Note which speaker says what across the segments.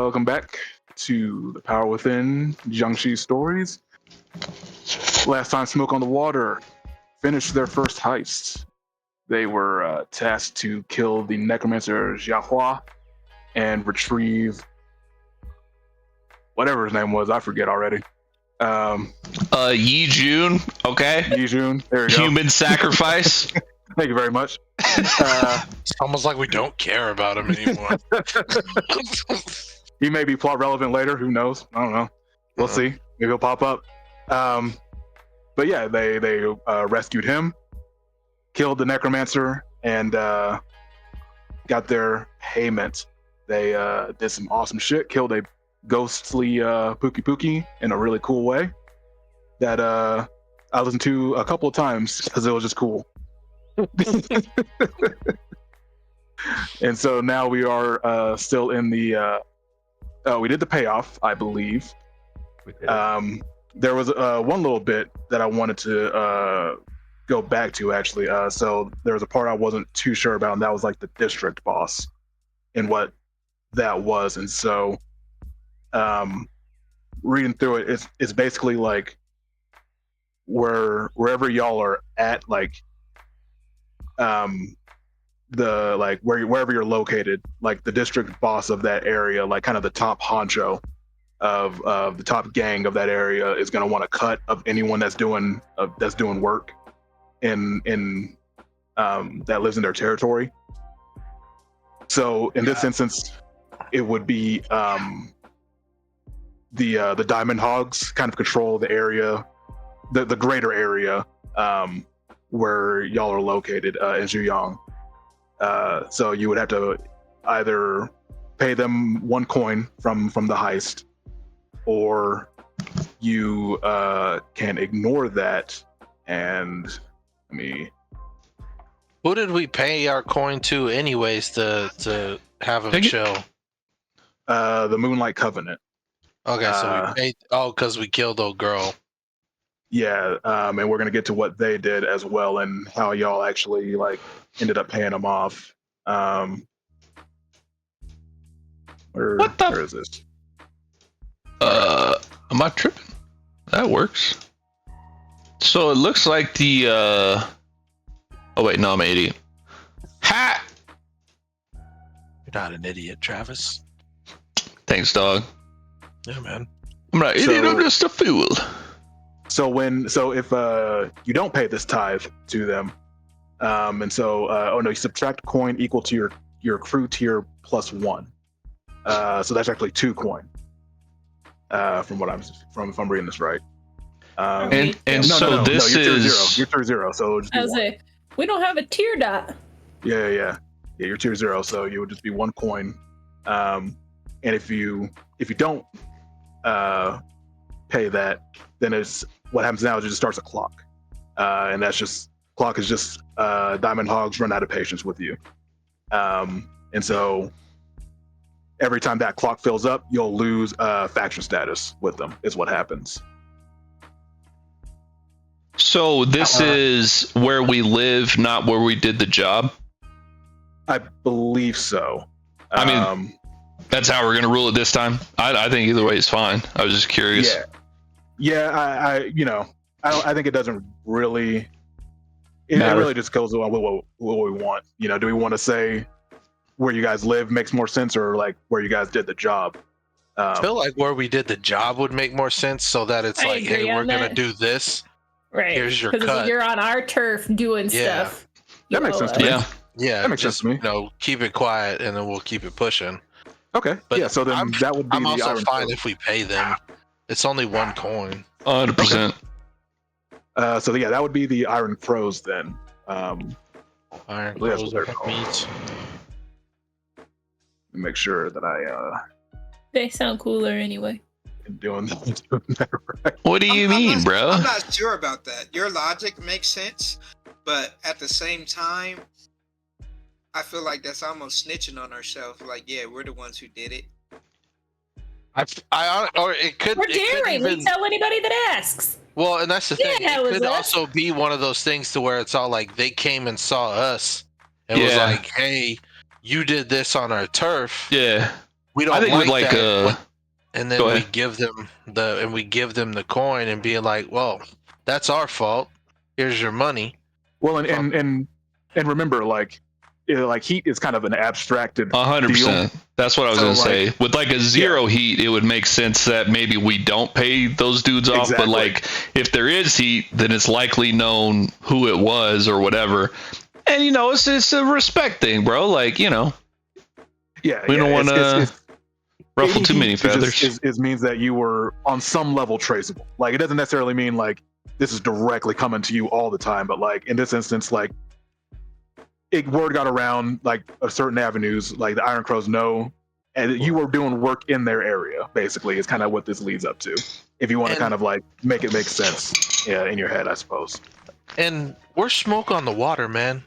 Speaker 1: welcome back to the Power Within Xiangxi Stories. Last time Smoke on the Water finished their first heist. They were tasked to kill the necromancer Jiahua and retrieve whatever his name was. I forget already.
Speaker 2: Yi Jun, okay?
Speaker 1: Yi Jun, there you go.
Speaker 2: Human sacrifice.
Speaker 1: Thank you very much.
Speaker 3: It's almost like we don't care about him anymore.
Speaker 1: He may be plot relevant later. Who knows? I don't know. We'll see. Maybe he'll pop up. But yeah, they rescued him, killed the necromancer, and got their payment. They did some awesome shit. Killed a ghostly Pookie Pookie in a really cool way that I listened to a couple of times because it was just cool. And so now we are still in the we did the payoff, I believe.
Speaker 4: We did.
Speaker 1: There was one little bit that I wanted to go back to actually. So there was a part I wasn't too sure about, and that was like the district boss and what that was. And so reading through it, it's basically like wherever y'all are at, like wherever you're located, like the district boss of that area, like kind of the top honcho of the top gang of that area, is going to want a cut of anyone that's doing work in that lives in their territory. So in this instance, it would be the Diamond Hogs kind of control the area, the greater area where y'all are located in Zhuyang. So you would have to either pay them 1 coin from the heist, or you can ignore that. And
Speaker 3: Who did we pay our coin to anyways to have him chill?
Speaker 1: The Moonlight Covenant.
Speaker 3: Okay, so we paid because we killed old girl.
Speaker 1: Yeah, and we're gonna get to what they did as well and how y'all actually like ended up paying them off. Where is this?
Speaker 2: Am I tripping? That works. So it looks like the oh wait, no, I'm an idiot. Ha!
Speaker 3: You're not an idiot, Travis.
Speaker 2: Thanks, dog.
Speaker 3: Yeah, man.
Speaker 2: I'm not idiot, I'm just a fool.
Speaker 1: So if you don't pay this tithe to them, and so you subtract coin equal to your crew tier plus 1. So that's actually 2 coin. From what if I'm reading this right.
Speaker 2: This
Speaker 1: you're tier
Speaker 2: is
Speaker 1: 0. You're tier 0. So just
Speaker 5: I was like, we don't have a tier dot.
Speaker 1: Yeah. You're tier 0. So you would just be 1 coin. And if you don't pay that, then it's what happens now is it just starts a clock, and that's just clock is just Diamond Hogs run out of patience with you, and so every time that clock fills up, you'll lose faction status with them. Is what happens.
Speaker 2: So this is where we live, not where we did the job.
Speaker 1: I believe so.
Speaker 2: I mean, that's how we're gonna rule it this time. I think either way is fine. I was just curious.
Speaker 1: Yeah. I think it doesn't really. It really just goes on with what we want. Do we want to say where you guys live makes more sense, or like where you guys did the job?
Speaker 3: I feel like where we did the job would make more sense, so that it's like, hey, we're gonna do this.
Speaker 5: Right.
Speaker 3: Here's your cut.
Speaker 5: Because you're on our turf doing stuff.
Speaker 1: That makes sense to me.
Speaker 3: Yeah,
Speaker 1: that makes sense to me.
Speaker 3: Keep it quiet, and then we'll keep it pushing.
Speaker 1: Okay. But so then that would be.
Speaker 3: I'm also
Speaker 1: Iron
Speaker 3: fine
Speaker 1: Crows.
Speaker 3: if we pay them. It's only 1 coin.
Speaker 2: 100%.
Speaker 1: So yeah, that would be the Iron Crows then.
Speaker 3: Iron
Speaker 1: Crows
Speaker 3: Crows
Speaker 1: are
Speaker 3: are meat.
Speaker 1: Make sure that I
Speaker 5: They sound cooler anyway.
Speaker 1: am doing that right.
Speaker 2: What do you mean, bro?
Speaker 6: I'm not sure about that. Your logic makes sense, but at the same time, I feel like that's almost snitching on ourselves. Like, yeah, we're the ones who did it.
Speaker 3: Or it could.
Speaker 5: We're daring. We tell anybody that asks.
Speaker 3: Well, and that's the thing.
Speaker 5: Yeah,
Speaker 3: It could also be one of those things to where it's all like they came and saw us and was like, "Hey, you did this on our turf."
Speaker 2: Yeah.
Speaker 3: we don't
Speaker 2: I think
Speaker 3: like
Speaker 2: with like
Speaker 3: that. And then
Speaker 2: Go
Speaker 3: we
Speaker 2: ahead.
Speaker 3: give them the coin and be like, well, that's our fault. Here's your money.
Speaker 1: Well, and remember, like, like heat is kind of an abstracted deal.
Speaker 2: 100%. That's what I was
Speaker 1: So,
Speaker 2: gonna
Speaker 1: like,
Speaker 2: say. With like a zero heat, it would make sense that maybe we don't pay those dudes off. But
Speaker 1: Exactly.
Speaker 2: like, if there is heat, then it's likely known who it was or whatever. And you know, it's a respect thing, bro. Like, you know,
Speaker 1: Yeah,
Speaker 2: we don't want to
Speaker 1: it's
Speaker 2: ruffle too many
Speaker 1: heat just
Speaker 2: feathers.
Speaker 1: means that you were on some level traceable. Like, it doesn't necessarily mean like this is directly coming to you all the time, but like in this instance, like word got around like certain avenues, like the Iron Crows know, and you were doing work in their area. Basically, is kind of what this leads up to. If you want to
Speaker 3: And-
Speaker 1: kind of like make it make sense, yeah, in your head, I suppose.
Speaker 3: And we're smoke on the water, man.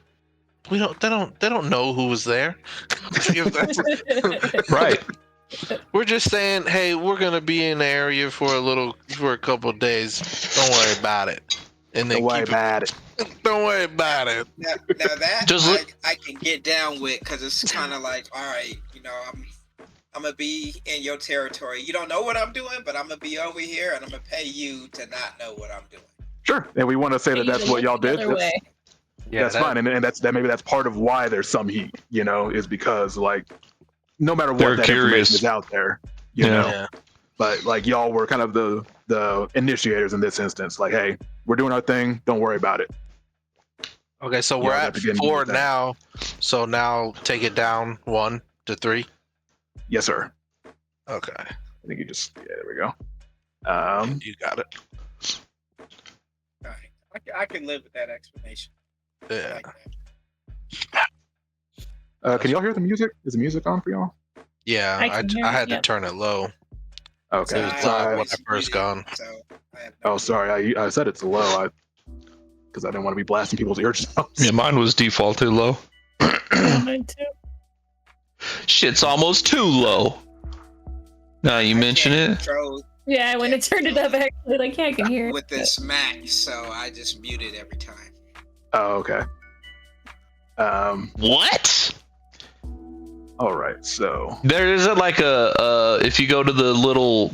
Speaker 3: They don't know who was there.
Speaker 2: Right.
Speaker 3: We're just saying, hey, we're gonna be in the area for a couple of days. Don't worry about it. And then
Speaker 1: Don't worry about it.
Speaker 3: Don't worry about it.
Speaker 6: Now that
Speaker 2: Just
Speaker 6: I can get down with, because it's kind of like, all right, you know, I'm gonna be in your territory. You don't know what I'm doing, but I'm gonna be over here, and I'm gonna pay you to not know what I'm doing.
Speaker 1: Sure, and we want to say that that's what y'all did. That's fine, and maybe that's part of why there's some heat. You know, is because like no matter what,
Speaker 2: They're
Speaker 1: that
Speaker 2: curious.
Speaker 1: information is out there. You know, but like y'all were kind of the initiators in this instance. Like, hey, we're doing our thing. Don't worry about it.
Speaker 3: Okay, so we're at 4 now. So now take it down 1 to 3.
Speaker 1: Yes, sir.
Speaker 3: Okay,
Speaker 1: I think you just there we go.
Speaker 3: you got it.
Speaker 6: All right, I can live with that explanation. I
Speaker 3: Yeah.
Speaker 6: like that.
Speaker 1: Can y'all hear the music? Is the music on for y'all?
Speaker 3: Yeah,
Speaker 5: I can hear
Speaker 3: I
Speaker 5: it,
Speaker 3: had to
Speaker 5: yep.
Speaker 3: turn it low.
Speaker 1: Okay.
Speaker 3: It was
Speaker 6: I
Speaker 3: loud when
Speaker 6: always
Speaker 3: I first
Speaker 6: muted,
Speaker 3: gone.
Speaker 6: So I have no
Speaker 1: Oh, sorry. I said it's low. Because I didn't want to be blasting people's ears.
Speaker 2: yeah, mine was defaulted low.
Speaker 5: Yeah, mine too.
Speaker 2: Shit's almost too low. Now you
Speaker 6: I
Speaker 2: mention
Speaker 6: can't
Speaker 2: it.
Speaker 6: control
Speaker 5: Yeah, when it turned it up, actually, like, yeah, I can hear it.
Speaker 6: with this Mac, so I just mute it every time.
Speaker 1: Oh, okay.
Speaker 2: What?
Speaker 1: All right. So
Speaker 2: There isn't like a if you go to the little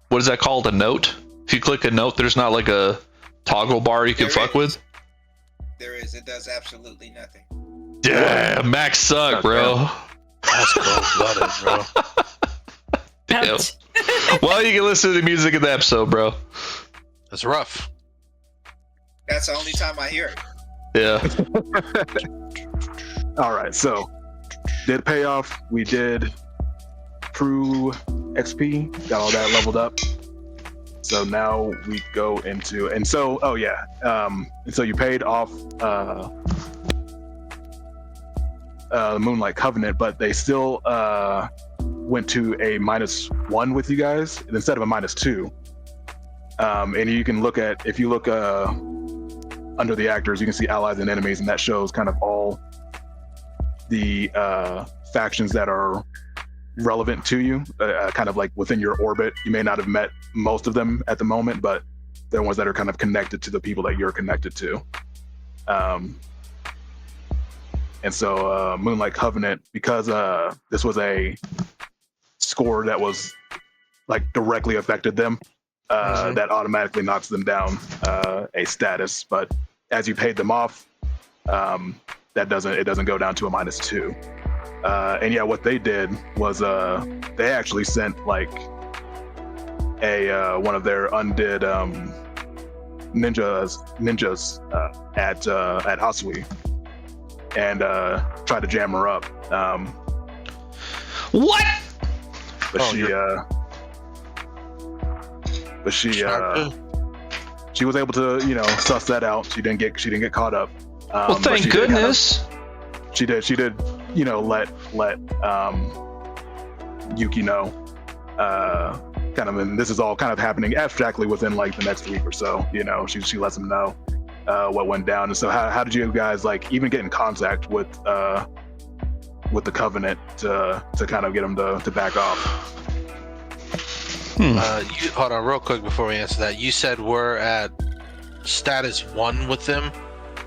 Speaker 2: what is that called, a note? If you click a note, there's not like a toggle bar you can
Speaker 6: There
Speaker 2: fuck
Speaker 6: is.
Speaker 2: with.
Speaker 6: There is. It does absolutely nothing.
Speaker 2: Damn, Max suck, bro.
Speaker 3: That's cold-blooded, bro.
Speaker 2: Damn.
Speaker 5: Ouch.
Speaker 2: Well, you can listen to the music in the episode, bro.
Speaker 3: That's rough.
Speaker 6: That's the only time I hear it.
Speaker 2: Yeah.
Speaker 1: all right. So did payoff. We did true XP. Got all that leveled up. So now we go into and so and so you paid off Moonlight Covenant, but they still went to a -1 with you guys instead of a -2. And you can look at if you look under the actors, you can see allies and enemies, and that shows kind of all the factions that are relevant to you, kind of like within your orbit. You may not have met most of them at the moment, but they're ones that are kind of connected to the people that you're connected to. And so Moonlight Covenant, because this was a score that was like directly affected them, that automatically knocks them down a status. But as you paid them off, it doesn't go down to a -2. And yeah, what they did was they actually sent like a one of their undid ninjas at Asui and tried to jam her up.
Speaker 2: What?
Speaker 1: But
Speaker 3: Oh,
Speaker 1: she was able to, suss that out. She didn't get caught up.
Speaker 2: Well,
Speaker 1: but
Speaker 2: thank
Speaker 1: she did
Speaker 2: goodness.
Speaker 1: she did, let Yuki know. Kind of, and this is all kind of happening abstractly within like the next week or so. She lets him know what went down. And so how did you guys like even get in contact with the Covenant to kind of get them to back off?
Speaker 3: Hold on real quick before we answer that. You said we're at status 1 with them?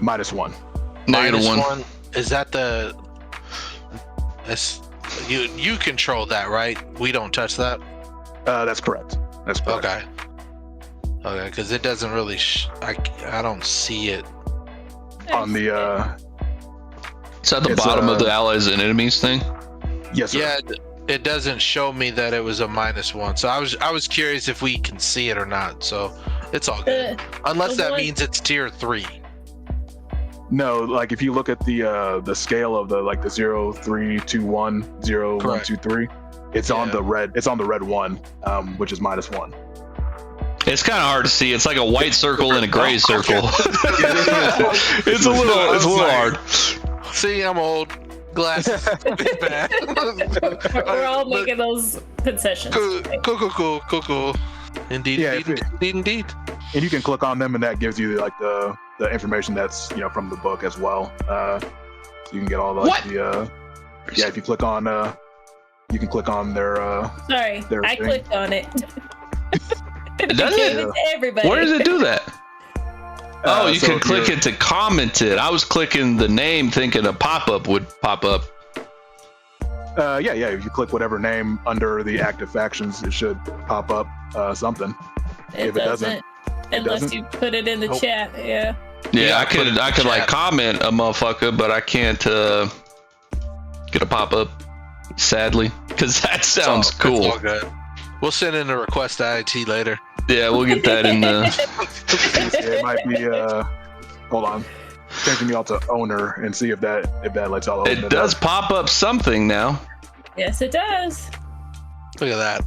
Speaker 1: -1.
Speaker 2: -1.
Speaker 3: Is that You control that, right? We don't touch that.
Speaker 1: That's correct. That's correct.
Speaker 3: Okay. Okay, because it doesn't really. I don't see it.
Speaker 1: On the
Speaker 2: It's at the
Speaker 1: It's,
Speaker 2: bottom of the allies and enemies thing.
Speaker 1: yes, sir.
Speaker 3: Yeah, it doesn't show me that it was a -1. So I was curious if we can see it or not. So it's all good. Unless that means it's tier 3.
Speaker 1: No, like if you look at the scale of the 0, 3, 2, 1, 0, 1, 2, 3, it's on the red. It's on the red one, which is -1.
Speaker 2: It's kind of hard to see. It's like a white circle and a gray circle. It's a little hard.
Speaker 3: See, I'm old. Glasses. Bad.
Speaker 5: We're all making those concessions.
Speaker 3: Cool. Indeed,
Speaker 1: Yeah,
Speaker 3: indeed.
Speaker 1: And you can click on them, and that gives you like the information that's from the book as well. So you can get all
Speaker 2: What?
Speaker 1: if you click on you can click on their
Speaker 5: Sorry,
Speaker 1: their
Speaker 5: I
Speaker 1: thing.
Speaker 5: clicked on it.
Speaker 2: Does
Speaker 5: Gave
Speaker 2: it?
Speaker 5: it to everybody.
Speaker 2: Where does it do that? Oh, you
Speaker 1: so
Speaker 2: can
Speaker 1: if
Speaker 2: click
Speaker 1: you're-
Speaker 2: it to comment it. I was clicking the name thinking a pop-up would pop up.
Speaker 1: Yeah. If you click whatever name under the active factions, it should pop up something.
Speaker 5: It
Speaker 1: if it doesn't,
Speaker 5: unless
Speaker 1: doesn't?
Speaker 5: you put it in the
Speaker 3: Nope.
Speaker 5: chat. Yeah.
Speaker 2: Yeah,
Speaker 3: Yeah,
Speaker 2: I could like
Speaker 3: chat.
Speaker 2: comment a motherfucker, but I can't get a pop-up, sadly, because that sounds
Speaker 3: It's
Speaker 2: cool.
Speaker 3: all good. We'll send in a request to IT later.
Speaker 2: Yeah, we'll get that in the...
Speaker 1: It might be hold on, changing y'all to owner and see if that lets y'all open
Speaker 2: It does
Speaker 1: up.
Speaker 2: pop up something now.
Speaker 5: Yes, it does.
Speaker 3: Look at that.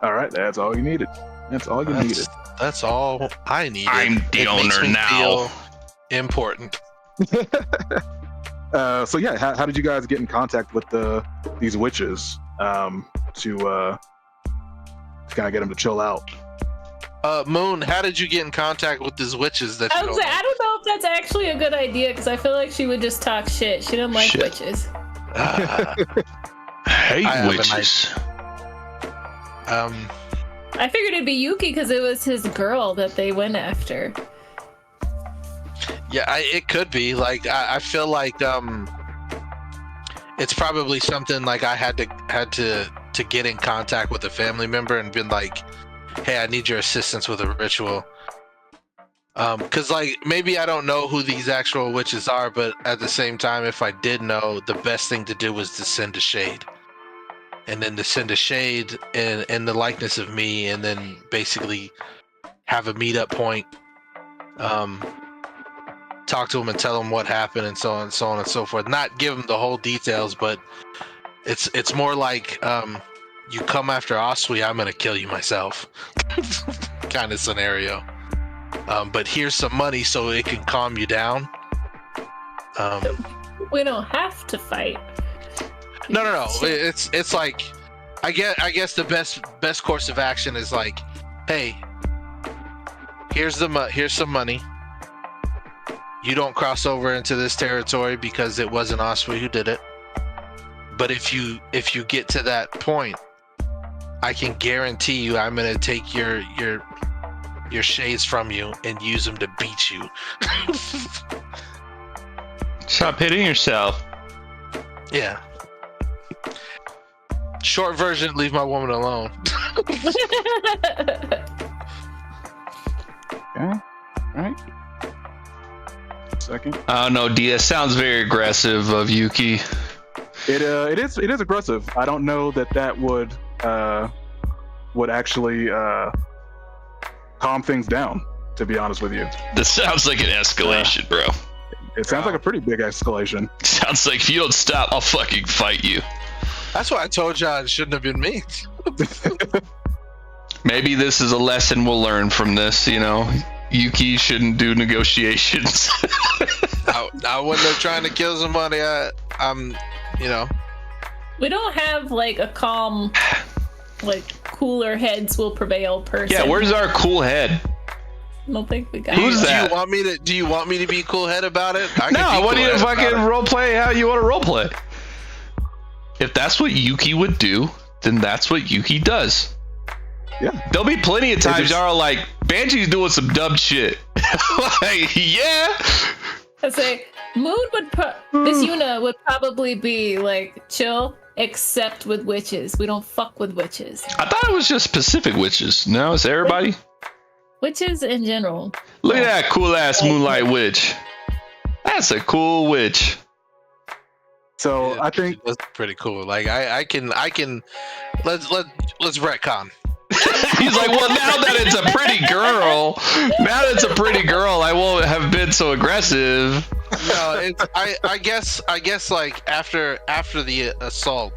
Speaker 1: All right, that's all you needed. That's all you needed.
Speaker 3: That's all I needed.
Speaker 2: I'm the
Speaker 3: It makes
Speaker 2: owner
Speaker 3: me
Speaker 2: now.
Speaker 3: feel important.
Speaker 1: So yeah, how did you guys get in contact with these witches to kind of get them to chill out?
Speaker 3: Moon, how did you get in contact with these witches that
Speaker 5: I
Speaker 3: you
Speaker 5: was
Speaker 3: don't
Speaker 5: like, I don't know if that's actually a good idea because I feel like she would just talk shit. She doesn't like
Speaker 2: Shit.
Speaker 5: witches.
Speaker 3: know?
Speaker 2: Hate
Speaker 3: I have an
Speaker 2: witches.
Speaker 5: I figured it'd be Yuki because it was his girl that they went after.
Speaker 3: Yeah, it could be. Like, I feel like it's probably something like I had to get in contact with a family member and been like, hey, I need your assistance with a ritual. Because like maybe I don't know who these actual witches are, but at the same time, if I did know, the best thing to do was to send a shade. And then to send a shade in the likeness of me, and then basically have a meetup point. Talk to them and tell them what happened and so on and so forth. Not give them the whole details, but it's more like you come after Oswi, I'm gonna kill you myself kind of scenario. But here's some money so it can calm you down.
Speaker 5: We don't have to fight.
Speaker 3: No. It's like I guess the best course of action is like, hey, here's some money. You don't cross over into this territory because it wasn't Oswi who did it. But if you get to that point, I can guarantee you I'm gonna take your shades from you and use them to beat you.
Speaker 2: Stop hitting yourself.
Speaker 3: Yeah. Short version, leave my woman alone.
Speaker 1: Okay. All right. Second.
Speaker 2: I don't know, DS sounds very aggressive of Yuki.
Speaker 1: It is aggressive. I don't know that would actually calm things down, to be honest with you.
Speaker 2: This sounds like an escalation, bro.
Speaker 1: It sounds like a pretty big escalation.
Speaker 2: Sounds like if you don't stop, I'll fucking fight you.
Speaker 3: That's why I told y'all it shouldn't have been me.
Speaker 2: Maybe this is a lesson we'll learn from this, you know? Yuki shouldn't do negotiations.
Speaker 3: I wasn't there trying to kill somebody. I'm, you know.
Speaker 5: We don't have like a calm, like cooler heads will prevail person.
Speaker 2: Yeah, where's our cool head?
Speaker 5: I don't think we got
Speaker 2: Who's
Speaker 5: it.
Speaker 2: that?
Speaker 3: Do you want me to be cool head about it? I can
Speaker 2: No,
Speaker 3: be
Speaker 2: what do you
Speaker 3: cool-headed about
Speaker 2: fucking
Speaker 3: it.
Speaker 2: role play how you want to role play? If that's what Yuki would do, then that's what Yuki does.
Speaker 1: Yeah.
Speaker 2: There'll be plenty of times
Speaker 1: just-
Speaker 2: y'all are like, Banshee's doing some dumb shit. Like, yeah.
Speaker 5: I say Moon would Miss Yuna would probably be like chill except with witches. We don't fuck with witches.
Speaker 2: I thought it was just Pacific witches. No, it's everybody.
Speaker 5: Witches in general.
Speaker 2: Look at that cool ass moonlight witch. That's a cool witch.
Speaker 1: So I think
Speaker 3: that's pretty cool. Like I can let's retcon.
Speaker 2: He's like, well, now that it's a pretty girl, I won't have been so aggressive.
Speaker 3: No, it's I guess like after the assault,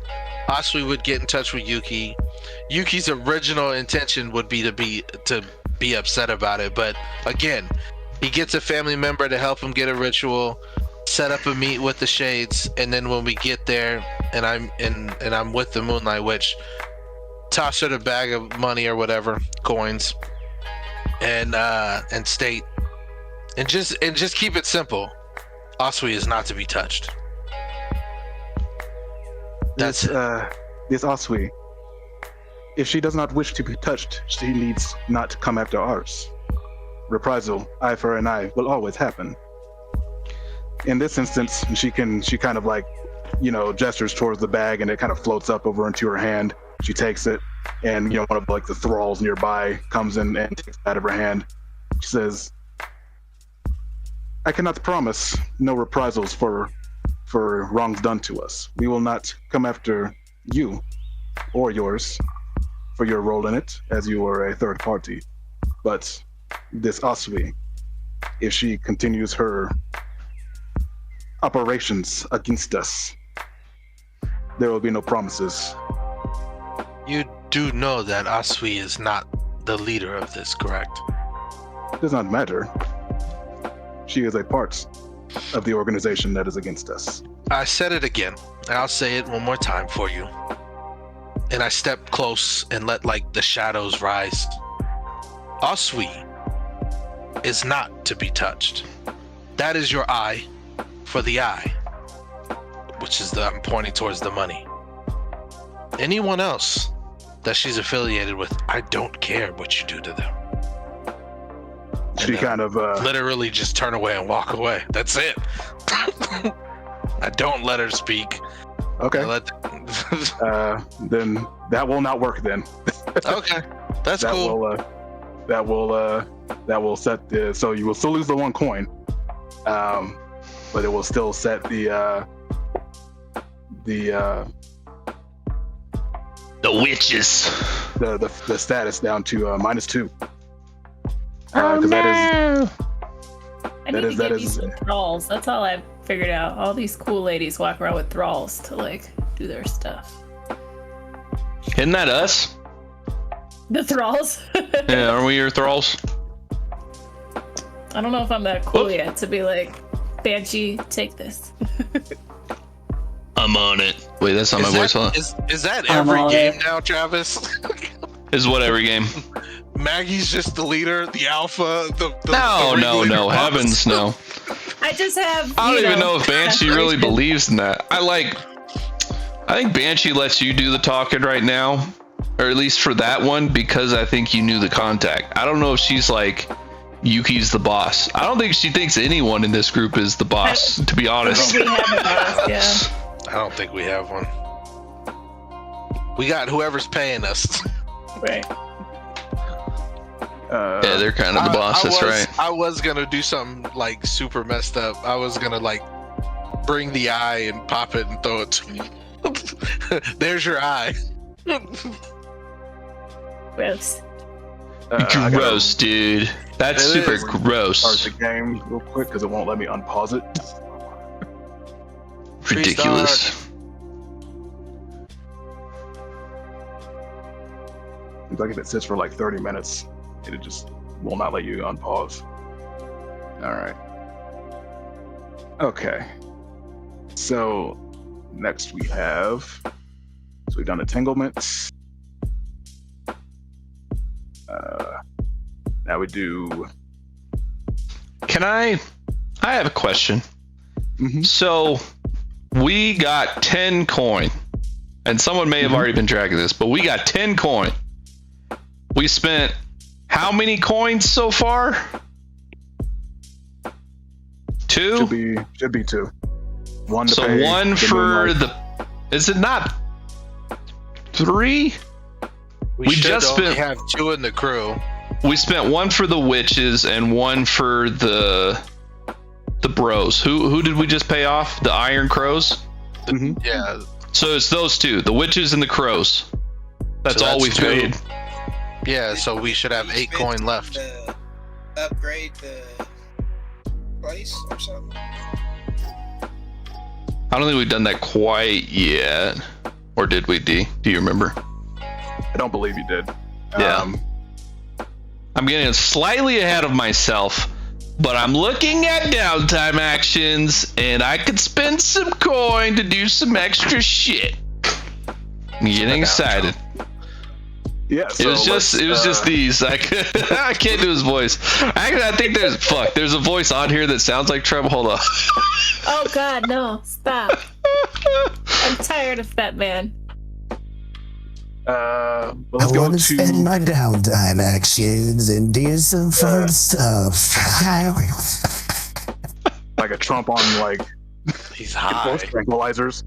Speaker 3: Asui would get in touch with Yuki. Yuki's original intention would be to be upset about it, but again, he gets a family member to help him get a ritual, set up a meet with the Shades, and then when we get there, and I'm with the Moonlight Witch, toss her the bag of money or whatever, coins, and state, and just keep it simple. Asui is not to be touched. That's
Speaker 1: this Asui. If she does not wish to be touched, she needs not to come after ours. Reprisal, eye for an eye, will always happen. In this instance, she kind of like, gestures towards the bag, and it kind of floats up over into her hand. She takes it, and one of like the thralls nearby comes in and takes it out of her hand. She says, I cannot promise no reprisals for wrongs done to us. We will not come after you or yours for your role in it, as you are a third party. But this Asui, if she continues her operations against us, there will be no promises.
Speaker 3: You do know that Asui is not the leader of this, correct?
Speaker 1: It does not matter. She is a part of the organization that is against us.
Speaker 3: I said it again. I'll say it one more time for you. And I step close and let like the shadows rise. Asui is not to be touched. That is your eye for the eye, which is I'm pointing towards the money. Anyone else that she's affiliated with, I don't care what you do to them.
Speaker 1: She kind of
Speaker 3: literally just turn away and walk away. That's it. I don't let her speak.
Speaker 1: Okay. Then that will not work. Then.
Speaker 3: Okay, that's cool.
Speaker 1: That will set the. So you will still lose the one coin, but it will still set the
Speaker 2: witches.
Speaker 1: The status down to -2.
Speaker 5: Oh no!
Speaker 1: That
Speaker 5: I need to get you some thralls. That's all I've figured out. All these cool ladies walk around with thralls to like do their stuff.
Speaker 2: Isn't that us?
Speaker 5: The thralls?
Speaker 2: Yeah, aren't we your thralls?
Speaker 5: I don't know if I'm that cool yet to be like, Banshee, take this.
Speaker 2: I'm on it. Wait, that's not my voice, huh?
Speaker 3: Is that every game now, Travis?
Speaker 2: Is what every game?
Speaker 3: Maggie's just the leader, the alpha,
Speaker 2: No, heavens no.
Speaker 5: I just have.
Speaker 2: I don't even know if Banshee really believes in that. I think Banshee lets you do the talking right now, or at least for that one, because I think you knew the contact. I don't know if she's like, Yuki's the boss. I don't think she thinks anyone in this group is the boss, to be honest.
Speaker 5: I think we have a boss, yeah.
Speaker 3: I don't think we have one. We got whoever's paying us.
Speaker 5: Right.
Speaker 2: Yeah, they're kind of the boss, that's right.
Speaker 3: I was gonna do something like super messed up. I was gonna like bring the eye and pop it and throw it to me. There's your eye.
Speaker 5: Gross.
Speaker 2: Gross, dude. That's super gross.
Speaker 1: Start the game real quick because it won't let me unpause it.
Speaker 2: Ridiculous.
Speaker 1: It's like if it sits for like 30 minutes, it just will not let you unpause. All right. Okay. So next we have, so we've done entanglements. Now we do.
Speaker 2: I have a question.
Speaker 1: Mm-hmm.
Speaker 2: So we got 10 coin, and someone may have already been tracking this, but we got 10 coin. We spent how many coins so far? 2?
Speaker 1: Should be 2. One to
Speaker 2: so
Speaker 1: pay
Speaker 2: one
Speaker 1: the
Speaker 2: for
Speaker 1: Moonlight.
Speaker 2: the. Is it not 3.
Speaker 3: We
Speaker 2: We
Speaker 3: should
Speaker 2: just
Speaker 3: only
Speaker 2: spent-
Speaker 3: have 2 in the crew.
Speaker 2: We spent 1 for the witches and 1 for the bros. Who did we just pay off? The Iron Crows?
Speaker 3: Yeah.
Speaker 2: So it's those 2, the witches and the crows. That's
Speaker 3: So
Speaker 2: all we
Speaker 3: that's 2.
Speaker 2: paid.
Speaker 3: Yeah, so we should have 8 coin left.
Speaker 6: To upgrade the place or something.
Speaker 2: I don't think we've done that quite yet. Or did we, D? Do you remember?
Speaker 1: I don't believe you did.
Speaker 2: Yeah. I'm getting slightly ahead of myself, but I'm looking at downtime actions, and I could spend some coin to do some extra shit. I'm getting excited.
Speaker 1: Yeah.
Speaker 2: It was just these. I can't do his voice. Actually, I think there's a voice on here that sounds like Trevor. Hold on.
Speaker 5: Oh God, no! Stop! I'm tired of that man.
Speaker 1: Well,
Speaker 4: I
Speaker 1: let's go
Speaker 4: want to
Speaker 1: to.
Speaker 4: spend my downtime actions and do some fun stuff.
Speaker 1: Like a Trump on like
Speaker 3: He's high.
Speaker 1: tranquilizers.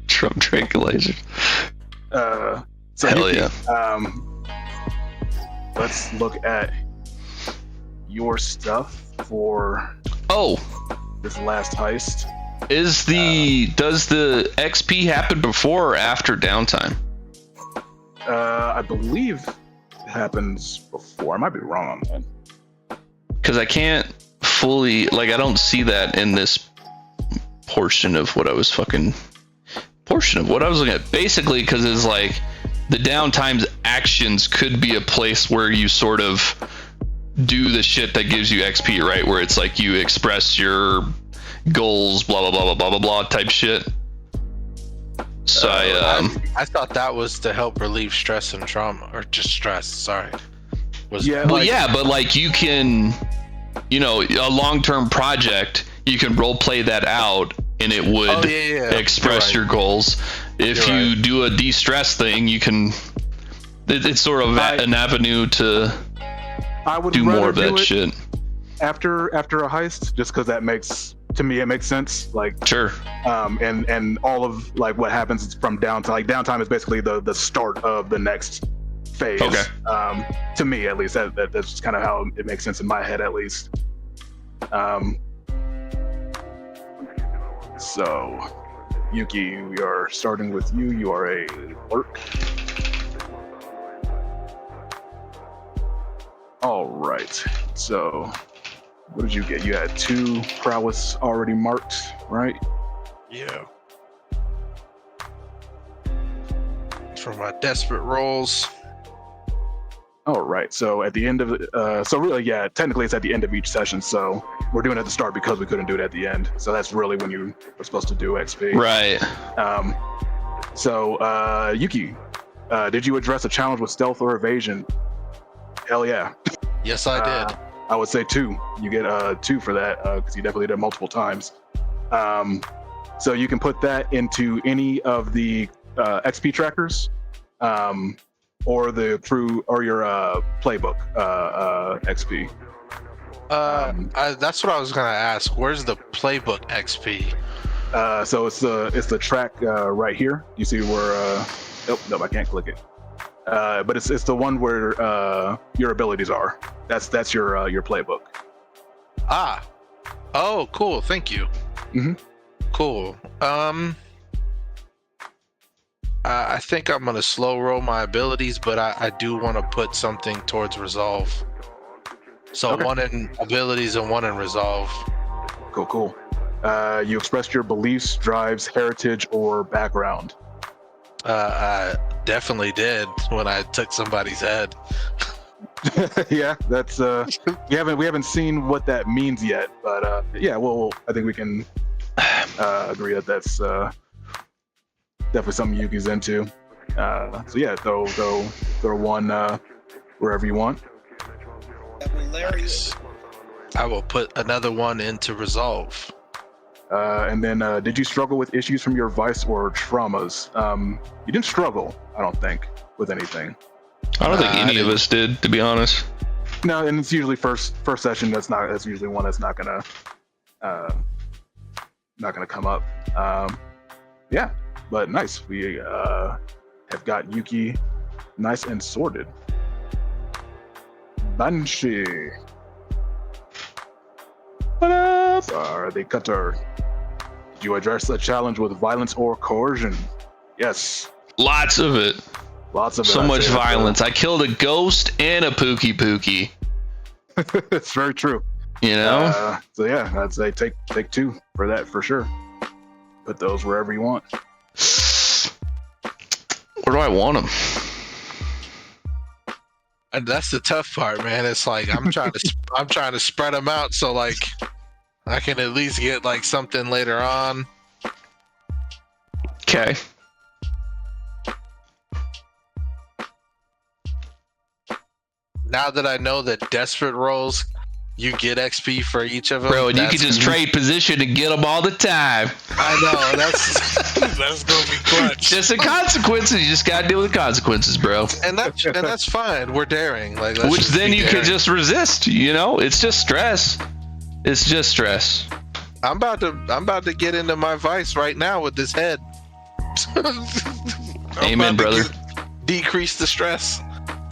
Speaker 2: Trump tranquilizer.
Speaker 1: So
Speaker 2: Hell
Speaker 1: Yuki,
Speaker 2: yeah.
Speaker 1: Let's look at your stuff for
Speaker 2: Oh,
Speaker 1: this last heist.
Speaker 2: does the XP happen before or after downtime?
Speaker 1: I believe it happens before. I might be wrong on that.
Speaker 2: Because I can't fully, I don't see that in this portion of what I was looking at. Basically, because it's like the downtime's actions could be a place where you sort of do the shit that gives you XP, right? Where it's like you express your goals, blah blah blah blah blah blah blah type shit. So
Speaker 3: I thought that was to help relieve stress and trauma, or just stress. Sorry.
Speaker 1: Yeah.
Speaker 2: well, yeah, but like you can, a long-term project, you can role play that out, and it would express your goals. If
Speaker 3: You're
Speaker 2: you
Speaker 3: right.
Speaker 2: do a de-stress thing, you can. It's sort of an avenue to
Speaker 1: I would
Speaker 2: do
Speaker 1: rather
Speaker 2: more of that
Speaker 1: do it
Speaker 2: shit.
Speaker 1: after a heist, just because that makes it makes sense. Like,
Speaker 2: Sure.
Speaker 1: and all of like what happens from downtime. Like downtime is basically the start of the next phase.
Speaker 2: Okay.
Speaker 1: To me, at least, that's kind of how it makes sense in my head, at least. So, Yuki, we are starting with you. You are a clerk. All right. So, what did you get? You had 2 prowess already marked, right?
Speaker 3: Yeah. For my desperate rolls.
Speaker 1: All right. So at the end of technically it's at the end of each session. So we're doing it at the start because we couldn't do it at the end. So that's really when you were supposed to do XP.
Speaker 2: Right.
Speaker 1: Yuki, did you address a challenge with stealth or evasion? Hell yeah.
Speaker 3: Yes, I did.
Speaker 1: I would say 2. You get 2 for that because you definitely did it multiple times. So you can put that into any of the XP trackers, or the crew or your playbook XP.
Speaker 3: That's what I was gonna ask. Where's the playbook XP?
Speaker 1: So it's the track right here. You see where? Nope, I can't click it. But it's the one where your abilities are. That's your playbook.
Speaker 3: Ah. Oh, cool. Thank you.
Speaker 1: Mhm.
Speaker 3: Cool. I think I'm gonna slow roll my abilities, but I do want to put something towards resolve. So
Speaker 1: Okay.
Speaker 3: 1 in abilities and 1 in resolve.
Speaker 1: Cool. You expressed your beliefs, drives, heritage, or background.
Speaker 3: I definitely did when I took somebody's head.
Speaker 1: Yeah, that's we haven't seen what that means yet, but yeah, well, I think we can agree that that's definitely something Yuki's into. So yeah, throw 1 wherever you want.
Speaker 6: Hilarious.
Speaker 3: I will put another 1 into resolve.
Speaker 1: And then, did you struggle with issues from your vice or traumas? You didn't struggle, I don't think, with anything.
Speaker 2: I don't think any of us did, to be honest.
Speaker 1: No, and it's usually first session. That's usually one that's not gonna come up. Yeah, but nice. We have got Yuki nice and sorted. Banshee.
Speaker 2: What up?
Speaker 1: The cutter. Did you address the challenge with violence or coercion? Yes.
Speaker 2: Lots of it.
Speaker 1: Lots of it.
Speaker 2: So
Speaker 1: I'd
Speaker 2: much
Speaker 1: say.
Speaker 2: violence. I killed a ghost and a Pookie.
Speaker 1: It's very true.
Speaker 2: You know?
Speaker 1: So yeah, I'd say take 2 for that for sure. Put those wherever you want.
Speaker 2: Where do I want them?
Speaker 3: And that's the tough part, man. It's like I'm trying to spread them out so like I can at least get like something later on.
Speaker 2: Okay.
Speaker 3: Now that I know that desperate rolls, you get XP for each of them.
Speaker 2: Bro, and you can just trade position and get them all the time.
Speaker 3: I know that's gonna be clutch.
Speaker 2: Just the consequences. You just gotta deal with the consequences, bro.
Speaker 3: And that's fine. We're daring. Like
Speaker 2: Which then you can just resist. You know, it's just stress. It's just stress.
Speaker 3: I'm about to get into my vice right now with this head.
Speaker 2: Amen, brother.
Speaker 3: Decrease the stress.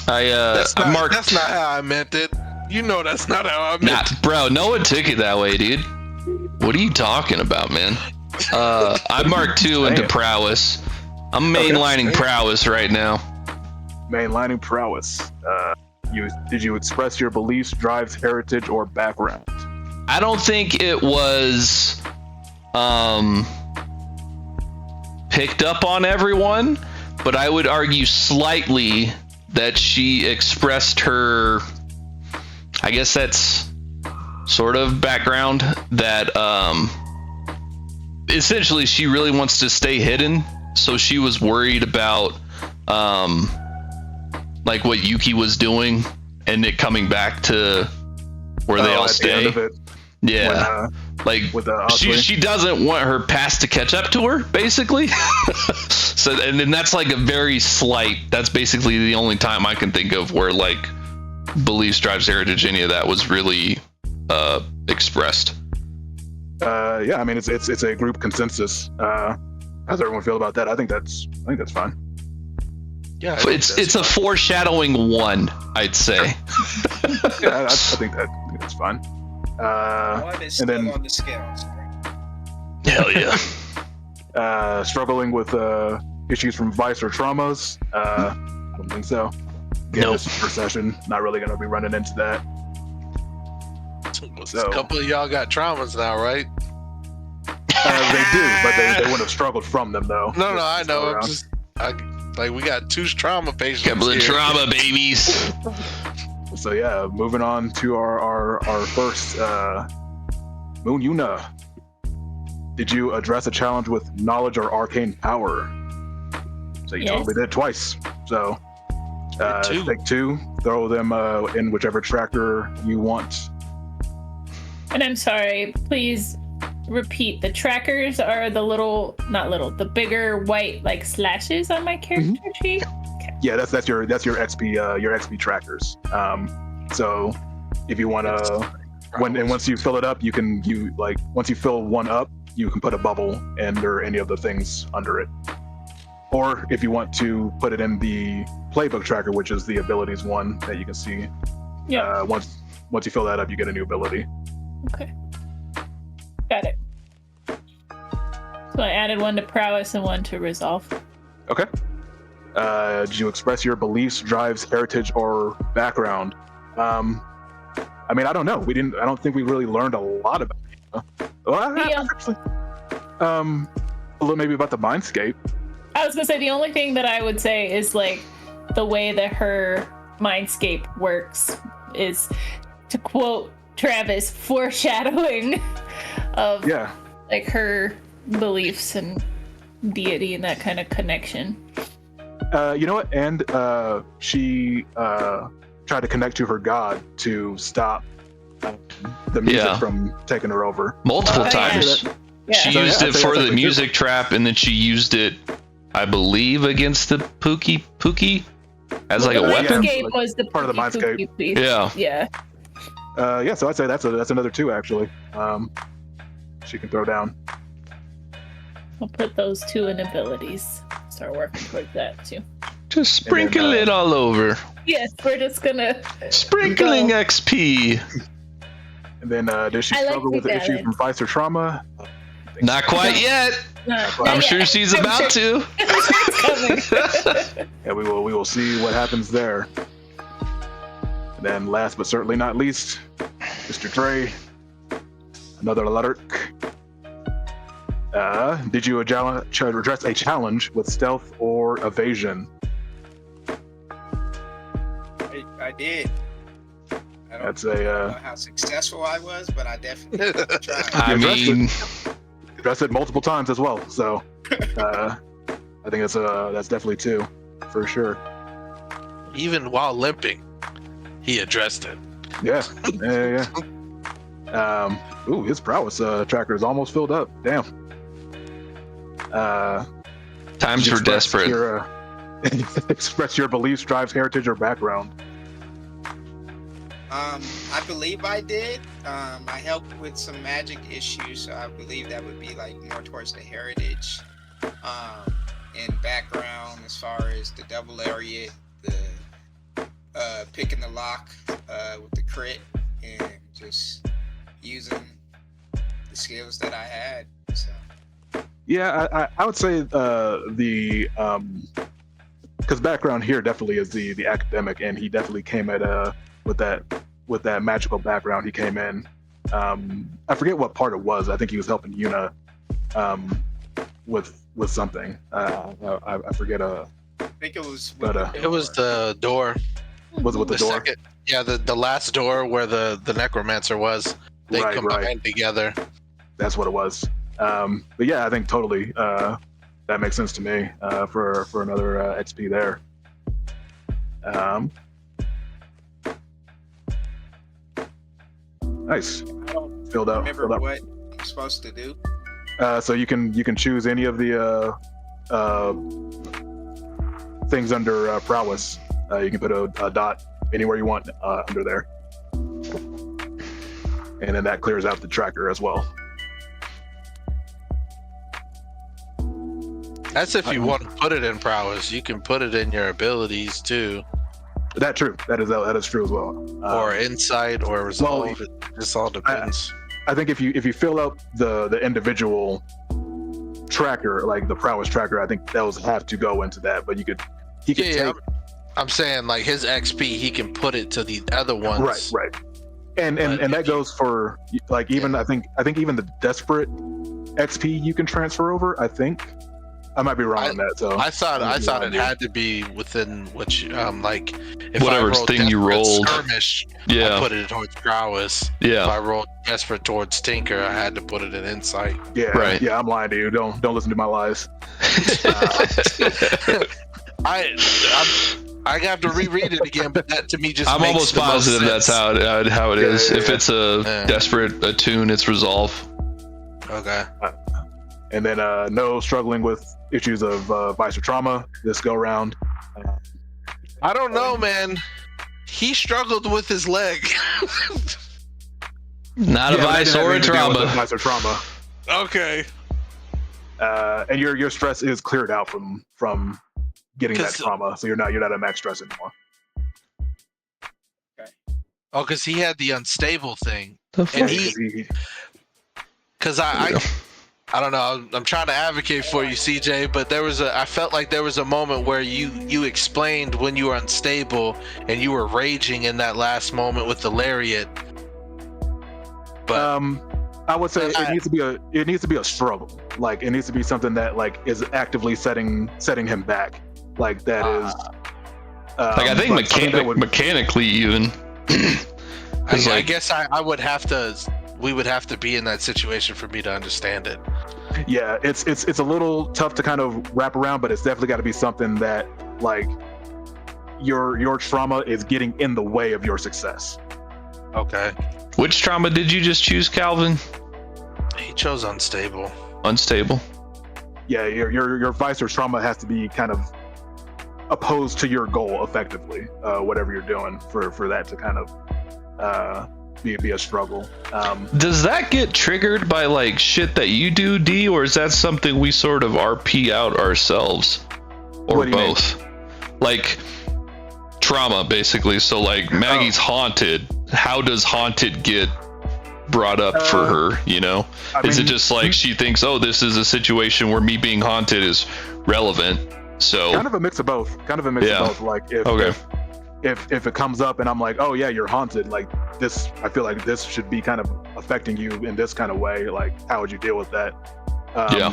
Speaker 2: That's
Speaker 3: not how I meant it. You know that's not how I meant it.
Speaker 2: Bro, no one took it that way, dude. What are you talking about, man? I marked 2 into prowess. I'm mainlining prowess right now.
Speaker 1: Mainlining prowess. Did you express your beliefs, drives, heritage, or background?
Speaker 2: I don't think it was picked up on everyone, but I would argue slightly that she expressed her, I guess that's sort of background, that essentially she really wants to stay hidden, so she was worried about like what Yuki was doing and it coming back to where they all stay. Yeah, like
Speaker 1: with the
Speaker 2: she doesn't want her past to catch up to her, basically. So, and then that's like a very slight. That's basically the only time I can think of where like beliefs, drives, heritage, any of that was really expressed.
Speaker 1: Yeah, I mean it's a group consensus. How does everyone feel about that? I think that's fine.
Speaker 3: Yeah,
Speaker 2: it's a foreshadowing 1, I'd say.
Speaker 1: Yeah, I think that's fine.
Speaker 6: One is
Speaker 1: and
Speaker 6: still
Speaker 1: then
Speaker 6: on the scales.
Speaker 2: Hell yeah.
Speaker 1: Struggling with issues from vice or traumas? I don't think so. Again,
Speaker 2: Nope.
Speaker 1: This is per session. Not really going to be running into that.
Speaker 3: A couple of y'all got traumas now, right?
Speaker 1: They do, but they wouldn't have struggled from them though.
Speaker 3: No, I know. Like we got 2 trauma patients.
Speaker 2: Couple of
Speaker 3: here.
Speaker 2: trauma babies.
Speaker 1: So yeah, moving on to our first Moon Yuna. Did you address a challenge with knowledge or arcane power? So you totally did twice. So take 2, throw them in whichever tracker you want.
Speaker 5: And I'm sorry, please repeat. The trackers are the bigger white like slashes on my character sheet. Okay.
Speaker 1: Yeah, that's your XP trackers. So if you want to, once you fill it up, once you fill one up, you can put a bubble under any of the things under it. Or if you want to put it in the playbook tracker, which is the abilities one that you can see.
Speaker 5: Yeah.
Speaker 1: Once you fill that up, you get a new ability.
Speaker 5: Okay. Got it. So I added 1 to prowess and 1 to resolve.
Speaker 1: Okay. Did you express your beliefs, drives, heritage, or background? I mean, I don't know. I don't think we really learned a lot about it. Well, actually, a little maybe about the mindscape.
Speaker 5: I was gonna say the only thing that I would say is like the way that her mindscape works is, to quote Travis, foreshadowing of like her beliefs and deity and that kind of connection.
Speaker 1: You know what? And she tried to connect to her god to stop the music from taking her over.
Speaker 2: Multiple times.
Speaker 5: Yeah.
Speaker 2: She used it for the music trap, and then she used it, I believe, against the Pookie as like a weapon.
Speaker 5: Mindscape was the
Speaker 1: part of the mindscape.
Speaker 5: Piece.
Speaker 2: Yeah.
Speaker 5: Yeah.
Speaker 1: Yeah, so I'd say that's another 2 actually. She can throw down.
Speaker 5: I'll put those 2 in abilities. Start working towards that too.
Speaker 2: Just sprinkle it all over.
Speaker 5: Yes, we're just gonna
Speaker 2: Sprinkling
Speaker 5: go.
Speaker 2: XP.
Speaker 1: And then does she
Speaker 5: I like
Speaker 1: struggle with the issue
Speaker 5: balance.
Speaker 1: from vice or trauma?
Speaker 2: Not quite yet. I'm sure she's about to.
Speaker 5: It's coming.
Speaker 1: Yeah, we will see what happens there. And then last but certainly not least, Mr. Dre, another alert. Did you address a challenge with stealth or evasion?
Speaker 6: I did. I don't
Speaker 1: That's
Speaker 6: know how successful I was, but I definitely tried.
Speaker 2: I mean,
Speaker 1: addressed it multiple times as well. So I think that's definitely 2 for sure.
Speaker 3: Even while limping, he addressed it.
Speaker 1: Yeah. Ooh, his prowess tracker is almost filled up. Damn.
Speaker 2: times
Speaker 1: Did you
Speaker 2: were desperate.
Speaker 1: Express your beliefs, drives, heritage, or background.
Speaker 6: I believe I did. I helped with some magic issues, so I believe that would be like more towards the heritage. And background as far as the double lariat, the picking the lock with the crit, and just using the skills that I had. So.
Speaker 1: Yeah, I would say the because background here definitely is the academic, and he definitely came at with that magical background. He came in. I forget what part it was. I think he was helping Yuna with something. I forget.
Speaker 6: I think it was.
Speaker 3: It was the door.
Speaker 1: Was it with the door?
Speaker 3: Second, yeah, the last door where the necromancer was. They
Speaker 1: Right,
Speaker 3: combined together.
Speaker 1: That's what it was. But yeah, I think totally that makes sense to me for another XP there. Nice.
Speaker 6: I don't
Speaker 1: Filled out.
Speaker 6: remember what I'm supposed to do.
Speaker 1: So you can choose any of the things under prowess. You can put a dot anywhere you want under there, and then that clears out the tracker as well.
Speaker 3: That's if you want to put it in prowess. You can put it in your abilities too,
Speaker 1: That true. That is true as well.
Speaker 3: or insight, or resolve.
Speaker 1: well,
Speaker 3: It just all depends.
Speaker 1: I think if you fill out the individual tracker, like the prowess tracker, I think those have to go into that. But he could take
Speaker 3: I'm saying like his XP, he can put it to the other ones.
Speaker 1: right, and that goes for like even I think even the desperate XP you can transfer over. I think I might be wrong on that. So
Speaker 3: I thought it had to be within which like if
Speaker 2: Whatever
Speaker 3: I rolled
Speaker 2: thing you
Speaker 3: desperate
Speaker 2: rolled.
Speaker 3: skirmish,
Speaker 2: Yeah.
Speaker 3: I put it towards prowess.
Speaker 2: Yeah.
Speaker 3: If I rolled desperate towards tinker, I had to put it in insight.
Speaker 1: yeah,
Speaker 2: Right.
Speaker 1: yeah, I'm lying to you. Don't listen to my lies.
Speaker 3: I have to reread it again, but that to me just
Speaker 2: I'm
Speaker 3: makes
Speaker 2: almost
Speaker 3: the most
Speaker 2: positive that's
Speaker 3: sense.
Speaker 2: how it is.
Speaker 1: Yeah.
Speaker 2: If it's a
Speaker 3: Yeah.
Speaker 2: desperate attune, it's resolve.
Speaker 3: Okay.
Speaker 1: And then no struggling with issues of vice or trauma this go round.
Speaker 3: I don't know, man. He struggled with his leg.
Speaker 2: Not a vice or a trauma.
Speaker 1: Vice or trauma.
Speaker 3: Okay.
Speaker 1: And your stress is cleared out from getting that
Speaker 3: 'Cause-
Speaker 1: trauma, so you're not at max stress anymore.
Speaker 3: Oh, because he had the unstable thing.
Speaker 2: The
Speaker 3: And
Speaker 2: fuck?
Speaker 3: he, because I don't know. I'm trying to advocate for you, CJ, but I felt like there was a moment where you explained when you were unstable and you were raging in that last moment with the lariat. But
Speaker 1: I would say it needs to be a struggle. Like it needs to be something that like is actively setting him back. Like that is.
Speaker 2: Like I think
Speaker 1: but something that would-
Speaker 2: mechanically even.
Speaker 3: I guess I would have to. We would have to be in that situation for me to understand it.
Speaker 1: Yeah, it's a little tough to kind of wrap around, but it's definitely got to be something that like your trauma is getting in the way of your success.
Speaker 3: Okay.
Speaker 2: Which trauma did you just choose, Calvin?
Speaker 3: He chose unstable.
Speaker 2: Unstable.
Speaker 1: Yeah, your vice or trauma has to be kind of opposed to your goal effectively, whatever you're doing for that to kind of be a struggle.
Speaker 2: Does that get triggered by like shit that you do, D, or is that something we sort of RP out ourselves, or
Speaker 1: What do you mean?
Speaker 2: both? Like trauma, basically. So like Maggie's haunted. How does haunted get brought up for her? You know, is it just like she thinks, oh, this is a situation where me being haunted is relevant? So
Speaker 1: kind of a mix of both. Like if it comes up and I'm like, oh yeah, you're haunted, like this, I feel like this should be kind of affecting you in this kind of way. Like, how would you deal with that?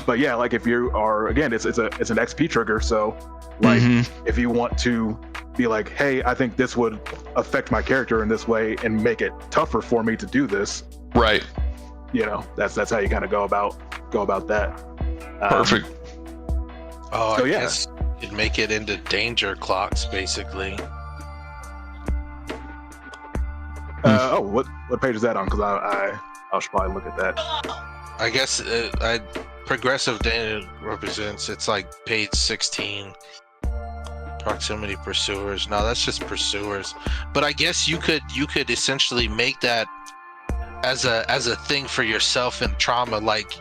Speaker 1: But yeah, like if you are, again, it's an XP trigger. So like if you want to be like, hey, I think this would affect my character in this way and make it tougher for me to do this.
Speaker 2: Right.
Speaker 1: You know, that's how you kind of go about that.
Speaker 2: Perfect.
Speaker 3: Oh,
Speaker 1: so,
Speaker 3: I
Speaker 1: yeah.
Speaker 3: guess you'd make it into danger clocks, basically.
Speaker 1: What page is that on? Because I should probably look at that.
Speaker 3: I guess progressive danger represents, it's like page 16. Proximity pursuers. No, that's just pursuers. But I guess you could essentially make that as a thing for yourself in trauma. Like,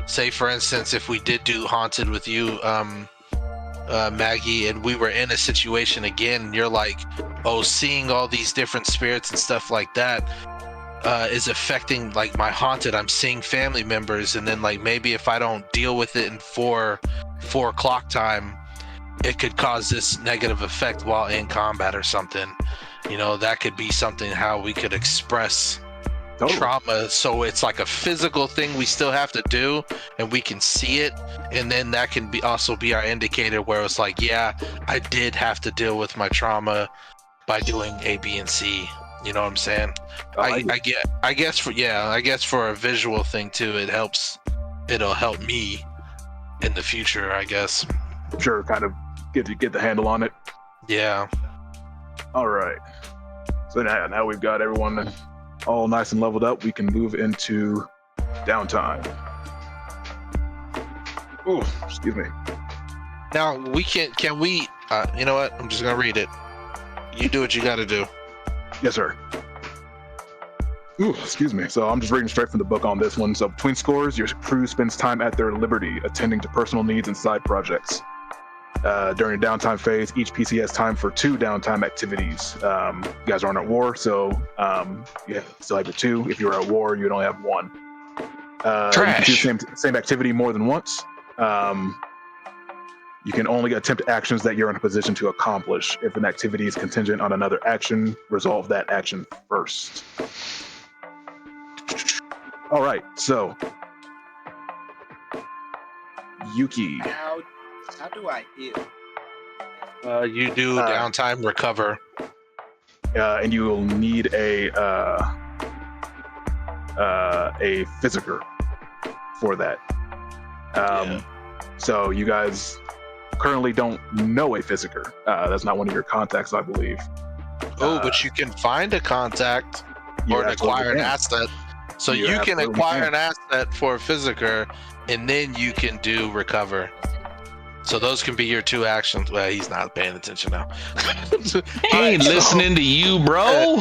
Speaker 3: say for instance, if we did do haunted with you, Maggie, and we were in a situation again, and you're like, oh, seeing all these different spirits and stuff like that is affecting like my haunted. I'm seeing family members, and then like maybe if I don't deal with it in 4 o'clock time, it could cause this negative effect while in combat or something. You know, that could be something how we could express trauma. So it's like a physical thing we still have to do, and we can see it, and then that can be also be our indicator where it's like, yeah, I did have to deal with my trauma by doing A, B, and C. You know what I'm saying? I guess for a visual thing too, it'll help me in the future, I guess.
Speaker 1: Sure, kind of get the handle on it.
Speaker 3: Yeah.
Speaker 1: All right. So now we've got everyone all nice and leveled up. We can move into downtime. Oh, excuse me.
Speaker 3: Now can we? You know what? I'm just gonna read it. You do what you got to do.
Speaker 1: Yes, sir. Ooh, excuse me. So I'm just reading straight from the book on this one. So between scores, your crew spends time at their liberty, attending to personal needs and side projects. During the downtime phase, each PC has time for 2 downtime activities. You guys aren't at war, so you still have your 2. If you're at war, you'd only have 1.
Speaker 2: Trash.
Speaker 1: You can do same activity more than once. You can only attempt actions that you're in a position to accomplish. If an activity is contingent on another action, resolve that action first. All right, so Yuki.
Speaker 6: How do I heal?
Speaker 3: You do downtime recover.
Speaker 1: And you will need a physiker for that. So you guys currently don't know a physiker. That's not one of your contacts, I believe.
Speaker 3: But you can find a contact or acquire an asset. So you can acquire an asset for a physiker, and then you can do recover. So those can be your 2 actions. Well, he's not paying attention now.
Speaker 2: He ain't listening to you, bro.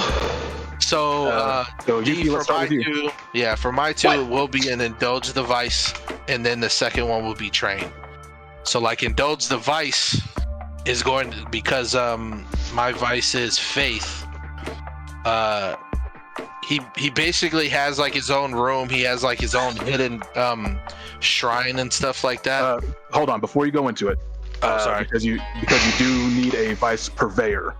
Speaker 1: So
Speaker 3: D, for my 2, for my 2, it will be an indulge device, and then the second one will be train. So like indulge device is going to, because my vice is faith. He basically has like his own room. He has like his own hidden shrine and stuff like that.
Speaker 1: Hold on, before you go into it.
Speaker 3: Sorry.
Speaker 1: Because you do need a vice purveyor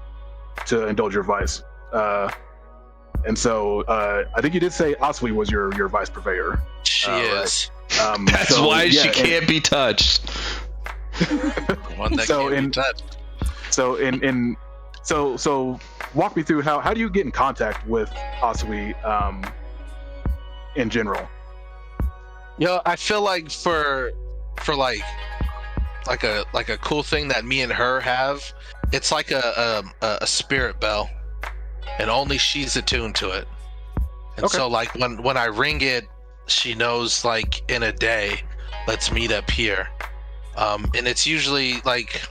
Speaker 1: to indulge your vice. And so I think you did say Asui was your vice purveyor.
Speaker 3: She is.
Speaker 1: Right?
Speaker 2: That's why she can't be touched.
Speaker 3: One that
Speaker 1: So
Speaker 3: can't be touched.
Speaker 1: So walk me through how do you get in contact with Asui in general?
Speaker 3: I feel like for like a cool thing that me and her have, it's like a spirit bell, and only she's attuned to it. And so like when I ring it, she knows like in a day, let's meet up here. And it's usually like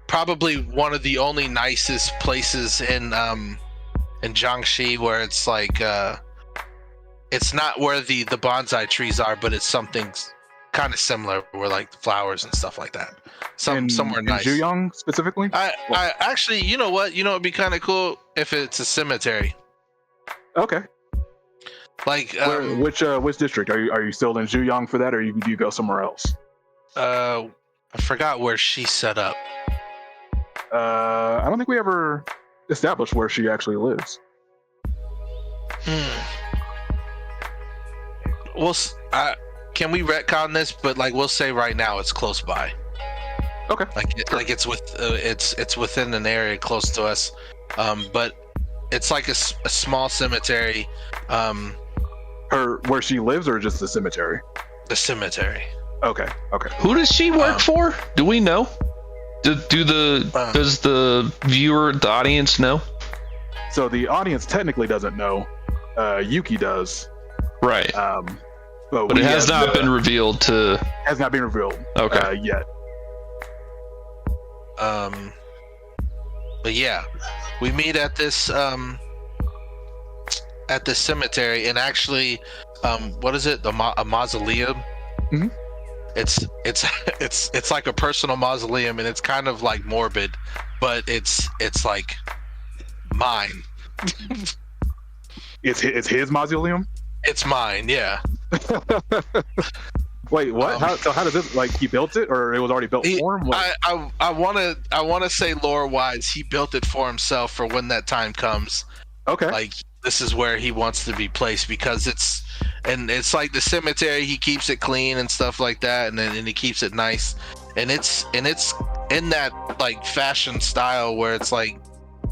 Speaker 3: probably one of the only nicest places in in Xiangxi, where it's like it's not where the bonsai trees are, but it's something kind of similar, where like the flowers and stuff like that. Somewhere
Speaker 1: in
Speaker 3: nice.
Speaker 1: Juyong specifically.
Speaker 3: I actually, you know what? It'd be kind of cool if it's a cemetery.
Speaker 1: Okay.
Speaker 3: Like
Speaker 1: Which district are you still in Juyong for that, or do you go somewhere else?
Speaker 3: I forgot where she set up.
Speaker 1: I don't think we ever established where she actually lives.
Speaker 3: Well, can we retcon this? But like, we'll say right now it's close by.
Speaker 1: Okay.
Speaker 3: Like it's within an area close to us, but it's like a small cemetery.
Speaker 1: Where she lives, or just the cemetery?
Speaker 3: The cemetery.
Speaker 1: Okay.
Speaker 2: Who does she work for? Do we know? Does the viewer, the audience know?
Speaker 1: So the audience technically doesn't know. Yuki does.
Speaker 2: Right.
Speaker 1: But
Speaker 2: it has not been revealed to.
Speaker 1: Has not been revealed.
Speaker 2: Okay.
Speaker 1: Yet.
Speaker 3: But yeah, we meet at this cemetery, and actually, what is it? A mausoleum.
Speaker 1: Mm-hmm.
Speaker 3: It's like a personal mausoleum, and it's kind of like morbid, but it's like mine.
Speaker 1: It's his mausoleum.
Speaker 3: It's mine, yeah.
Speaker 1: Wait, what? How does this, like, he built it, or it was already built for him?
Speaker 3: I want to say lore wise, he built it for himself for when that time comes.
Speaker 1: Okay.
Speaker 3: Like, this is where he wants to be placed, because it's like the cemetery, he keeps it clean and stuff like that, and he keeps it nice, and it's in that like fashion style where it's like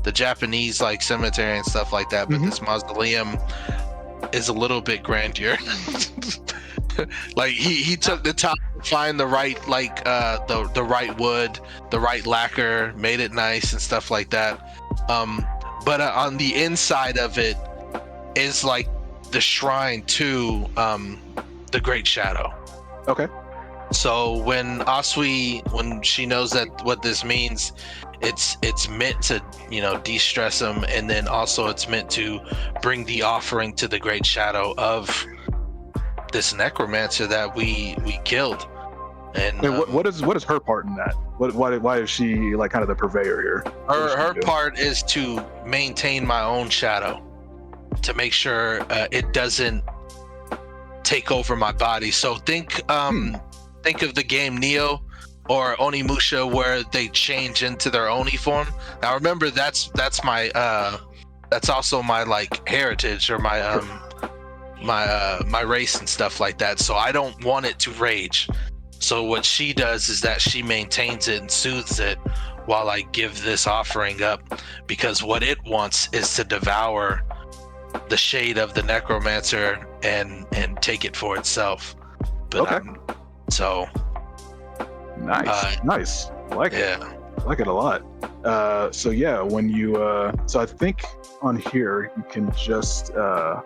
Speaker 3: the Japanese like cemetery and stuff like that, but this mausoleum is a little bit grandeur. Like he took the time to find the right like the right wood, the right lacquer, made it nice and stuff like that. But on the inside of it is like the shrine to the Great Shadow.
Speaker 1: Okay.
Speaker 3: So when she knows that what this means, it's meant to, de-stress him, and then also it's meant to bring the offering to the Great Shadow of this necromancer that we killed. And
Speaker 1: what is her part in that? Why is she like kind of the purveyor here?
Speaker 3: Her part is to maintain my own shadow, to make sure it doesn't take over my body. So think of the game Neo or Onimusha, where they change into their Oni form. Now remember, that's my that's also my like heritage, or my my race and stuff like that. So I don't want it to rage. So what she does is that she maintains it and soothes it while I give this offering up, because what it wants is to devour the shade of the necromancer and take it for itself. But
Speaker 1: okay. Nice. I like it. I like it a lot. So yeah, when you so I think on here you can just I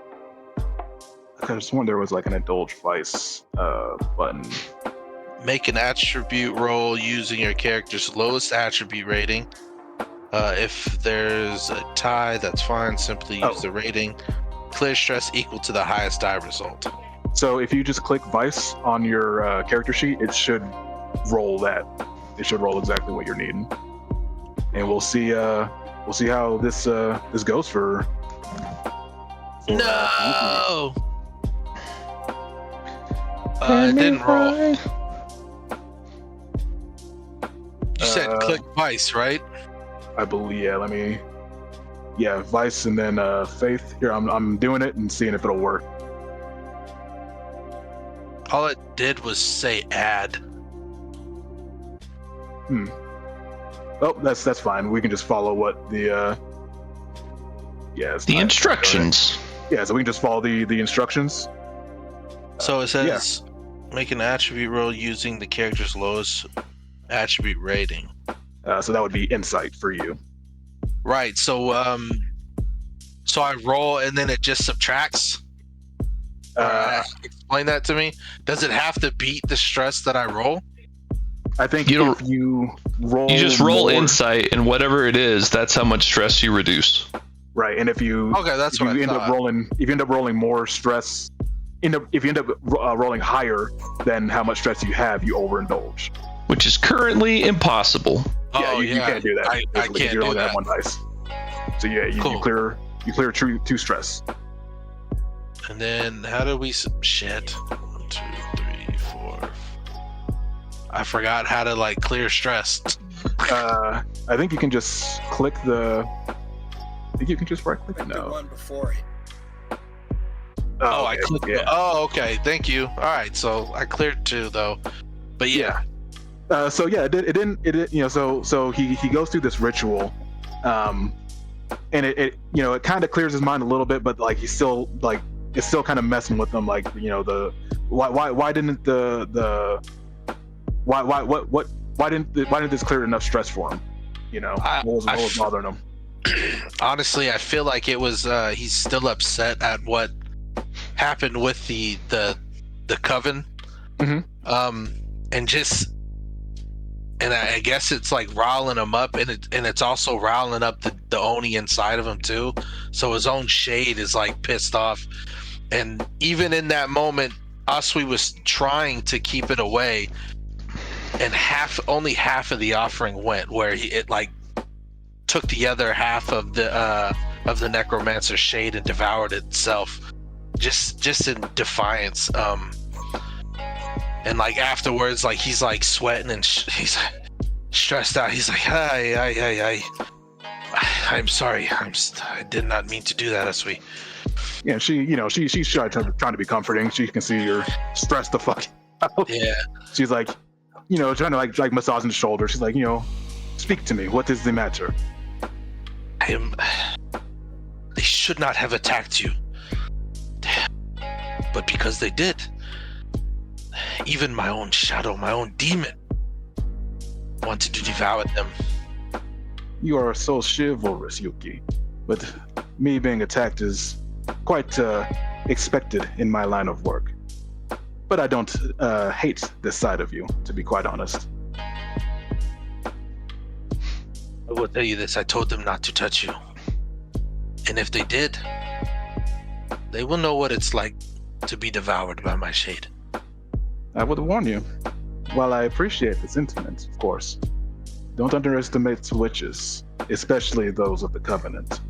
Speaker 1: could have sworn there was like an indulge vice button.
Speaker 3: Make an attribute roll using your character's lowest attribute rating. If there's a tie, that's fine. Simply use the rating. Clear stress equal to the highest die result.
Speaker 1: So if you just click vice on your character sheet, it should roll that. It should roll exactly what you're needing. And we'll see how this goes for
Speaker 3: no. It didn't roll. You said click vice, right?
Speaker 1: I believe. Yeah, vice and then faith. Here, I'm doing it and seeing if it'll work.
Speaker 3: All it did was say add.
Speaker 1: Oh, that's fine. We can just follow what the
Speaker 2: the instructions.
Speaker 1: Yeah, so we can just follow the instructions.
Speaker 3: So it says make an attribute roll using the character's lowest attribute rating.
Speaker 1: So that would be insight for you.
Speaker 3: Right. So I roll and then it just subtracts. Explain that to me. Does it have to beat the stress that I roll?
Speaker 1: I think if you roll,
Speaker 2: you just roll insight, and whatever it is, that's how much stress you reduce.
Speaker 1: right? And if you
Speaker 3: that's
Speaker 1: if
Speaker 3: what
Speaker 1: you
Speaker 3: I
Speaker 1: end
Speaker 3: thought.
Speaker 1: up rolling if you end up rolling more stress, if you end up rolling higher than how much stress you have, you overindulge.
Speaker 2: Which is currently impossible.
Speaker 3: Oh
Speaker 1: you can't do that.
Speaker 3: I
Speaker 1: basically, 'cause
Speaker 3: can't
Speaker 1: you
Speaker 3: do
Speaker 1: only
Speaker 3: that.
Speaker 1: have one dice. So yeah, you
Speaker 3: Cool.
Speaker 1: clear two stress.
Speaker 3: And then how do we shit? 1, 2, 3, 4. I forgot how to like clear stress.
Speaker 1: I think you can just click the. I think you can just right click.
Speaker 6: Like the
Speaker 1: No.
Speaker 6: one before it.
Speaker 3: Oh, I
Speaker 1: okay,
Speaker 3: clicked.
Speaker 1: Yeah.
Speaker 3: Oh, okay. Thank you. All right, so I cleared 2 though. But yeah.
Speaker 1: So yeah, it didn't. So he goes through this ritual, and it kind of clears his mind a little bit, but like he's still like it's still kind of messing with him. Like the why didn't why didn't this clear enough stress for him? What was bothering him?
Speaker 3: Honestly, I feel like it was he's still upset at what happened with the coven. And I guess it's like riling him up, and it's also riling up the Oni inside of him too. So his own shade is like pissed off, and even in that moment, Asui was trying to keep it away, and only half of the offering went, where it like took the other half of the necromancer's shade and devoured it itself, just in defiance. And like afterwards, like he's like sweating and he's stressed out. He's like, I'm sorry. I did not mean to do that, Asui.
Speaker 1: Yeah, she's trying to be comforting. She can see you're stressed the fuck out.
Speaker 3: Yeah.
Speaker 1: She's like, trying to like massaging the shoulder. She's like, speak to me. What is the matter?
Speaker 3: They should not have attacked you, but because they did, even my own shadow, my own demon, wanted to devour them.
Speaker 1: You are so chivalrous, Yuki, but me being attacked is quite expected in my line of work. But I don't hate this side of you, to be quite honest.
Speaker 3: I will tell you this, I told them not to touch you. And if they did, they will know what it's like to be devoured by my shade.
Speaker 1: I would warn you. While I appreciate the sentiment, of course, don't underestimate witches, especially those of the Covenant.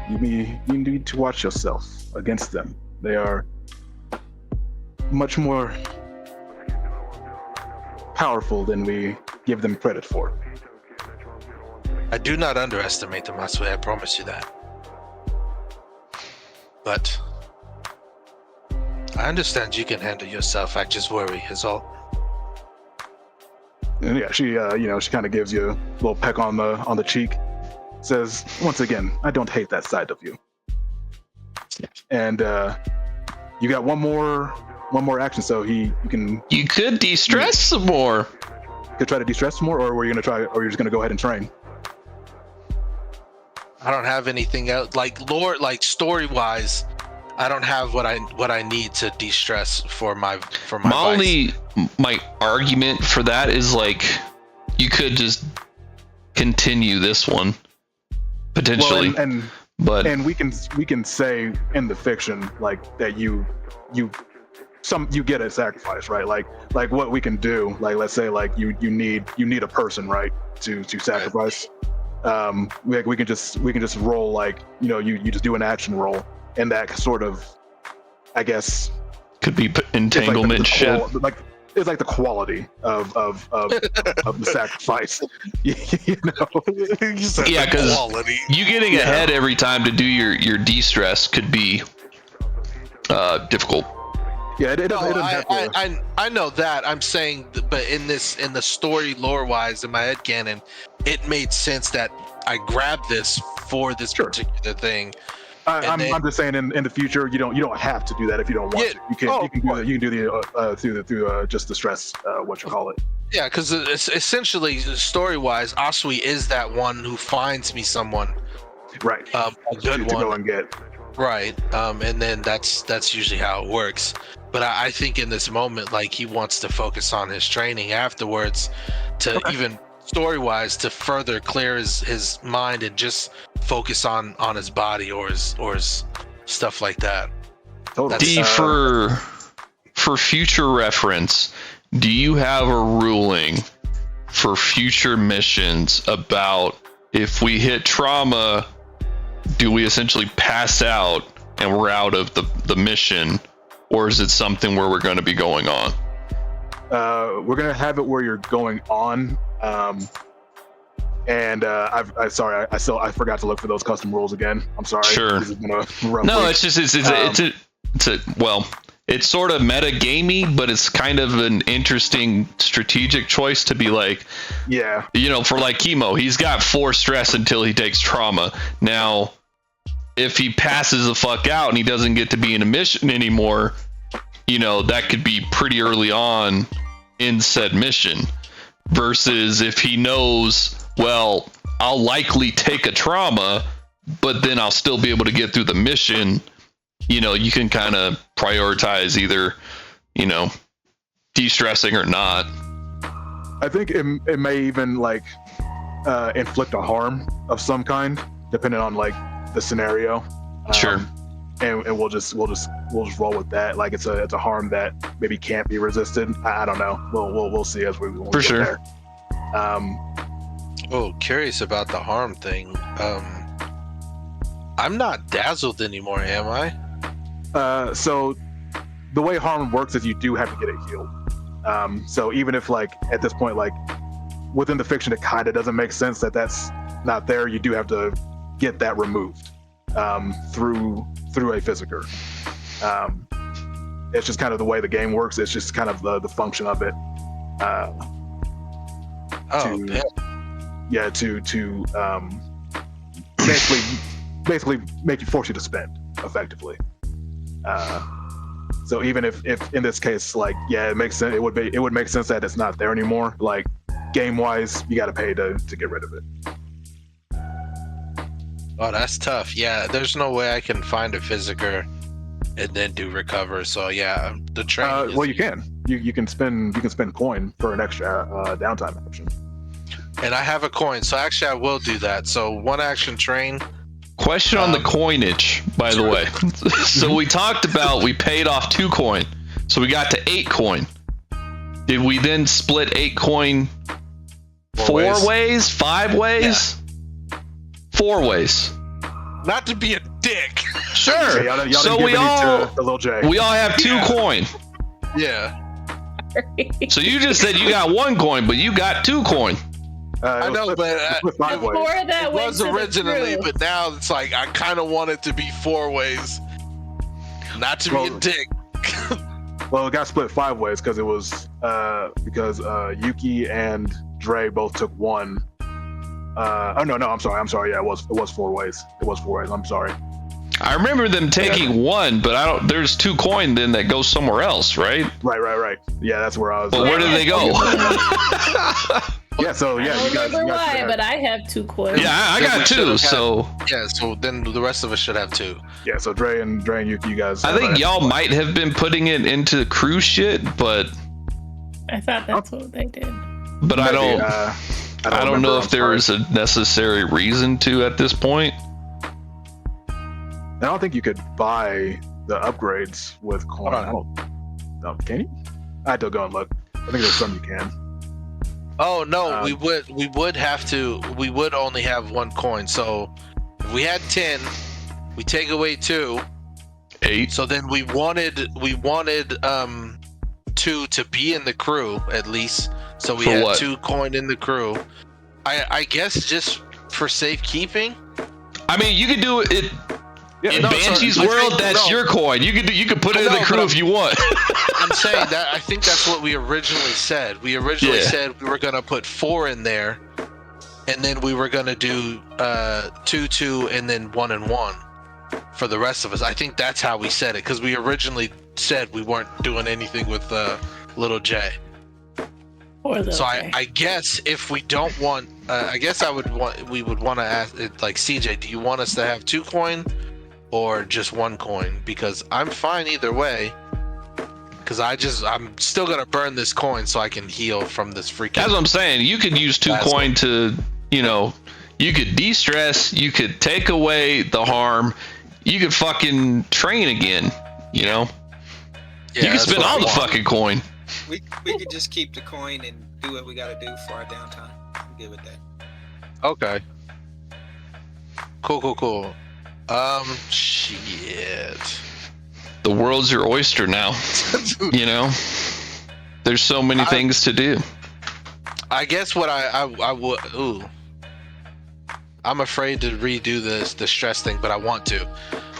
Speaker 1: You need to watch yourself against them. They are much more powerful than we give them credit for.
Speaker 3: I do not underestimate them, Asui, I promise you that. But I understand you can handle yourself. I just worry is all.
Speaker 1: And yeah, she kind of gives you a little peck on the cheek. Says, once again, I don't hate that side of you. And you got one more action, so you
Speaker 2: could de-stress some more.
Speaker 1: Could try to de-stress some more, or you're just gonna go ahead and train.
Speaker 3: I don't have anything else like lore, like story wise. I don't have what I need to de-stress for my vice.
Speaker 2: My argument for that is like you could just continue this one potentially,
Speaker 1: well, and we can say in the fiction like that you get a sacrifice, right? Like what we can do, like let's say like you need a person, right, to sacrifice. We can just roll like you just do an action roll, and that sort of, I guess,
Speaker 2: could be entanglement shit.
Speaker 1: It's like the quality of the sacrifice,
Speaker 2: Yeah, because you getting ahead every time to do your de-stress could be difficult.
Speaker 1: Yeah, it doesn't have to.
Speaker 3: I know that. I'm saying, but in the story lore wise, in my headcanon, it made sense that I grabbed this for this particular thing.
Speaker 1: I'm just saying in the future you don't have to do that if you don't want to. You can do the through just the stress, what you call it.
Speaker 3: Yeah, because it's essentially story wise, Asui is that one who finds me someone,
Speaker 1: right?
Speaker 3: A good
Speaker 1: to
Speaker 3: one
Speaker 1: go and get.
Speaker 3: Right, and then that's usually how it works. But I think in this moment, like he wants to focus on his training afterwards, to even story wise to further clear his mind and just focus on his body or his stuff like that.
Speaker 1: Totally.
Speaker 2: D, for future reference, do you have a ruling for future missions about if we hit trauma, do we essentially pass out and we're out of the mission, or is it something where we're going to be going on?
Speaker 1: We're gonna have it where you're going on, and I forgot to look for those custom rules again. I'm sorry.
Speaker 2: Sure.
Speaker 1: This has been a rough
Speaker 2: No,
Speaker 1: week.
Speaker 2: it's just it's sort of meta gamey, but it's kind of an interesting strategic choice to be like,
Speaker 1: yeah.
Speaker 2: for like Chemo, he's got 4 stress until he takes trauma. Now, if he passes the fuck out and he doesn't get to be in a mission anymore, that could be pretty early on in said mission. Versus if he knows, well, I'll likely take a trauma, but then I'll still be able to get through the mission. You can kind of prioritize either, de-stressing or not.
Speaker 1: I think it may even inflict a harm of some kind, depending on the scenario.
Speaker 2: Sure.
Speaker 1: And we'll just roll with that. Like it's a harm that maybe can't be resisted. I don't know. We'll see as we
Speaker 2: For sure.
Speaker 1: There.
Speaker 3: Curious about the harm thing. I'm not dazzled anymore, am I?
Speaker 1: So the way harm works is you do have to get it healed. So even if at this point, within the fiction, it kind of doesn't make sense that that's not there. You do have to get that removed through a physiker. It's just kind of the way the game works. It's just kind of the function of it. To basically force you to spend effectively. So even if in this case, it makes sense. It would make sense that it's not there anymore. Game wise, you got to pay to get rid of it.
Speaker 3: Oh, that's tough. Yeah, there's no way I can find a physiker and then do recover. So yeah, the train.
Speaker 1: You can. You can spend coin for an extra downtime option.
Speaker 3: And I have a coin, so actually I will do that. So 1 action train.
Speaker 2: Question on the coinage, by the way. So we talked about we paid off 2 coin, so we got to 8 coin. Did we then split 8 coin 4 ways, 5 ways? 4 ways.
Speaker 3: Not to be a dick.
Speaker 2: Sure.
Speaker 1: Okay, y'all
Speaker 2: So
Speaker 1: didn't
Speaker 2: we
Speaker 1: give any
Speaker 2: all
Speaker 1: to Lil J.
Speaker 2: have 2 coin.
Speaker 3: Yeah.
Speaker 2: So you just said you got 1 coin, but you got 2 coin.
Speaker 3: I know, but
Speaker 1: five ways.
Speaker 5: Before that
Speaker 3: it
Speaker 5: went
Speaker 3: was
Speaker 5: to the
Speaker 3: originally,
Speaker 5: crew.
Speaker 3: but now it's I kind of want it to be 4 ways. Not to be a dick.
Speaker 1: Well, it got split 5 ways because it was because Yuki and Dre both took 1. No, I'm sorry. Yeah, it was 4 ways. It was 4 ways. I'm sorry.
Speaker 2: I remember them taking 1, but there's 2 coin then that goes somewhere else, right?
Speaker 1: Right. Yeah, that's where I was.
Speaker 2: But where did they go?
Speaker 1: Yeah, so yeah,
Speaker 5: I don't
Speaker 1: you guys.
Speaker 5: remember why, but I have 2 coins.
Speaker 2: Yeah, I got 2, so
Speaker 3: Yeah, so then the rest of us should have 2.
Speaker 1: Yeah, so Dre and Yuki, you guys.
Speaker 2: I think y'all might have been putting it into cruise shit, but
Speaker 5: I thought that's what they did.
Speaker 2: but I don't
Speaker 1: I
Speaker 2: don't know
Speaker 1: remember,
Speaker 2: if there is a necessary reason to at this point.
Speaker 1: I don't think you could buy the upgrades with coin. I don't. No, can you? I had to go and look. I think there's some you can.
Speaker 3: Oh no, we would have to. We would only have 1 coin. So if we had 10, we take away 2.
Speaker 2: 8.
Speaker 3: So then we wanted 2 to be in the crew at least. So we
Speaker 2: For
Speaker 3: had
Speaker 2: what?
Speaker 3: 2 coin in the crew. I guess just for safekeeping.
Speaker 2: I mean, you could do it in
Speaker 3: no,
Speaker 2: Banshee's
Speaker 3: sorry,
Speaker 2: world. That's your coin. You could put it in the crew if you want.
Speaker 3: I'm saying that I think that's what we originally said. We originally said we were gonna put 4 in there, and then we were gonna do 2, and then 1 and 1 for the rest of us. I think that's how we said it because we originally said we weren't doing anything with Little J. So I guess if we don't want, I guess we would want to ask CJ, do you want us to have 2 coin or just 1 coin? Because I'm fine either way. Because I'm still gonna burn this coin so I can heal from this freaking.
Speaker 2: That's what I'm saying. You could use 2 coin to, You could de-stress. You could take away the harm. You could fucking train again. You know.
Speaker 3: Yeah,
Speaker 2: You can
Speaker 3: that's
Speaker 2: spend
Speaker 3: what I
Speaker 2: all the
Speaker 3: want.
Speaker 2: fucking coin.
Speaker 6: We could just keep the coin and do what we gotta do for our downtime. I'm good with that.
Speaker 3: Okay. Cool. Shit.
Speaker 2: The world's your oyster now. You know. There's so many things to do.
Speaker 3: I guess what I would. Ooh. I'm afraid to redo the stress thing, but I want to.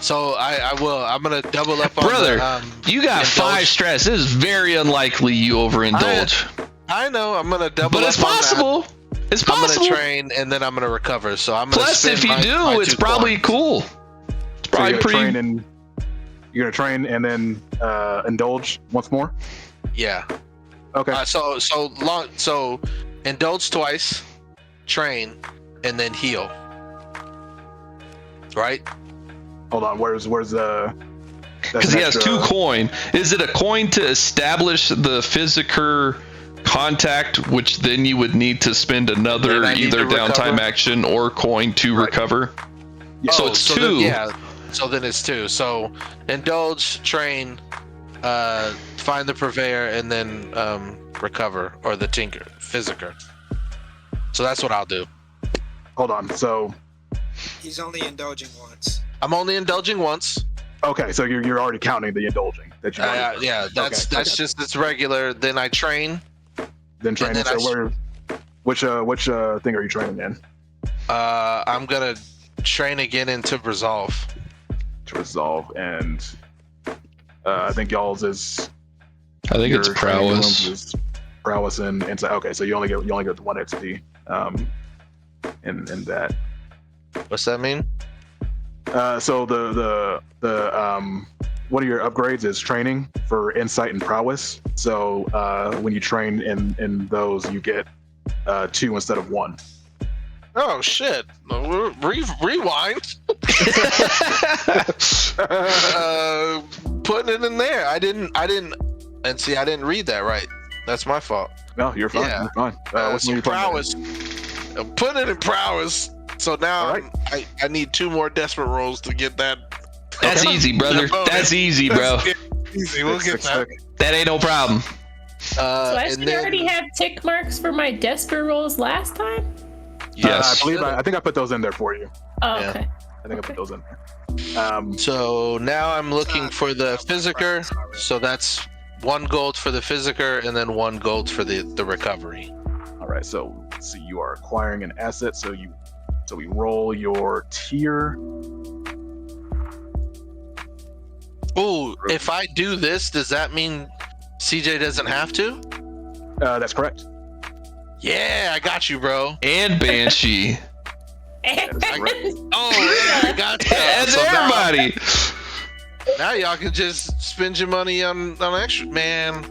Speaker 3: So I will. I'm gonna double up on
Speaker 2: Brother,
Speaker 3: the,
Speaker 2: you got
Speaker 3: indulge.
Speaker 2: 5 stress. It is very unlikely you overindulge.
Speaker 3: I know. I'm gonna double
Speaker 2: But
Speaker 3: up
Speaker 2: it's
Speaker 3: on that.
Speaker 2: possible. It's possible.
Speaker 3: I'm gonna train and then I'm gonna recover. So I'm gonna.
Speaker 2: Plus,
Speaker 3: spend
Speaker 2: if you
Speaker 3: my
Speaker 2: do, it's
Speaker 3: 2
Speaker 2: probably
Speaker 3: coins.
Speaker 2: cool. It's
Speaker 1: So
Speaker 2: probably
Speaker 1: you're
Speaker 2: pretty.
Speaker 1: you're gonna train and then indulge once more.
Speaker 3: Yeah.
Speaker 1: Okay.
Speaker 3: So indulge twice, train, and then heal. Right?
Speaker 1: Hold on. Where's the?
Speaker 2: Because he has 2 coin. Is it a coin to establish the physical contact, which then you would need to spend another
Speaker 3: And I need
Speaker 2: either
Speaker 3: to
Speaker 2: downtime
Speaker 3: recover?
Speaker 2: action or coin to recover?
Speaker 1: Yeah.
Speaker 2: So it's 2.
Speaker 3: Then, yeah. So then it's 2. So indulge, train, find the purveyor, and then recover, or the tinker, physiker. So that's what I'll do.
Speaker 1: Hold on. So
Speaker 6: He's only indulging once.
Speaker 3: I'm only indulging once.
Speaker 1: okay. So you're already counting the indulging that you. already-
Speaker 3: Yeah, that's
Speaker 1: Okay, okay.
Speaker 3: just it's regular. Then I train.
Speaker 1: Then training.
Speaker 3: and then
Speaker 1: So which thing are you training in?
Speaker 3: I'm gonna train again into resolve.
Speaker 1: To resolve, and I think y'all's is.
Speaker 2: I think it's
Speaker 1: your training
Speaker 2: prowess.
Speaker 1: is prowess and insight. Okay, so you only get 1 XP. In that.
Speaker 3: What's that mean?
Speaker 1: So the one of your upgrades is training for insight and prowess. So when you train in those, you get 2 instead of 1.
Speaker 3: Oh shit! Rewind. Putting it in there. I didn't. And see, I didn't read that right. That's my fault.
Speaker 1: No, you're fine.
Speaker 3: Yeah.
Speaker 1: You're fine. What's
Speaker 3: So
Speaker 1: your
Speaker 3: prowess. I'm putting it in prowess. So now
Speaker 1: All right.
Speaker 3: I need 2 more desperate rolls to get that.
Speaker 2: That's easy, brother. That's easy, bro.
Speaker 3: Easy. We'll get that.
Speaker 2: That ain't no problem.
Speaker 5: So I
Speaker 3: and
Speaker 5: should
Speaker 3: then-
Speaker 5: already have tick marks for my desperate rolls last time.
Speaker 2: Yes.
Speaker 1: I think I put those in there for you.
Speaker 5: Oh,
Speaker 3: Yeah.
Speaker 5: okay.
Speaker 1: I think I put those in there.
Speaker 3: So now I'm looking for the physiker. So that's 1 gold for the physiker, and then 1 gold for the recovery.
Speaker 1: All right. So let's see. You are acquiring an asset. So we roll your tier.
Speaker 3: Ooh, if I do this, does that mean CJ doesn't have to?
Speaker 1: That's correct.
Speaker 3: Yeah, I got you, bro.
Speaker 2: And Banshee.
Speaker 3: Oh, yeah, I got you.
Speaker 2: That's
Speaker 3: So now-
Speaker 2: everybody.
Speaker 3: Now y'all can just spend your money on extra, man.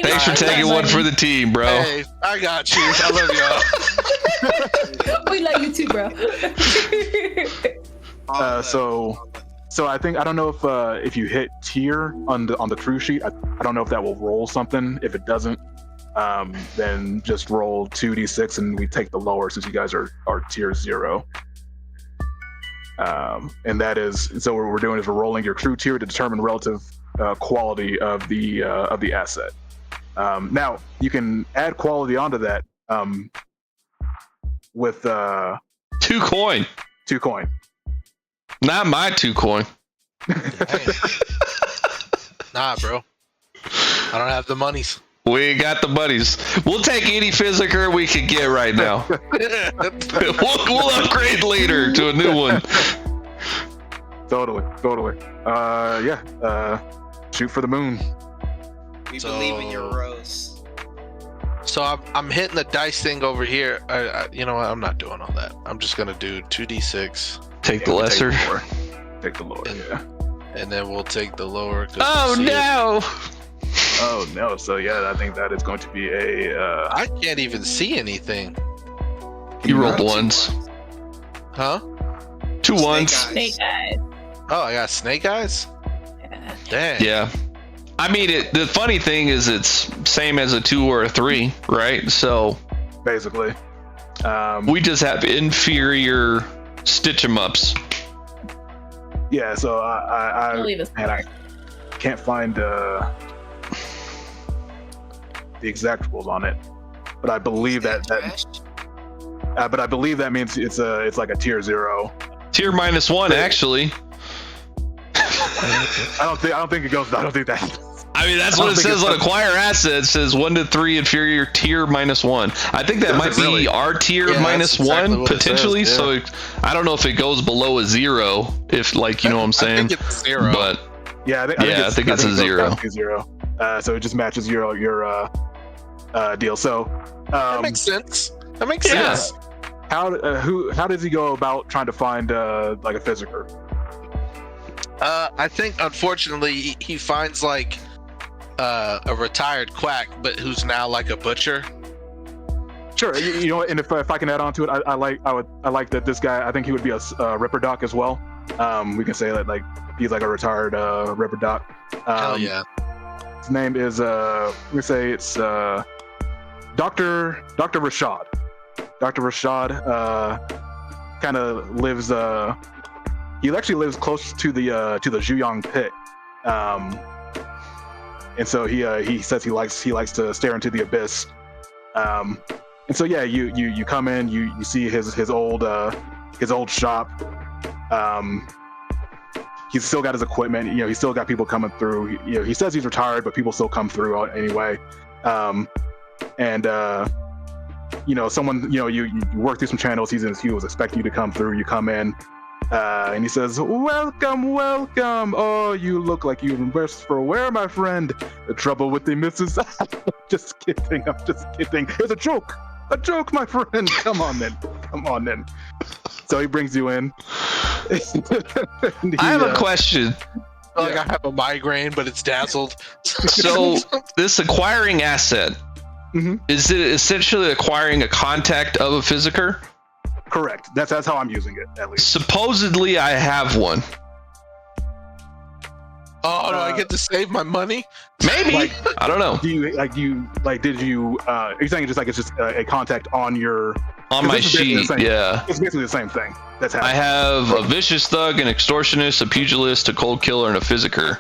Speaker 2: Thanks for taking one for the team, bro.
Speaker 3: Hey, I got you. I love y'all.
Speaker 5: We love you too, bro.
Speaker 1: So I don't know if you hit tier on the crew sheet. I don't know if that will roll something. If it doesn't, then just roll 2d6 and we take the lower since you guys are tier 0. And that is so what we're doing is we're rolling your crew tier to determine relative quality of the asset. Now you can add quality onto that with
Speaker 2: 2 coin.
Speaker 1: 2 coin.
Speaker 2: Not my 2 coin.
Speaker 3: Nah, bro. I don't have the monies.
Speaker 2: We ain't got the buddies. We'll take any physiker we can get right now. we'll upgrade later to a new one.
Speaker 1: Totally. Shoot for the moon.
Speaker 6: We
Speaker 3: So-
Speaker 6: believe in your rose.
Speaker 3: So I'm hitting the dice thing over here. You know what? I'm not doing all that. I'm just gonna do 2d6,
Speaker 2: Take the lesser.
Speaker 1: Take the lower. Yeah.
Speaker 3: and then we'll take the lower. 'cause
Speaker 2: Oh
Speaker 3: we'll see it.
Speaker 2: no!
Speaker 1: Oh no. So yeah, I think that is going to be a.
Speaker 3: I can't even see anything.
Speaker 2: You rolled ones.
Speaker 3: Huh?
Speaker 2: 2 ones.
Speaker 5: Snake eyes.
Speaker 3: Oh, I got snake eyes.
Speaker 5: Yeah.
Speaker 3: Dang.
Speaker 2: Yeah. I mean, the funny thing is it's same as a 2 or a 3, right? So
Speaker 1: Basically.
Speaker 2: We just have inferior stitch 'em ups.
Speaker 1: Yeah, so I
Speaker 5: I'll leave us.
Speaker 1: and I can't find the exact rules on it, but I believe that but I believe that means it's like a tier 0.
Speaker 2: Tier -1, actually.
Speaker 1: I don't think it goes. I don't think that.
Speaker 2: I mean, that's what it says on acquire assets. It says 1 to 3 inferior tier -1. I think that might be our tier -1
Speaker 3: exactly
Speaker 2: potentially.
Speaker 3: says, yeah.
Speaker 2: So I don't know if it goes below a 0. If like you know what I'm saying.
Speaker 3: I think it's 0.
Speaker 2: But
Speaker 1: Yeah,
Speaker 2: I think it's a 0.
Speaker 1: Zero. So it just matches your deal. So
Speaker 3: That makes sense. That makes
Speaker 2: Yeah.
Speaker 3: sense.
Speaker 1: how does he go about trying to find like a physiker?
Speaker 3: I think unfortunately he finds like a retired quack, but who's now like a butcher.
Speaker 1: Sure, you know what, and if I can add on to it, I like that this guy. I think he would be a Ripper Doc as well. We can say that like he's like a retired Ripper Doc.
Speaker 3: Hell yeah.
Speaker 1: His name is we say it's Dr. Rashad. Dr. Rashad kind of lives. He actually lives close to the Zhuyang pit. And so he says he likes to stare into the abyss. And so yeah, you come in, you see his old shop. He's still got his equipment. You know, he's still got people coming through. You know, he says he's retired, but people still come through anyway. You know, someone, you know, you work through some channels. He was expecting you to come through. You come in. And he says, welcome. Oh, you look like you've been worse for wear, my friend. The trouble with the missus. I'm just kidding. It's a joke, my friend. Come on then. So he brings you in.
Speaker 2: I have a question.
Speaker 3: Like I have a migraine, but it's dazzled.
Speaker 2: So this acquiring asset, is it essentially acquiring a contact of a physiker?
Speaker 1: Correct. That's how I'm using it, at least.
Speaker 2: Supposedly, I have one.
Speaker 3: Oh, do I get to save my money?
Speaker 2: Maybe. I don't know.
Speaker 1: Are you saying just like it's just a contact on your
Speaker 2: My sheet? Yeah.
Speaker 1: It's basically the same thing. That's
Speaker 2: I
Speaker 1: happening.
Speaker 2: have a vicious thug, an extortionist, a pugilist, a cold killer, and a physiker.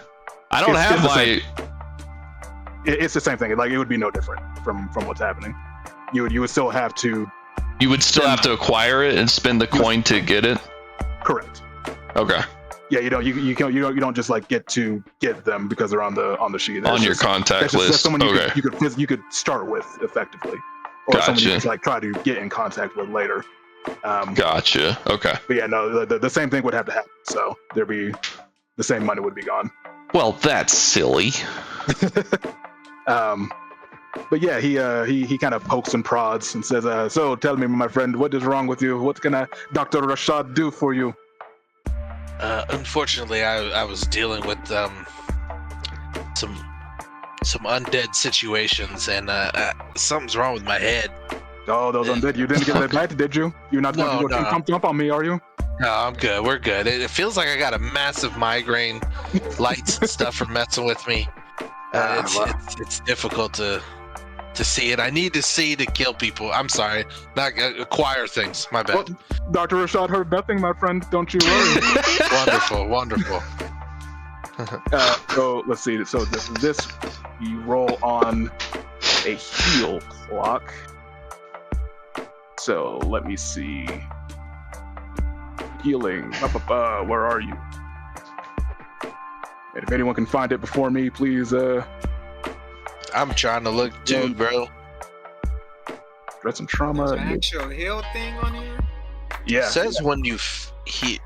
Speaker 2: I don't have my.
Speaker 1: It's the same thing. Like it would be no different from what's happening. You would still have to.
Speaker 2: You would still have to acquire it and spend the coin to get it.
Speaker 1: Correct.
Speaker 2: Okay.
Speaker 1: Yeah, you don't just like get them because they're on the sheet.
Speaker 2: On your contact list.
Speaker 1: That's someone
Speaker 2: Okay.
Speaker 1: you could start with effectively, or someone you could like try to get in contact with later.
Speaker 2: Gotcha. Okay.
Speaker 1: But yeah, no, the same thing would have to happen. So there'd be the same money would be gone.
Speaker 2: Well, that's silly.
Speaker 1: But yeah, he kind of pokes and prods and says, "So tell me, my friend, what is wrong with you? What can Dr. Rashad do for you?"
Speaker 3: Unfortunately, I was dealing with some undead situations, and something's wrong with my head.
Speaker 1: Oh, those undead! You didn't get that bite, did you? You're not going to go jump on me, are you?
Speaker 3: No, I'm good. We're good. It feels like I got a massive migraine. Lights and stuff are messing with me. It's difficult to see it. I need to see to kill people. I'm sorry, not acquire things. My bad.
Speaker 1: Well, Dr. Rashad heard nothing, my friend. Don't you worry.
Speaker 3: Wonderful.
Speaker 1: So let's see. So this you roll on a heal clock. So let me see. Healing. Where are you? And if anyone can find it before me, please.
Speaker 3: I'm trying to look too, bro.
Speaker 1: Dread some trauma.
Speaker 6: There's an actual heal thing on here.
Speaker 1: Yeah.
Speaker 3: It says when you
Speaker 1: You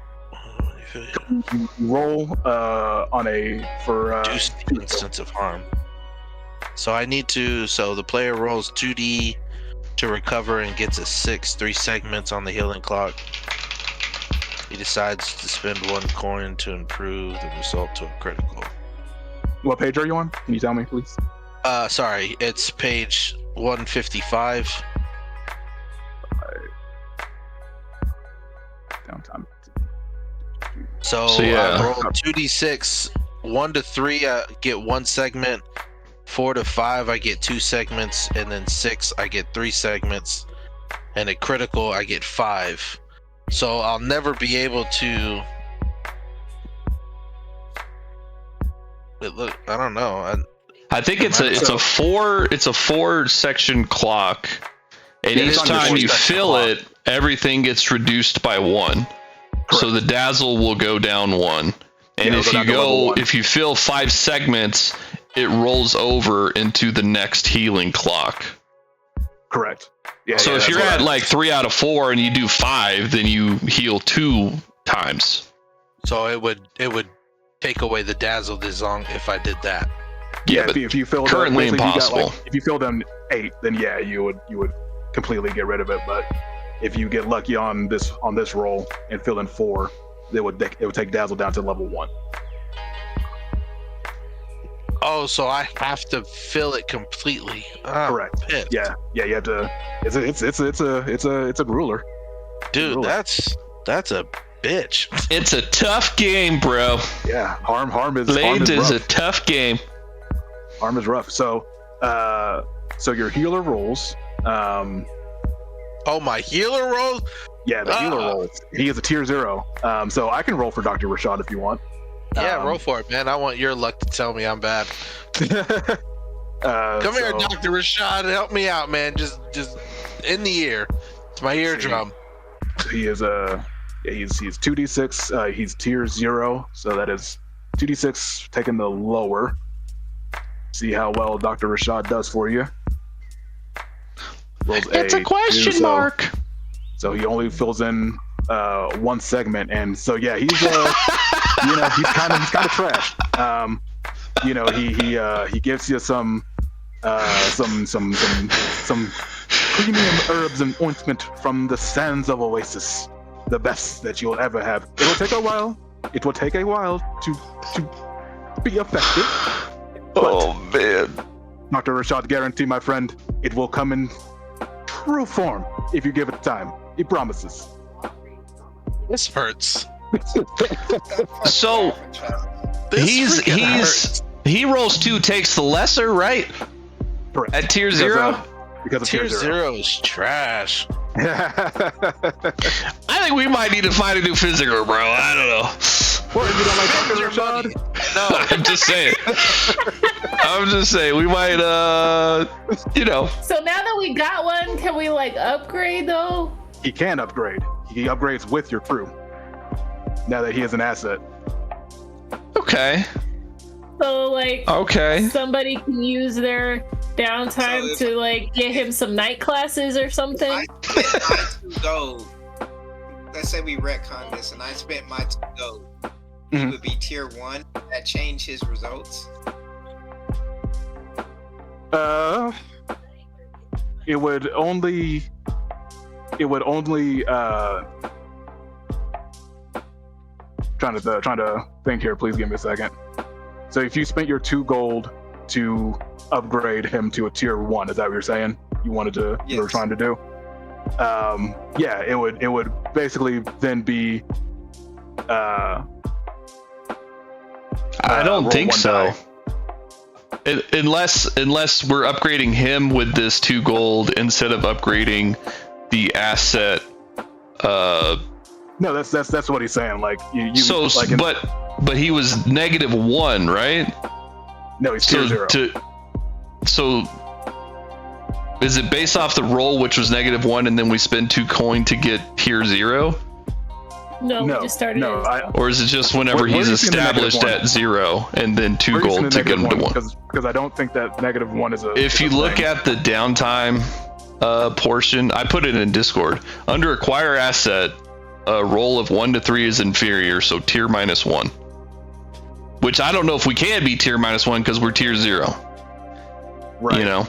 Speaker 1: roll on a for
Speaker 3: reduce the instance of harm. So I need to. So the player rolls 2d to recover and gets a 6, 3 segments on the healing clock. He decides to spend 1 coin to improve the result to a critical.
Speaker 1: What page are you on? Can you tell me, please?
Speaker 3: Sorry, it's page 155.
Speaker 1: Downtime.
Speaker 3: So
Speaker 2: yeah.
Speaker 3: I roll 2d6. 1 to 3, I get 1 segment. 4 to 5, I get 2 segments, and then 6, I get 3 segments. and a critical, I get 5. So I'll never be able to. Look, I don't know.
Speaker 2: I think it's a 4 section clock, and
Speaker 1: Yeah,
Speaker 2: each
Speaker 1: it's on your
Speaker 2: time you
Speaker 1: 4-section
Speaker 2: fill
Speaker 1: clock.
Speaker 2: it, everything gets reduced by 1. So the dazzle will go down 1. And
Speaker 1: Yeah,
Speaker 2: if
Speaker 1: it'll
Speaker 2: you
Speaker 1: go down to level
Speaker 2: go,
Speaker 1: 1.
Speaker 2: if you fill 5 segments, it rolls over into the next healing clock.
Speaker 1: Correct. Yeah.
Speaker 2: So
Speaker 1: yeah,
Speaker 2: if
Speaker 1: that's
Speaker 2: you're
Speaker 1: what
Speaker 2: at
Speaker 1: I-
Speaker 2: like 3 out of 4 and you do 5, then you heal 2 times.
Speaker 3: So it would take away the dazzle as long if I did that.
Speaker 2: Yeah,
Speaker 1: if
Speaker 2: but
Speaker 1: you fill
Speaker 2: currently impossible.
Speaker 1: if you fill them 8, then yeah, you would completely get rid of it. But if you get lucky on this roll and fill in 4, it would take dazzle down to level 1.
Speaker 3: Oh, so I have to fill it completely. Oh,
Speaker 1: Correct.
Speaker 3: pissed.
Speaker 1: Yeah. You have to. It's a ruler.
Speaker 3: Dude,
Speaker 1: Ruler.
Speaker 3: that's a bitch.
Speaker 2: It's a tough game, bro.
Speaker 1: Yeah. Harm is
Speaker 2: Blades is a
Speaker 1: rough.
Speaker 2: tough game.
Speaker 1: Harm is rough. So your healer rolls.
Speaker 3: Oh, my healer roll?
Speaker 1: Yeah, the healer rolls. He is a tier 0. So I can roll for Dr. Rashad if you want.
Speaker 3: Yeah, roll for it, man. I want your luck to tell me I'm bad. Come here, Dr. Rashad. Help me out, man. Just in the ear. It's my eardrum.
Speaker 1: He is he's 2d6. He's tier 0, so that is 2d6 taking the lower. See how well Dr. Rashad does for you. Rolls
Speaker 2: It's a question
Speaker 1: 2,
Speaker 2: mark.
Speaker 1: So he only fills in 1 segment, and so yeah, he's he's kind of trash. He gives you some premium herbs and ointment from the sands of Oasis, the best that you'll ever have. It will take a while. It will take a while to be effective.
Speaker 2: Oh man.
Speaker 1: Dr. Rashad, guarantee, my friend, it will come in true form if you give it time. He promises.
Speaker 3: This hurts.
Speaker 2: So
Speaker 3: This freaking hurts.
Speaker 2: he rolls 2, takes the lesser, right?
Speaker 1: Correct.
Speaker 2: At tier
Speaker 1: Because,
Speaker 2: 0?
Speaker 1: Because of
Speaker 3: Tier 0 is trash.
Speaker 2: I think we might need to find a new physical, bro. I don't know.
Speaker 1: What, you don't like
Speaker 3: Spend your
Speaker 1: Dr.
Speaker 3: money.
Speaker 1: Rashad?
Speaker 3: No.
Speaker 2: I'm just saying. We might,
Speaker 5: So now that we got one, can we like upgrade though?
Speaker 1: He can upgrade. He upgrades with your crew. Now that he is an asset.
Speaker 2: Okay.
Speaker 5: So like
Speaker 2: Okay.
Speaker 5: somebody can use their downtime to like get him some night classes or something.
Speaker 6: I spent my 2 gold. Let's say we retcon this, and I spent my 2 gold. He
Speaker 1: Mhm.
Speaker 6: would be tier 1. That change his results.
Speaker 1: It would only trying to think here, please give me a second. So if you spent your 2 gold to upgrade him to a tier 1, is that what you're saying? You were
Speaker 6: Yes.
Speaker 1: trying to do? Yeah, it would basically then be
Speaker 2: I don't
Speaker 1: roll
Speaker 2: think
Speaker 1: 1
Speaker 2: so.
Speaker 1: die.
Speaker 2: Unless we're upgrading him with this 2 gold instead of upgrading the asset.
Speaker 1: No, that's what he's saying. Like you
Speaker 2: So,
Speaker 1: like
Speaker 2: but he was -1, right?
Speaker 1: no, he's tier 0.
Speaker 2: So is it based off the roll, which was -1, and then we spend 2 coin to get tier 0?
Speaker 5: No,
Speaker 1: No,
Speaker 5: we just started.
Speaker 1: no,
Speaker 5: it.
Speaker 2: Or is it just whenever
Speaker 1: Where
Speaker 2: he's
Speaker 1: are you seeing the
Speaker 2: established
Speaker 1: -1?
Speaker 2: at 0 and then 2 gold to get him to 1?
Speaker 1: Because I don't think that -1 is a.
Speaker 2: If you look at the downtime portion, I put it in Discord. Under acquire asset, a roll of 1 to 3 is inferior, so tier -1. Which I don't know if we can be tier -1 because we're tier 0.
Speaker 1: right.
Speaker 2: You know,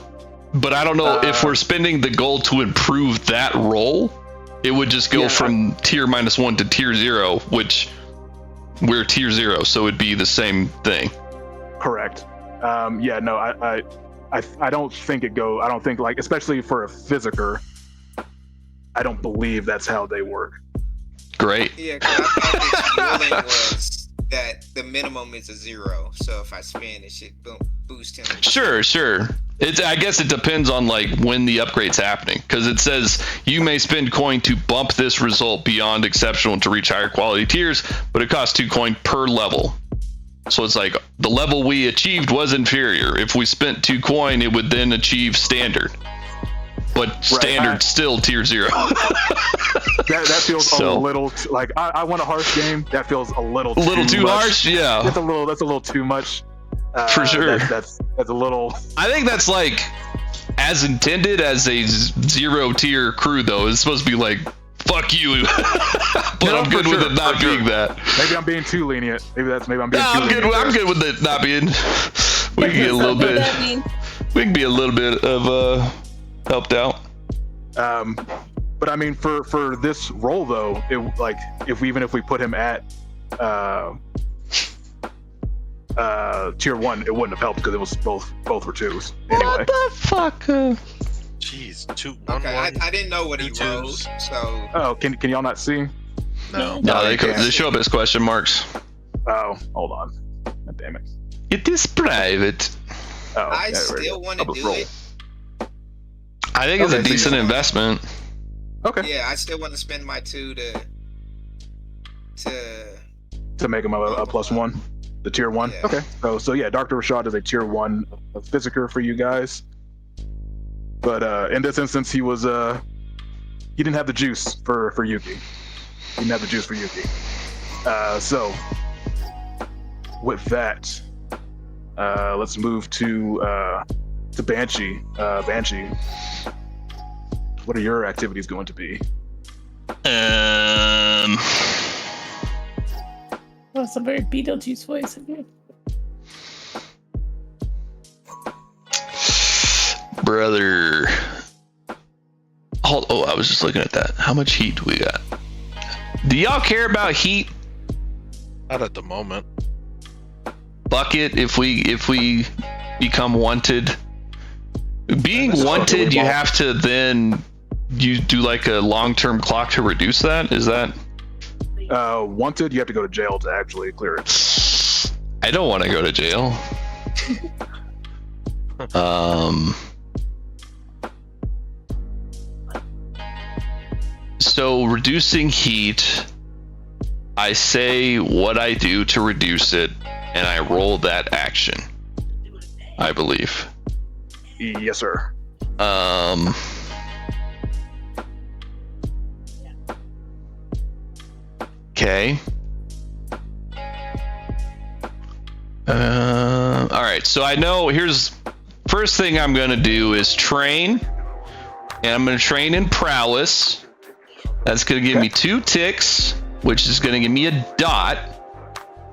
Speaker 2: but I don't know if we're spending the gold to improve that roll. It would just go from tier -1 to tier 0, which we're tier 0, so it'd be the same thing.
Speaker 1: Correct. Yeah, no, I don't think it go. I don't think, like, especially for a physiker, I don't believe that's how they work.
Speaker 2: Great.
Speaker 6: Yeah, 'cause I thought the ruling was that the minimum is a 0. So if I spin, it should boost him.
Speaker 2: Sure. I guess it depends on like when the upgrade's happening, because it says you may spend coin to bump this result beyond exceptional to reach higher quality tiers, but it costs 2 coin per level. So it's like the level we achieved was inferior. If we spent 2 coin, it would then achieve standard. But standard still tier 0.
Speaker 1: that feels a little like I want a harsh game. That feels a little too much.
Speaker 2: Harsh. Yeah,
Speaker 1: that's a little too much.
Speaker 2: For sure.
Speaker 1: That's a little.
Speaker 2: I think that's like as intended as a 0 tier crew though. It's supposed to be like fuck you, but I'm good with it not being that.
Speaker 1: Maybe I'm being too lenient. Maybe I'm being too lenient.
Speaker 2: I'm good with it not being. We can get a little bit. We can be a little bit of helped out.
Speaker 1: But I mean, for this role though, it like if we put him at tier 1, it wouldn't have helped because it was both were 2s. Anyway.
Speaker 2: What the fuck?
Speaker 3: Jeez, 2 1
Speaker 6: Okay,
Speaker 3: 1.
Speaker 6: I didn't know what he wrote, so.
Speaker 1: Oh, can y'all not see?
Speaker 3: No.
Speaker 2: No, they show up as question marks.
Speaker 1: Oh, hold on. God damn it.
Speaker 2: It is private.
Speaker 1: Oh,
Speaker 6: I still want to do it.
Speaker 2: I think it's a decent investment.
Speaker 1: Okay.
Speaker 6: Yeah, I still want to spend my 2
Speaker 1: to make him a +1, the tier 1.
Speaker 6: Yeah.
Speaker 1: Okay. So yeah, Dr. Rashad is a tier 1 physiker for you guys. But in this instance, he didn't have the juice for Yuki. He didn't have the juice for Yuki. So with that, let's move to Banshee. Banshee, what are your activities going to be?
Speaker 5: That's a very Beetlejuice voice in here.
Speaker 2: Brother. I was just looking at that. How much heat do we got? Do y'all care about heat?
Speaker 3: Not at the moment.
Speaker 2: Bucket, if we become wanted. Being wanted, you have to then you do like a long-term clock to reduce that? Is that?
Speaker 1: Wanted, you have to go to jail to actually clear it.
Speaker 2: I don't want to go to jail. So reducing heat, I say what I do to reduce it, and I roll that action, I believe.
Speaker 1: Yes, sir.
Speaker 2: Okay. All right, so I know first thing I'm gonna do is train, and I'm gonna train in prowess. That's gonna give me 2 ticks, which is gonna give me a dot,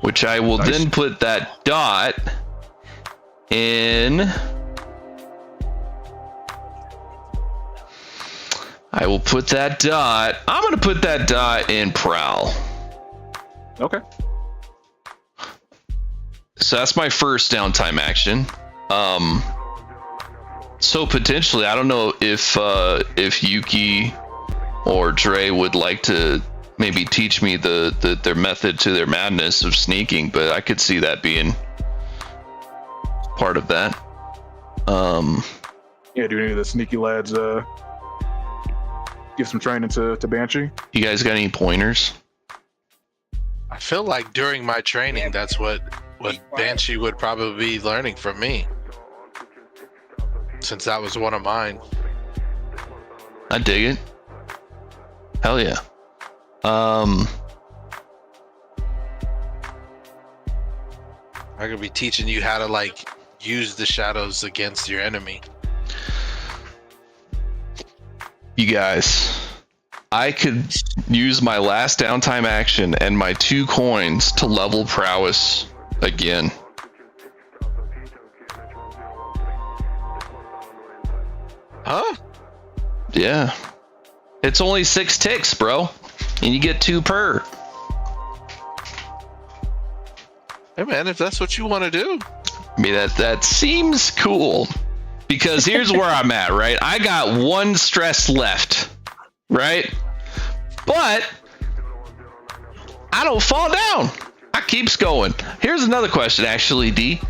Speaker 2: which I will then put that dot in. I will put that dot. I'm gonna put that dot in prowl.
Speaker 1: Okay.
Speaker 2: So that's my first downtime action. So potentially, I don't know if Yuki or Dre would like to maybe teach me their method to their madness of sneaking, but I could see that being part of that.
Speaker 1: Yeah, do any of the sneaky lads give some training to Banshee?
Speaker 2: You guys got any pointers?
Speaker 3: I feel like during my training, that's what Banshee would probably be learning from me, since that was one of mine.
Speaker 2: I dig it. Hell yeah.
Speaker 3: I could be teaching you how to like use the shadows against your enemy.
Speaker 2: You guys, I could use my last downtime action and my 2 coins to level prowess again.
Speaker 3: Huh?
Speaker 2: Yeah. It's only 6 ticks, bro. And you get 2 per.
Speaker 3: Hey man, if that's what you want to do.
Speaker 2: I mean, that seems cool. Because here's where I'm at, right? I got 1 stress left, right? But I don't fall down. I keeps going. Here's another question, actually, D.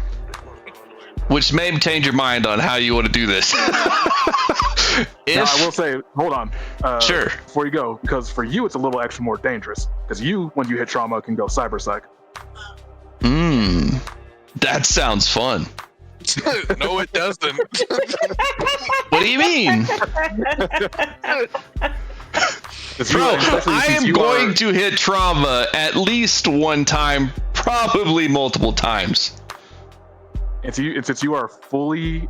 Speaker 2: which may change your mind on how you want to do this.
Speaker 1: Now, I will say, hold on.
Speaker 2: Sure.
Speaker 1: Before you go, because for you it's a little extra more dangerous. Because you, when you hit trauma, can go cyber psych.
Speaker 2: That sounds fun.
Speaker 3: No, it doesn't.
Speaker 2: What do you mean? Bro, I am going to hit trauma at least one time, probably multiple times.
Speaker 1: And since you are fully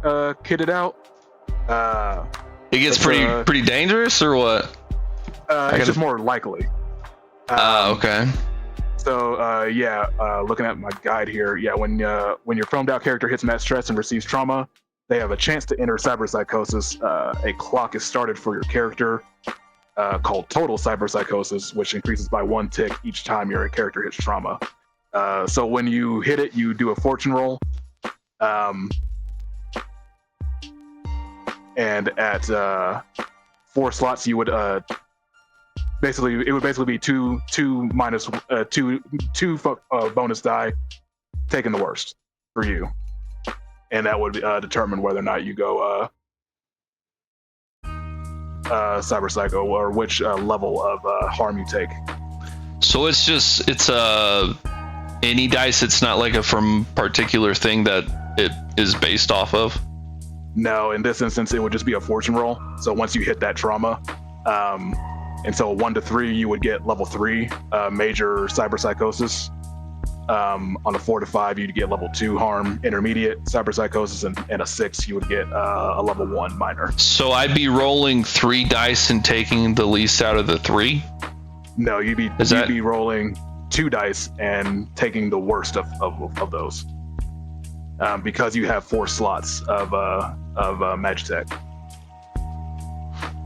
Speaker 1: kitted out,
Speaker 2: it gets pretty dangerous, or what?
Speaker 1: It's just more likely.
Speaker 2: Okay.
Speaker 1: So looking at my guide here, when your chromed out character hits max stress and receives trauma, they have a chance to enter cyberpsychosis. A clock is started for your character called total cyberpsychosis, which increases by 1 tick each time your character hits trauma. So when you hit it, you do a fortune roll. And at 4 slots, you would basically be two minus two bonus die, taking the worst for you, and that would determine whether or not you go cyber psycho or which level of harm you take.
Speaker 2: So it's any dice. It's not like a from particular thing that it is based off of.
Speaker 1: No, in this instance, it would just be a fortune roll. So once you hit that trauma, and so 1 to 3, you would get level 3 major cyberpsychosis. On a 4 to 5, you'd get level 2 harm, intermediate cyberpsychosis, and a 6, you would get a level 1 minor.
Speaker 2: So I'd be rolling 3 dice and taking the least out of the 3?
Speaker 1: No, you'd be rolling 2 dice and taking the worst of those. Because you have 4 slots of Magitech.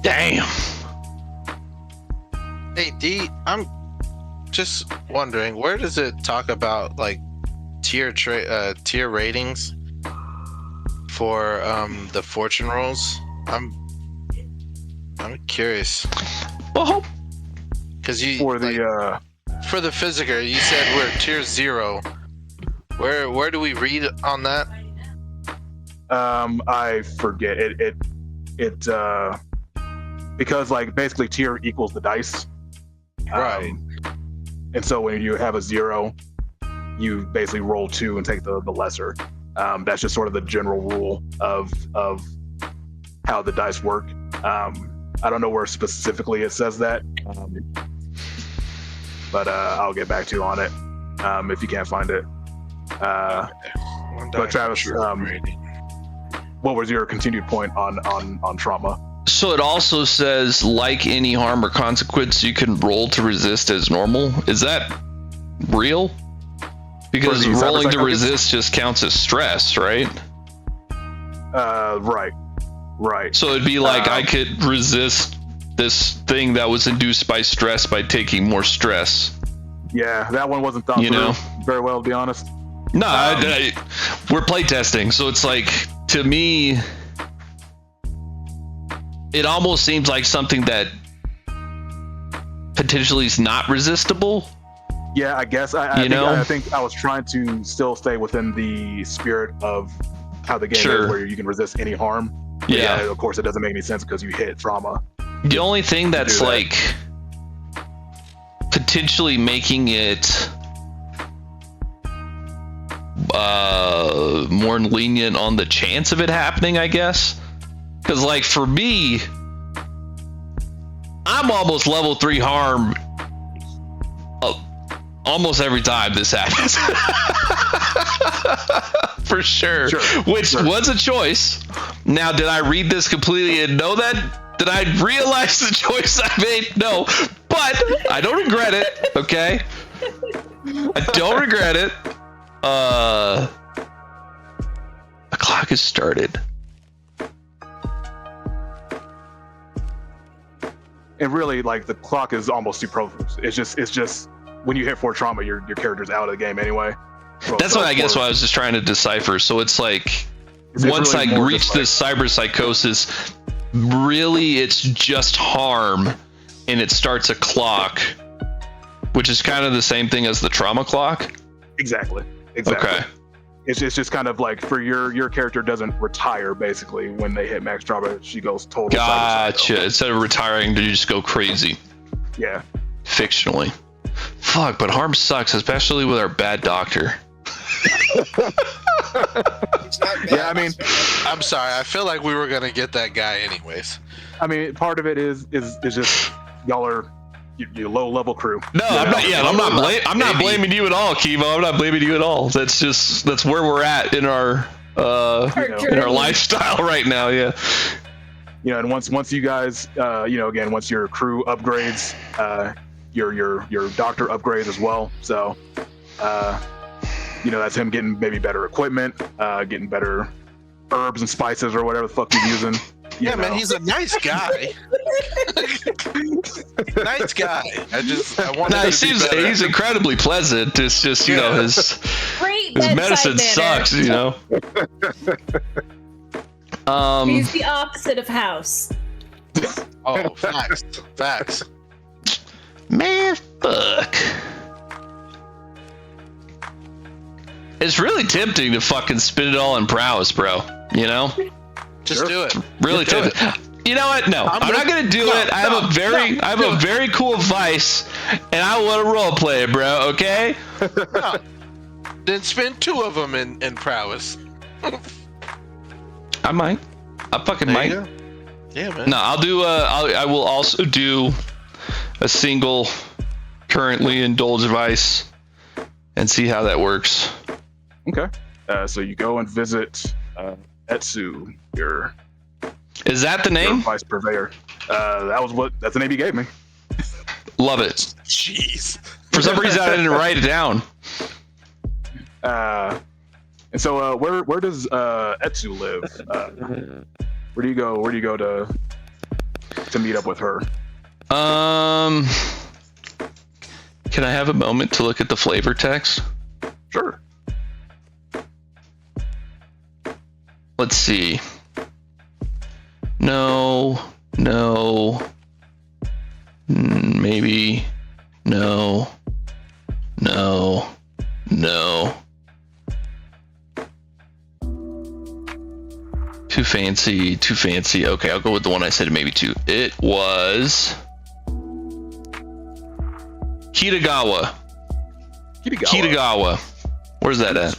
Speaker 2: Damn.
Speaker 3: Hey D, I'm just wondering, where does it talk about like tier ratings for the fortune rolls? I'm curious.
Speaker 2: Well,
Speaker 3: because you
Speaker 1: for the
Speaker 3: for the physiker, you said we're tier 0. Where do we read on that?
Speaker 1: I forget it because like basically tier equals the dice.
Speaker 3: Right.
Speaker 1: And so when you have a 0, you basically roll 2 and take the lesser. That's just sort of the general rule of how the dice work. I don't know where specifically it says that, but I'll get back to you on it if you can't find it. But Travis, what was your continued point on trauma?
Speaker 2: So it also says, like any harm or consequence, you can roll to resist as normal. Is that real? Because rolling to resist just counts as stress, right?
Speaker 1: Right.
Speaker 2: So it'd be like I could resist this thing that was induced by stress by taking more stress.
Speaker 1: Yeah, that one wasn't thought through very well, to be honest.
Speaker 2: No, we're playtesting, so it's like, to me, it almost seems like something that potentially is not resistible.
Speaker 1: Yeah, I guess. I think I was trying to still stay within the spirit of how the game is, where you can resist any harm. Yeah, of course, it doesn't make any sense because you hit trauma.
Speaker 2: The only thing that's like potentially making it more lenient on the chance of it happening, I guess. Because like for me, I'm almost level 3 harm almost every time this happens. For sure. Which was a choice. Now, did I read this completely and know that? Did I realize the choice I made? No. But I don't regret it, okay? I don't regret it. The clock has started.
Speaker 1: And really, like, the clock is almost superfluous. It's just when you hit 4 trauma, your character's out of the game anyway.
Speaker 2: That's what I guess what I was just trying to decipher. So it's like, once I reach this cyber psychosis, really it's just harm, and it starts a clock, which is kind of the same thing as the trauma clock.
Speaker 1: Exactly.
Speaker 2: Okay.
Speaker 1: it's just kind of like for your character doesn't retire basically when they hit max draw, but she goes total.
Speaker 2: Gotcha. Instead of retiring, do you just go crazy?
Speaker 1: Yeah.
Speaker 2: Fictionally. Fuck, but harm sucks, especially with our bad doctor.
Speaker 6: It's not bad.
Speaker 1: Yeah, I mean,
Speaker 3: I'm sorry. I feel like we were gonna get that guy anyways.
Speaker 1: I mean, part of it is just y'all are you low level crew.
Speaker 2: No, I'm not. Yeah, I'm not blaming you at all, Kivo. I'm not blaming you at all. That's where we're at in our lifestyle right now. Yeah.
Speaker 1: You know, and once you guys, again, once your crew upgrades, your doctor upgrades as well. So, that's him getting maybe better equipment, getting better herbs and spices or whatever the fuck he's using.
Speaker 3: Yeah, man, he's a nice guy. Nice guy. I want.
Speaker 2: No, he's incredibly pleasant. It's just his
Speaker 5: Great
Speaker 2: his
Speaker 5: bedside
Speaker 2: medicine
Speaker 5: manner.
Speaker 2: sucks.
Speaker 5: He's the opposite of House.
Speaker 3: Oh, facts.
Speaker 2: Man, fuck. It's really tempting to fucking spin it all in prowess, bro.
Speaker 3: Just do it.
Speaker 2: Really
Speaker 3: Just do
Speaker 2: tempting. You know what? No, I'm not gonna do it. I have a very cool vice, and I want to role play it, bro. Okay?
Speaker 3: No. Then spend 2 of them in prowess.
Speaker 2: I might. I fucking might.
Speaker 3: Yeah, man.
Speaker 2: No, I'll do. I will also do a single, currently indulge vice, and see how that works.
Speaker 1: Okay. So you go and visit Etsu, your
Speaker 2: Is that the name?
Speaker 1: vice purveyor. That's the name he gave me.
Speaker 2: Love it.
Speaker 3: Jeez.
Speaker 2: For some reason, I didn't write it down.
Speaker 1: And so where does Etsu live? Where do you go to meet up with her?
Speaker 2: Can I have a moment to look at the flavor text?
Speaker 1: Sure.
Speaker 2: Let's see. No. Maybe. No. Too fancy. Okay, I'll go with the one I said maybe 2. It was Kitagawa. Where's that at?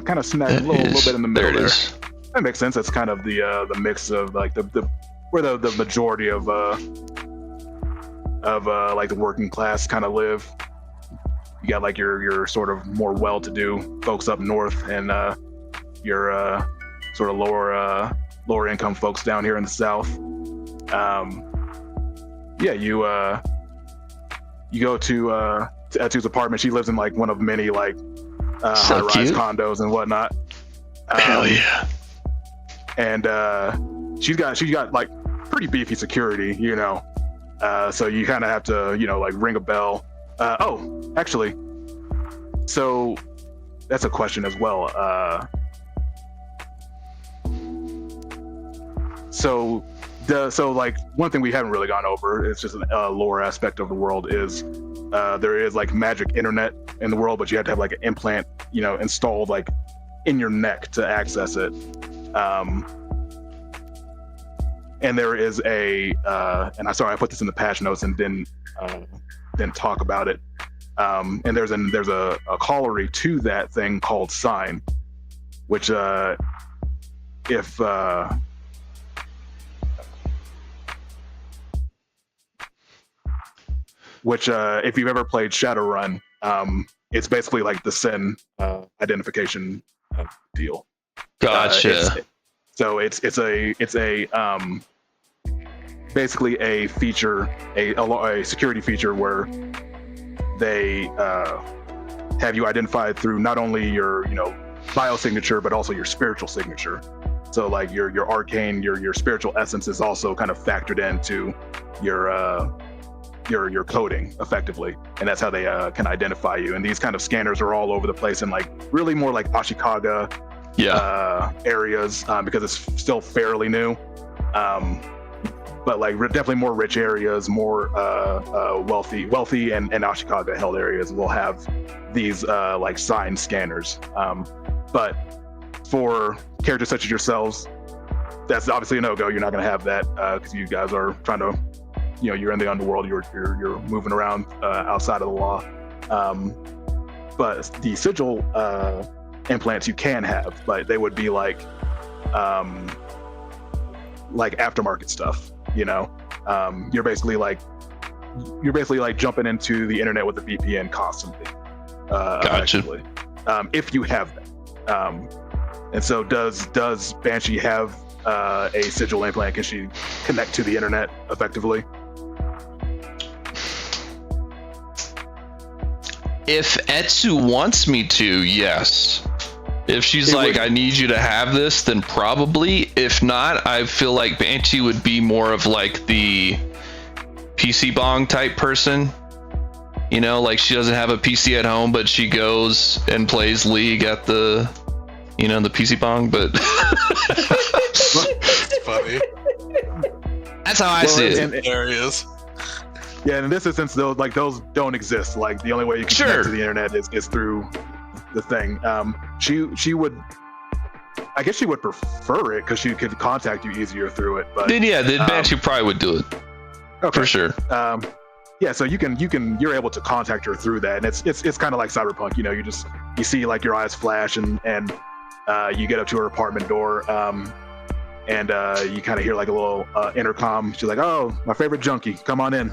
Speaker 1: Kind of smack a little bit in the middle
Speaker 2: there. It
Speaker 1: there.
Speaker 2: is.
Speaker 1: That makes sense. That's kind of the mix of like the where the majority of like the working class kind of live. You got like your sort of more well-to-do folks up north, and your sort of lower income folks down here in the south. You go to Etsu's apartment. She lives in like one of many like
Speaker 2: So
Speaker 1: high-rise
Speaker 2: cute.
Speaker 1: condos and whatnot.
Speaker 2: Hell yeah.
Speaker 1: And she's got like pretty beefy security, so you kind of have to like ring a bell. Actually, so that's a question as well. So like one thing we haven't really gone over, it's just a lore aspect of the world, is there is like magic internet in the world, but you have to have like an implant installed like in your neck to access it. And there is and I'm sorry I put this in the patch notes and didn't talk about it. And there's a corollary to that thing called sign, which if you've ever played Shadowrun, it's basically like the Sin identification deal.
Speaker 2: Gotcha.
Speaker 1: So it's basically a feature, a security feature where they have you identified through not only your biosignature but also your spiritual signature. So like your arcane, your spiritual essence is also kind of factored into your coding effectively, and that's how they can identify you. And these kind of scanners are all over the place in like really more like Ashikaga areas, because it's still fairly new. but like definitely more rich areas, more wealthy and Ashikaga held areas will have these like sign scanners. But for characters such as yourselves, that's obviously a no-go. You're not going to have that because you guys are trying to, you're in the underworld. You're moving around outside of the law. But the sigil implants you can have, but they would be like aftermarket stuff. You're basically like jumping into the internet with the VPN constantly.
Speaker 2: Gotcha.
Speaker 1: If you have that. And so does Banshee have a sigil implant? Can she connect to the internet effectively?
Speaker 2: If Etsu wants me to, yes. If she's I need you to have this, then probably. If not, I feel like Banshee would be more of like the PC bong type person. Like she doesn't have a PC at home, but she goes and plays League at the, the PC bong. But
Speaker 3: It's funny.
Speaker 2: That's how I see it.
Speaker 3: Areas.
Speaker 1: Yeah, and in this instance, those don't exist. Like the only way you can connect to the internet is through the thing. She would, I guess she would prefer it because she could contact you easier through it. But
Speaker 2: then Banshee probably would do it. Okay. For sure.
Speaker 1: Yeah, so you're able to contact her through that, and it's kind of like Cyberpunk. You see like your eyes flash, and you get up to her apartment door, and you kind of hear like a little intercom. She's like, "Oh, my favorite junkie, come on in."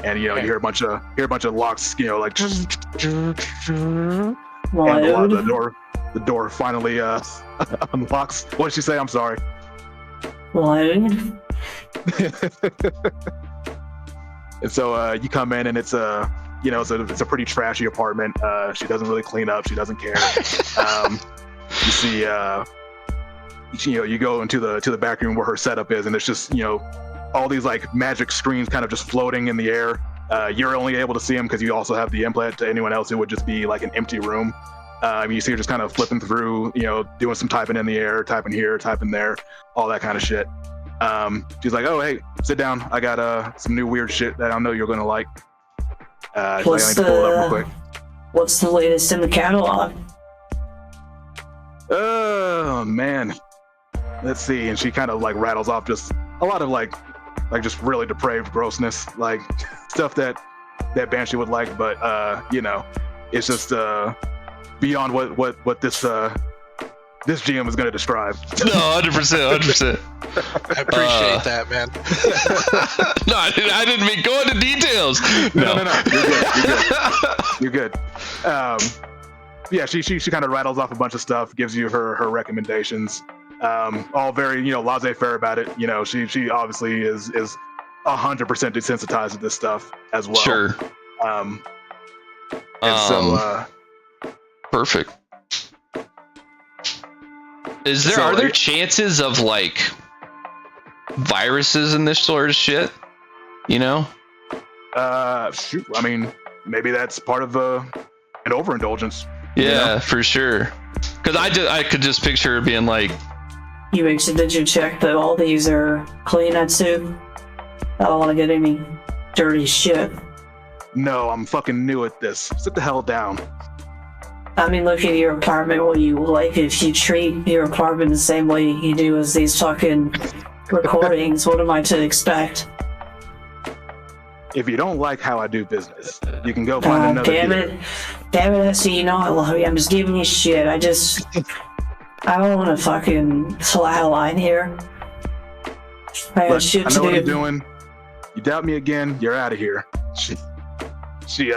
Speaker 1: And you hear a bunch of locks, like, and the door finally unlocks. What did she say? I'm sorry.
Speaker 7: Load.
Speaker 1: And so you come in, and it's it's a pretty trashy apartment. She doesn't really clean up. She doesn't care. You see, you go into the back room where her setup is, and it's just all these like magic screens kind of just floating in the air. You're only able to see them because you also have the implant. To anyone else, it would just be like an empty room. You see her just kind of flipping through, doing some typing in the air, typing here, typing there, all that kind of shit. She's like, "Oh, hey, sit down. I got some new weird shit that I know you're gonna like." I need to pull it up real quick.
Speaker 7: What's the latest in the catalog?
Speaker 1: Oh man, let's see. And she kind of like rattles off just a lot of like just really depraved grossness, like stuff that Banshee would like, but it's just beyond what this GM is going to describe.
Speaker 2: No, 100%.
Speaker 3: I appreciate that, man.
Speaker 2: No, I didn't mean go into details.
Speaker 1: No. You're good. Yeah, she kind of rattles off a bunch of stuff, gives you her recommendations. All very laissez-faire about it. She obviously is 100% desensitized to this stuff as well.
Speaker 2: Sure. Perfect. Are there chances of like viruses in this sort of shit?
Speaker 1: Shoot. I mean, maybe that's part of an overindulgence.
Speaker 2: Yeah, for sure. Because I could just picture it being like,
Speaker 7: did you check that all these are clean, Etsu? I don't want to get any dirty shit.
Speaker 1: No, I'm fucking new at this. Sit the hell down.
Speaker 7: I mean, look at your apartment. What you like? If you treat your apartment the same way you do as these fucking recordings, what am I to expect?
Speaker 1: If you don't like how I do business, you can go find another.
Speaker 7: Damn it, Etsu, you know I love you. I'm just giving you shit. I don't want to fucking fly a line here. I got shit to do.
Speaker 1: I know what I'm doing. You doubt me again, you're out of here. She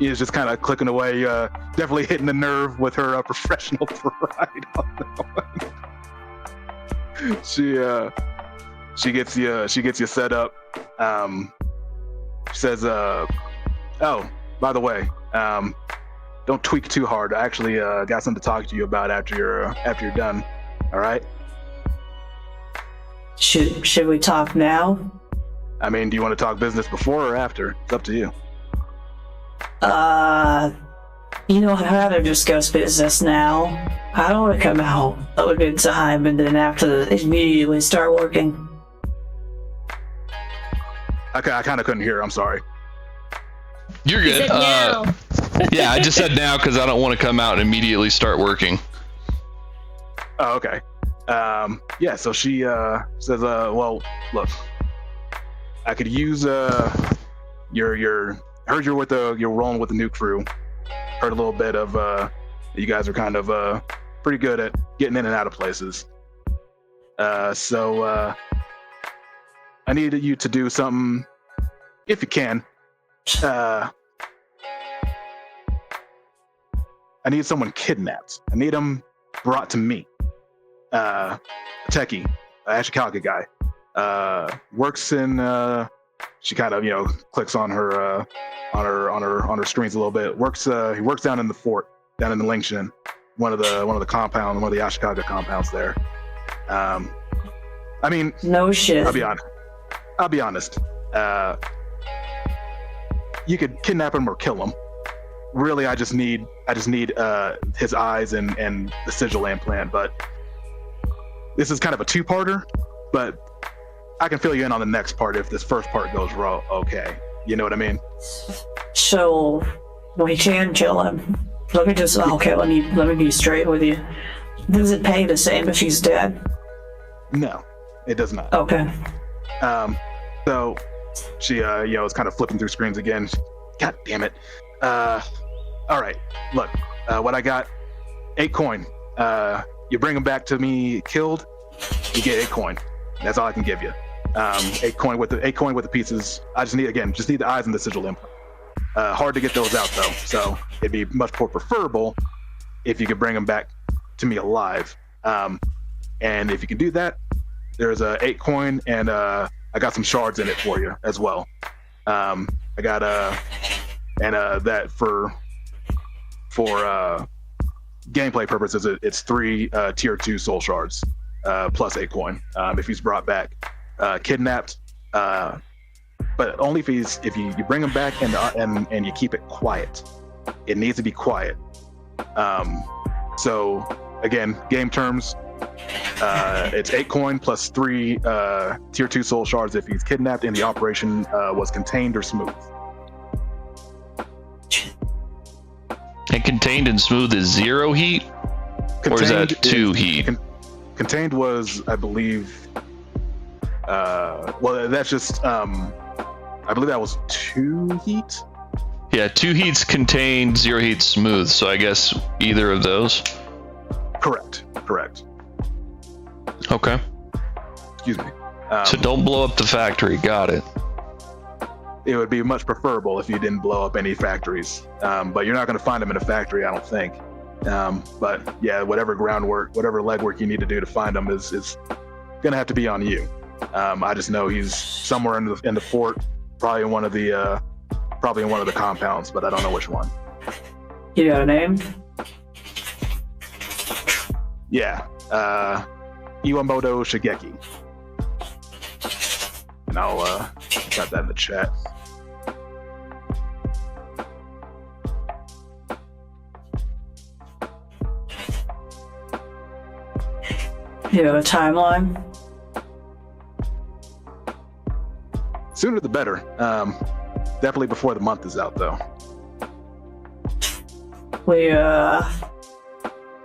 Speaker 1: is just kind of clicking away, definitely hitting the nerve with her professional pride on that one. She gets you set up. She says, "Oh, by the way, don't tweak too hard. I actually got something to talk to you about after you're done. All right?
Speaker 7: Should we talk now?
Speaker 1: I mean, do you want to talk business before or after? It's up to you."
Speaker 7: I'd rather discuss business now. I don't want to come out of a good time and then have to immediately start working.
Speaker 1: I kind of couldn't hear. I'm sorry.
Speaker 2: You're
Speaker 5: He
Speaker 2: good.
Speaker 5: said now.
Speaker 2: Yeah, I just said now because I don't want to come out and immediately start working.
Speaker 1: Oh, okay. Yeah. So she says, "Well, look, I could use your heard you're rolling with the new crew. Heard a little bit of you guys are kind of pretty good at getting in and out of places. So I needed you to do something, if you can. I need someone kidnapped. I need them brought to me. A techie, Ashikaga guy, works in. She kind of clicks on her screens a little bit. He works down in the fort, down in the Lingshan, one of the compounds, one of the Ashikaga compounds there. I mean,
Speaker 7: No shit.
Speaker 1: I'll be honest. You could kidnap him or kill him. Really, I just need his eyes and the sigil implant. But this is kind of a two-parter. But I can fill you in on the next part if this first part goes wrong. Okay, you know what I mean?
Speaker 7: So we can kill him. Okay, let me be straight with you. Does it pay the same if he's dead?
Speaker 1: No, it does not.
Speaker 7: Okay.
Speaker 1: So she is kind of flipping through screens again. God damn it. All right, look, what I got, 8 coin. You bring him back to me killed, you get 8 coin. That's all I can give you. 8 coin with the pieces. I just need the eyes and the sigil implant. Hard to get those out though, so it'd be much more preferable if you could bring them back to me alive. And if you can do that, there's 8 coin, and I got some shards in it for you as well. I got that for gameplay purposes, it's 3 tier 2 soul shards plus 8 coin if he's brought back kidnapped, but only if you bring him back and you keep it quiet. It needs to be quiet. So again, game terms, it's 8 coin plus 3 tier 2 soul shards if he's kidnapped and the operation was contained or smooth.
Speaker 2: And contained and smooth is 0 heat? Or is that 2 heat?
Speaker 1: Contained was, I believe, well, that's just, I believe that was 2 heat.
Speaker 2: Yeah, 2 heats contained, 0 heats smooth. So I guess either of those.
Speaker 1: Correct.
Speaker 2: Okay.
Speaker 1: Excuse me.
Speaker 2: So don't blow up the factory. Got it.
Speaker 1: It would be much preferable if you didn't blow up any factories. But you're not going to find them in a factory, I don't think. But yeah, whatever groundwork, whatever legwork you need to do to find them is going to have to be on you. I just know he's somewhere in the fort, probably in one of the compounds, but I don't know which one.
Speaker 7: You got a name?
Speaker 1: Yeah, Iwamoto Shigeki. And I'll got that in the chat.
Speaker 7: You have a timeline?
Speaker 1: Sooner the better. Definitely before the month is out, though.
Speaker 7: We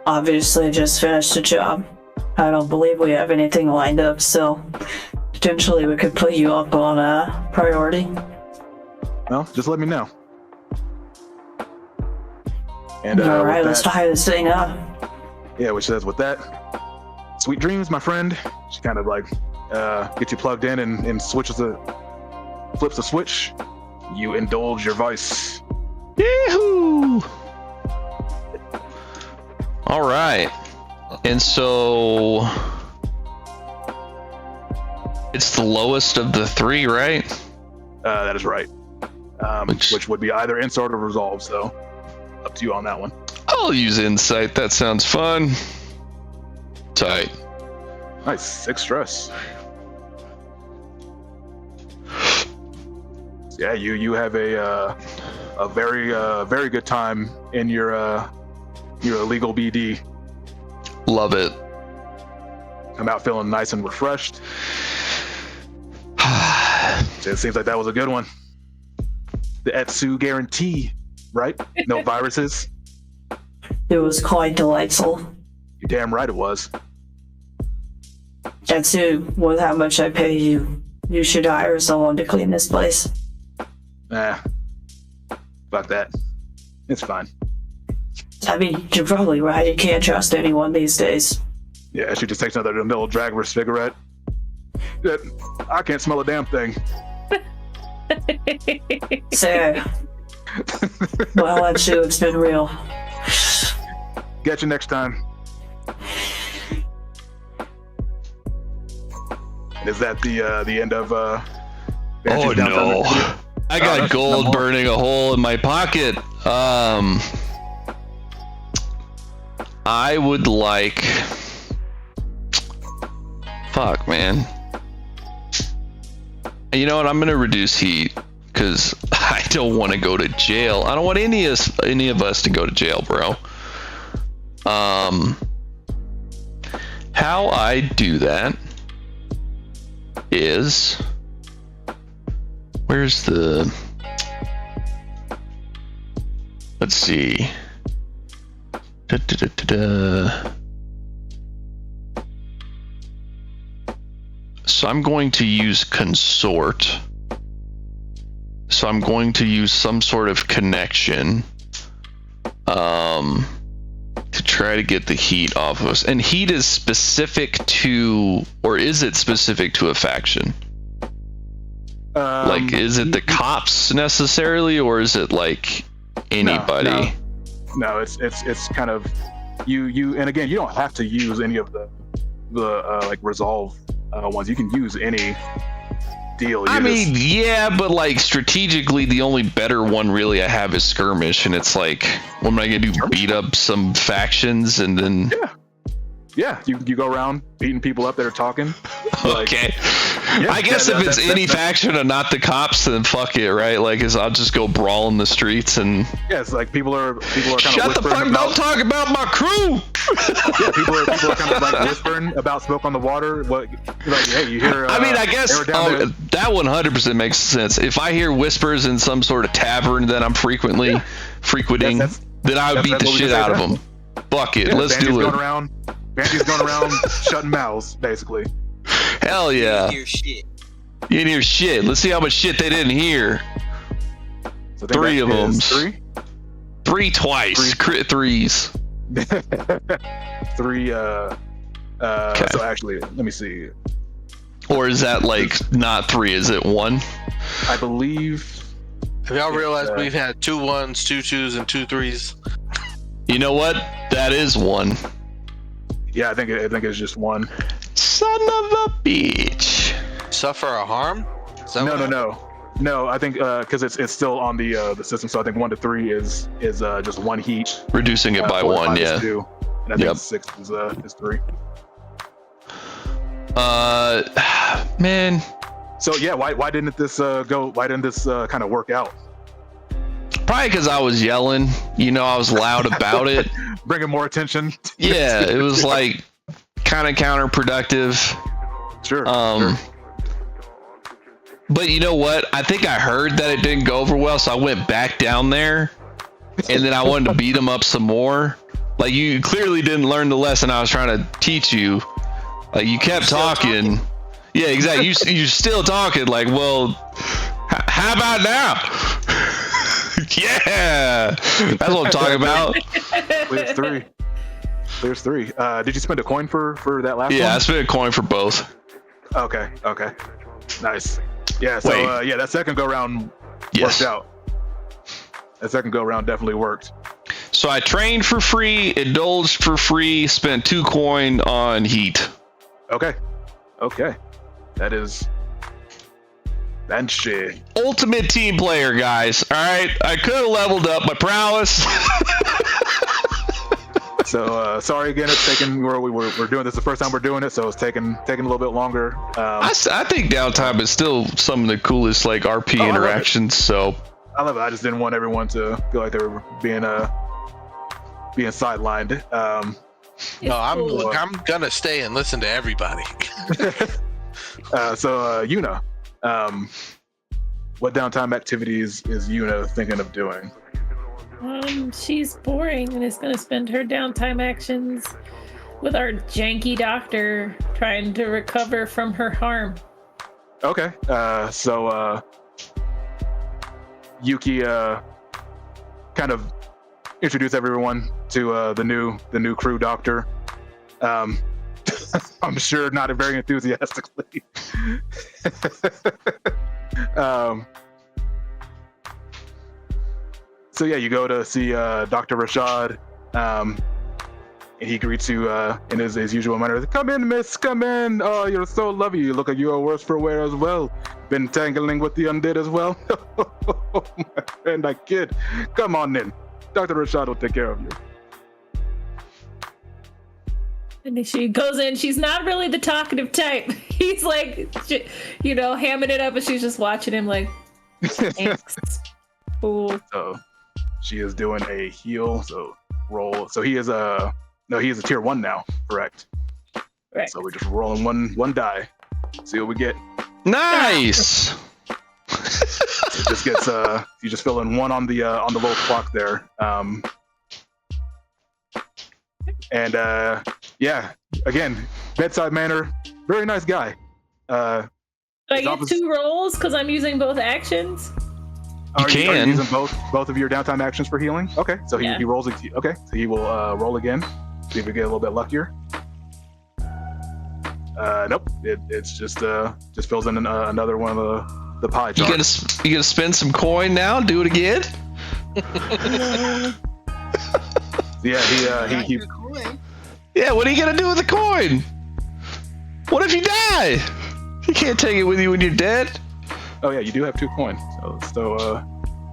Speaker 7: obviously just finished the job. I don't believe we have anything lined up, so potentially we could put you up on a priority.
Speaker 1: Well, just let me know. And
Speaker 7: all right, let's tie this thing up.
Speaker 1: Yeah, which says with that, sweet dreams, my friend. She kind of like gets you plugged in and flips the switch. You indulge your vice.
Speaker 2: Yahoo! All right. And so it's the lowest of the 3, right?
Speaker 1: That is right. Which would be either insight or resolve, so up to you on that one.
Speaker 2: I'll use insight. That sounds fun. Tight.
Speaker 1: Nice. 6 stress. Yeah, you have a very good time in your illegal BD.
Speaker 2: Love it.
Speaker 1: Come out feeling nice and refreshed. It seems like that was a good one. The Etsu guarantee, right? No viruses.
Speaker 7: It was quite delightful.
Speaker 1: You're damn right it was.
Speaker 7: Etsu, with how much I pay you, you should hire someone to clean this place.
Speaker 1: Nah. Fuck that. It's fine.
Speaker 7: I mean, you're probably right. You can't trust anyone these days.
Speaker 1: Yeah, she just takes another middle drag of her cigarette. I can't smell a damn thing.
Speaker 7: So, well, Etsu, it's been real.
Speaker 1: Get you next time. Is that the end of
Speaker 2: Oh
Speaker 1: Banshee's Downtown
Speaker 2: no.
Speaker 1: Review?
Speaker 2: I got
Speaker 1: there's
Speaker 2: gold
Speaker 1: no more.
Speaker 2: burning a hole in my pocket. I would like. Fuck, man. You know what? I'm gonna reduce heat because I don't want to go to jail. I don't want any of us to go to jail, bro. How I do that is, where's the, let's see. So I'm going to use consort. So I'm going to use some sort of connection to try to get the heat off of us. And heat is specific to, or is it specific to a faction? Like, is it the cops necessarily, or is it like anybody?
Speaker 1: No, it's kind of you. And again, you don't have to use any of the like resolve ones. You can use any deal.
Speaker 2: I mean, yeah, but like strategically, the only better one really I have is skirmish, and it's like, what am I gonna do? Beat up some factions and then?
Speaker 1: Yeah, you go around beating people up that are talking. Like,
Speaker 2: okay.
Speaker 1: yeah,
Speaker 2: I guess if it's any faction and not the cops, then fuck it, right? Like, I'll just go brawl in the streets and.
Speaker 1: Yeah, it's like people are kind of
Speaker 2: shut the fuck! Don't talk about my crew.
Speaker 1: Yeah, people are kind of like whispering about smoke on the water. What, like, hey, you hear?
Speaker 2: I mean, I guess
Speaker 1: they were down there.
Speaker 2: that 100% makes sense. If I hear whispers in some sort of tavern that I'm frequenting, then I would beat the shit out of them. Fuck it, let's do it.
Speaker 1: Banshee's going around shutting mouths, basically.
Speaker 2: Hell yeah.
Speaker 6: You hear shit.
Speaker 2: You didn't hear shit. Let's see how much shit they didn't hear.
Speaker 1: So
Speaker 2: 3 of them.
Speaker 1: 3?
Speaker 2: 3 twice. Crit 3s.
Speaker 1: 3.
Speaker 2: Okay.
Speaker 1: So actually, let me see.
Speaker 2: Or is that like not 3? Is it 1?
Speaker 1: I believe.
Speaker 3: Have y'all realized we've had 2 1s, 2 2s, and 2 3s?
Speaker 2: You know what? That is 1.
Speaker 1: Yeah, I think it's just 1.
Speaker 2: Son of a bitch.
Speaker 3: Suffer a harm?
Speaker 1: No. I think because it's still on the system, so I think 1 to 3 is just 1 heat.
Speaker 2: Reducing it by 1, yeah.
Speaker 1: 2, and I think 6 is 3.
Speaker 2: Man.
Speaker 1: So yeah, why didn't this go? Why didn't this kind of work out?
Speaker 2: Probably because I was yelling. You know, I was loud about it.
Speaker 1: Bringing more attention.
Speaker 2: Yeah, it was like kind of counterproductive.
Speaker 1: Sure.
Speaker 2: But you know what? I think I heard that it didn't go over well, so I went back down there, and then I wanted to beat him up some more. Like, you clearly didn't learn the lesson I was trying to teach you. Like, you kept talking. Yeah, exactly. You're still talking. Like, well, how about now? Yeah, that's what I'm talking about.
Speaker 1: There's 3. Did you spend a coin for that last one?
Speaker 2: Yeah, I spent a coin for both.
Speaker 1: Okay. Nice. Yeah. So that second go round worked out. That second go round definitely worked.
Speaker 2: So I trained for free, indulged for free, spent 2 coin on heat.
Speaker 1: Okay. That is shit.
Speaker 2: Ultimate team player, guys. All right, I could have leveled up my prowess.
Speaker 1: So sorry again. It's taking. We're doing this the first time we're doing it, so it's taking a little bit longer.
Speaker 2: I think downtime is still some of the coolest like RP interactions. So
Speaker 1: I love it. I just didn't want everyone to feel like they were being sidelined.
Speaker 3: No, I'm gonna stay and listen to everybody.
Speaker 1: So Yuna, what downtime activities is Yuna thinking of doing?
Speaker 5: She's boring and is gonna spend her downtime actions with our janky doctor trying to recover from her harm.
Speaker 1: Okay. So Yuki kind of introduce everyone to the new crew doctor. I'm sure not very enthusiastically. So yeah, you go to see Dr. Rashad, and he greets you in his usual manner. Come in, miss, come in. Oh, you're so lovely. You look like you are worse for wear as well. Been tangling with the undead as well. My friend, I kid. Come on in. Dr. Rashad will take care of you.
Speaker 5: And she goes in. She's not really the talkative type. He's like, hamming it up, and she's just watching him like, thanks. Cool.
Speaker 1: So she is doing a heal. So roll. So he is he is a tier 1 now, correct?
Speaker 5: Right.
Speaker 1: So we're just rolling one die. See what we get.
Speaker 2: Nice.
Speaker 1: It just gets you just fill in 1 on the little clock there. And yeah, again, bedside manner, very nice guy.
Speaker 5: Do I get 2 rolls because I'm using both actions?
Speaker 2: You
Speaker 1: Are
Speaker 2: can.
Speaker 1: you using both of your downtime actions for healing? Okay, so he rolls it. Okay, so he will roll again. See if we get a little bit luckier. Nope. It's just fills in another one of the pie chart.
Speaker 2: You gonna spend some coin now? Do it again?
Speaker 1: Yeah, he
Speaker 2: Yeah, what are you gonna do with the coin? What if you die? You can't take it with you when you're dead.
Speaker 1: Oh yeah, you do have 2 coin. So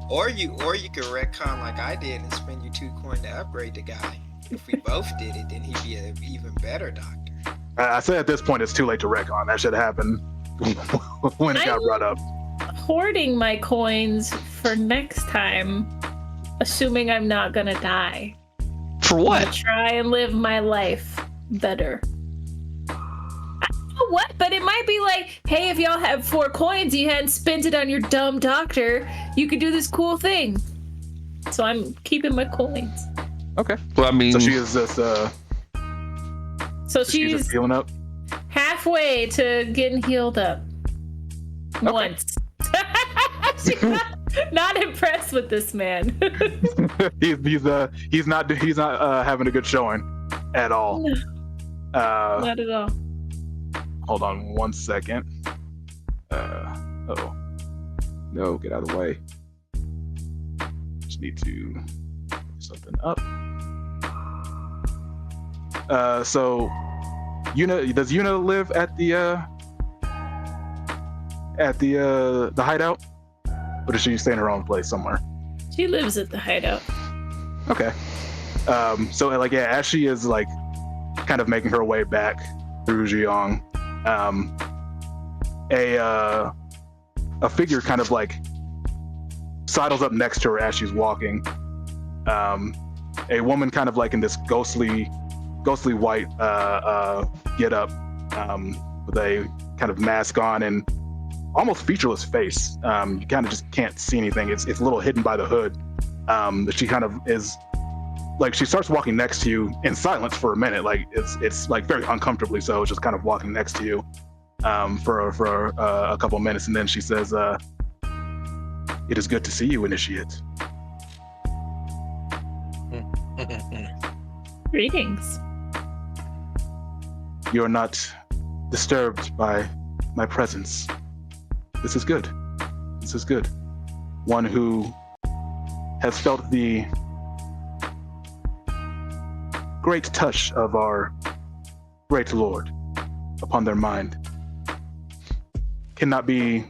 Speaker 6: Or you could retcon like I did and spend your 2 coin to upgrade the guy. If we both did it, then he'd be an even better doctor.
Speaker 1: I said at this point it's too late to retcon. That should happen when it got brought up.
Speaker 5: Hoarding my coins for next time, assuming I'm not gonna die.
Speaker 2: For
Speaker 5: I'm
Speaker 2: what?
Speaker 5: gonna try and live my life better. I don't know what, but it might be like, hey, if y'all have 4 coins, you hadn't spent it on your dumb doctor, you could do this cool thing. So I'm keeping my coins.
Speaker 1: Okay.
Speaker 2: Well, I mean,
Speaker 1: So she is just
Speaker 5: So
Speaker 1: she's just
Speaker 5: she's
Speaker 1: healing up.
Speaker 5: halfway to getting healed up. Once. She's not impressed with this man.
Speaker 1: he's not having a good showing at all.
Speaker 5: Not at all.
Speaker 1: Hold on 1 second. Oh no, get out of the way. Just need to do something up. So does Yuna live at the hideout, or does she stay in her own place somewhere?
Speaker 5: She lives at the hideout.
Speaker 1: Okay. So like, yeah, as she is like kind of making her way back through Xiong, a figure kind of like sidles up next to her as she's walking. A woman kind of like in this ghostly white get up, with a kind of mask on and almost featureless face. You kind of just can't see anything. It's a little hidden by the hood. She kind of is like, she starts walking next to you in silence for a minute. Like it's like very uncomfortably so, just kind of walking next to you for a couple of minutes, and then she says, "It is good to see you, Initiate."
Speaker 5: Greetings.
Speaker 1: You are not disturbed by my presence. This is good. This is good. One who has felt the great touch of our great Lord upon their mind cannot be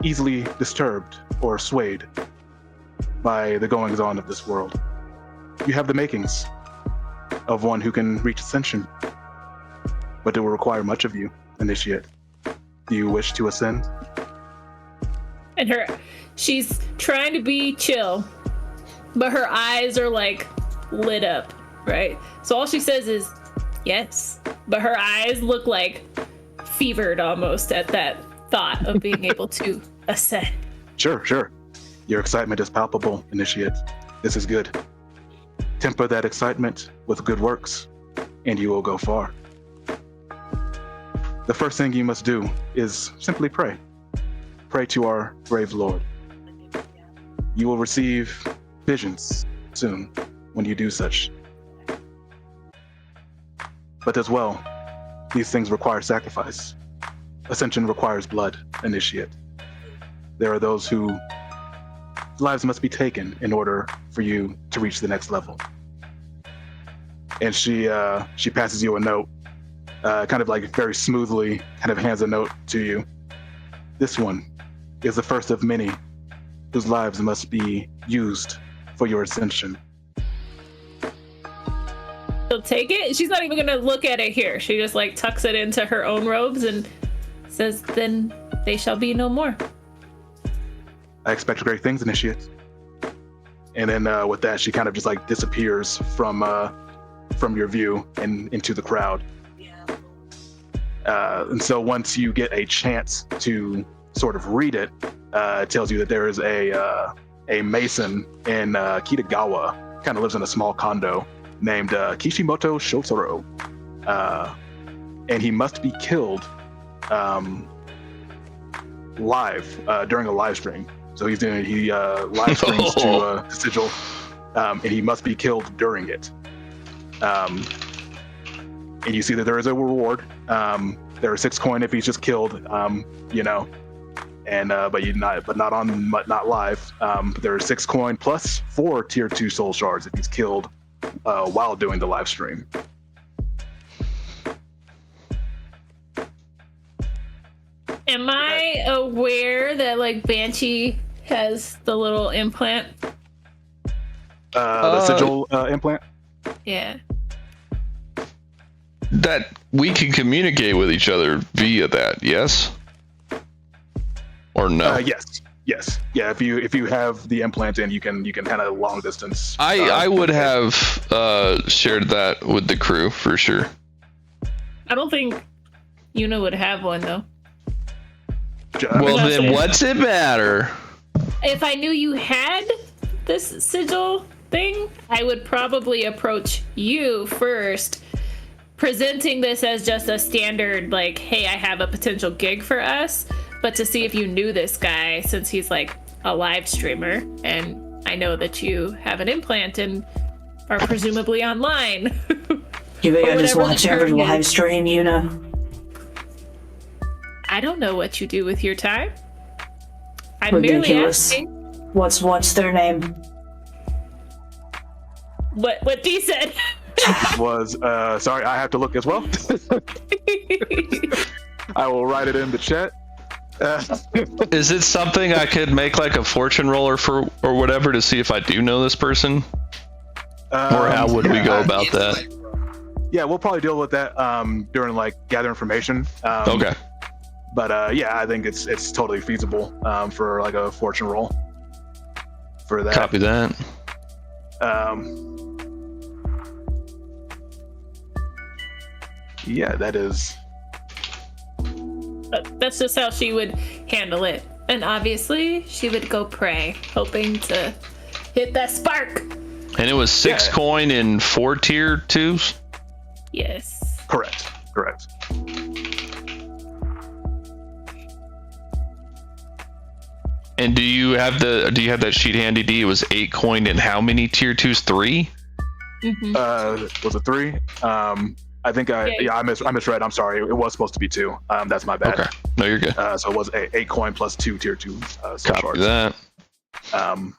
Speaker 1: easily disturbed or swayed by the goings on of this world. You have the makings of one who can reach ascension, but it will require much of you, Initiate. Do you wish to ascend?
Speaker 5: And she's trying to be chill, but her eyes are like lit up, right? So all she says is yes, but her eyes look like fevered almost at that thought of being able to ascend.
Speaker 1: Sure. Your excitement is palpable, Initiate. This is good. Temper that excitement with good works, and you will go far. The first thing you must do is simply pray. Pray to our brave Lord. You will receive visions soon when you do such. But as well, these things require sacrifice. Ascension requires blood, Initiate. There are those whose lives must be taken in order for you to reach the next level. And she passes you a note, kind of like very smoothly, kind of hands a note to you. This one is the first of many whose lives must be used for your ascension.
Speaker 5: She'll take it. She's not even gonna look at it here. She just like tucks it into her own robes and says, "Then they shall be no more."
Speaker 1: I expect great things, Initiate. And then with that, she kind of just like disappears from your view and into the crowd. And so once you get a chance to sort of read it, it tells you that there is a mason in Kitagawa, kind of lives in a small condo, named Kishimoto Shotaro. And he must be killed live during a live stream. So he live streams to Sigil, and he must be killed during it. And you see that there is a reward. There are 6 coin if he's just killed, and but not live. There are 6 coin plus 4 tier 2 soul shards if he's killed while doing the live stream.
Speaker 5: Am I aware that like Banshee has the little implant?
Speaker 1: The sigil implant?
Speaker 5: Yeah.
Speaker 2: That we can communicate with each other via that, yes? Or no?
Speaker 1: Yes. Yeah, if you have the implant in, you can kind of long distance.
Speaker 2: I would have shared that with the crew for sure.
Speaker 5: I don't think Yuna would have one though.
Speaker 2: Well, then what's it matter?
Speaker 5: If I knew you had this sigil thing, I would probably approach you first, presenting this as just a standard, like, hey, I have a potential gig for us, but to see if you knew this guy, since he's like a live streamer, and I know that you have an implant and are presumably online.
Speaker 7: You think I just watch every live stream,
Speaker 5: I don't know what you do with your time. I'm
Speaker 7: Ridiculous.
Speaker 5: merely asking.
Speaker 7: What's their name?
Speaker 5: What Dee said.
Speaker 1: Was sorry, I have to look as well. I will write it in the chat.
Speaker 2: Is it something I could make like a fortune roller for or whatever to see if I do know this person? Or how would we go about that?
Speaker 1: Yeah, we'll probably deal with that during like gather information.
Speaker 2: Okay.
Speaker 1: But yeah, I think it's totally feasible for like a fortune roll for that.
Speaker 2: Copy that.
Speaker 1: Yeah, that is.
Speaker 5: That's just how she would handle it. And obviously, she would go pray, hoping to hit that spark.
Speaker 2: And it was 6 coin in 4 tier 2s?
Speaker 5: Yes.
Speaker 1: Correct.
Speaker 2: And do you have that sheet handy, D? It was 8 coin in how many tier 2s? 3?
Speaker 5: Mm-hmm.
Speaker 1: Was it 3? I think I misread. I'm sorry. It was supposed to be 2. That's my bad.
Speaker 2: Okay. No, you're good.
Speaker 1: So it was 8 coin plus 2 tier 2 soul
Speaker 2: Copy
Speaker 1: shards.
Speaker 2: that.
Speaker 1: And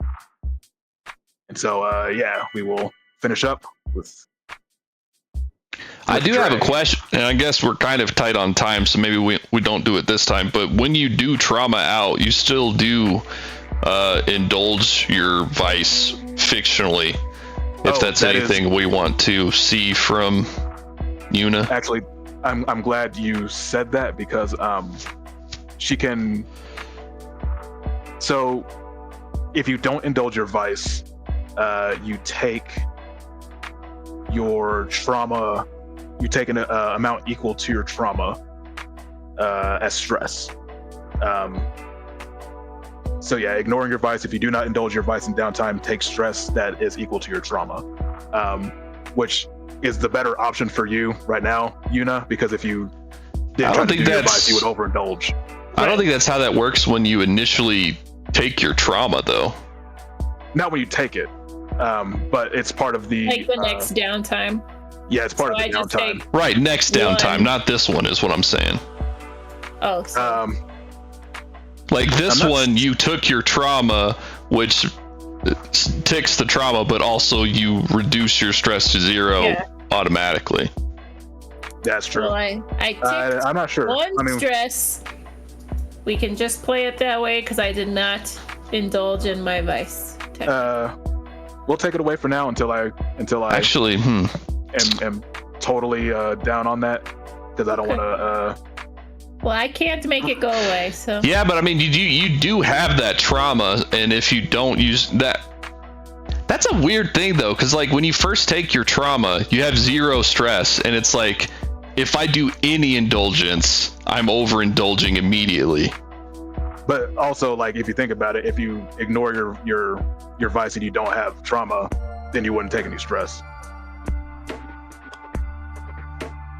Speaker 1: so yeah, we will finish up with.
Speaker 2: I do have a question, and I guess we're kind of tight on time, so maybe we don't do it this time. But when you do trauma out, you still do indulge your vice fictionally, if that's anything we want to see from Yuna.
Speaker 1: Actually, I'm glad you said that because she can. So, if you don't indulge your vice, you take your trauma. You take an amount equal to your trauma as stress. So yeah, ignoring your vice. If you do not indulge your vice in downtime, take stress that is equal to your trauma, which is the better option for you right now, Yuna, because if you did try to do your vice, you would overindulge.
Speaker 2: I don't think that's how that works when you initially take your trauma, though.
Speaker 1: Not when you take it, but it's part of the
Speaker 5: like the next downtime.
Speaker 1: Yeah, it's part of the downtime.
Speaker 2: Right, next downtime, not this one, is what I'm saying.
Speaker 5: Oh. So.
Speaker 2: Like this one, you took your trauma, which ticks the trauma, but also you reduce your stress to 0 automatically.
Speaker 1: That's true.
Speaker 5: Well, I ticked
Speaker 1: I'm not sure.
Speaker 5: One stress. We can just play it that way because I did not indulge in my vice.
Speaker 1: We'll take it away for now until I
Speaker 2: actually
Speaker 1: am totally down on that, because I don't want to.
Speaker 5: Well, I can't make it go away, so.
Speaker 2: Yeah, but I mean, you do have that trauma, and if you don't use that, that's a weird thing though, because like when you first take your trauma, you have 0 stress, and it's like, if I do any indulgence, I'm overindulging immediately.
Speaker 1: But also, like, if you think about it, if you ignore your vice and you don't have trauma, then you wouldn't take any stress.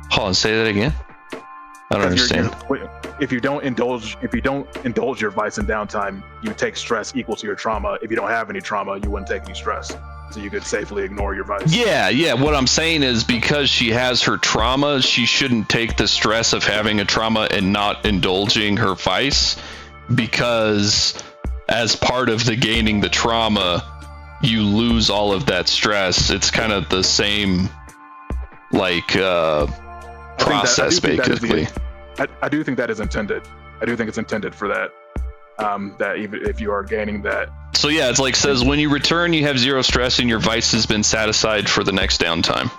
Speaker 2: Hold on, say that again. I don't understand.
Speaker 1: If you don't indulge your vice in downtime, you take stress equal to your trauma. If you don't have any trauma, you wouldn't take any stress. So you could safely ignore your vice.
Speaker 2: Yeah. What I'm saying is, because she has her trauma, she shouldn't take the stress of having a trauma and not indulging her vice, because as part of the gaining the trauma, you lose all of that stress. It's kind of the same, like, process, basically.
Speaker 1: I do think that is intended. I do think it's intended for that. That even if you are gaining that.
Speaker 2: So yeah, it's like says when you return, you have 0 stress and your vice has been satisfied for the next downtime.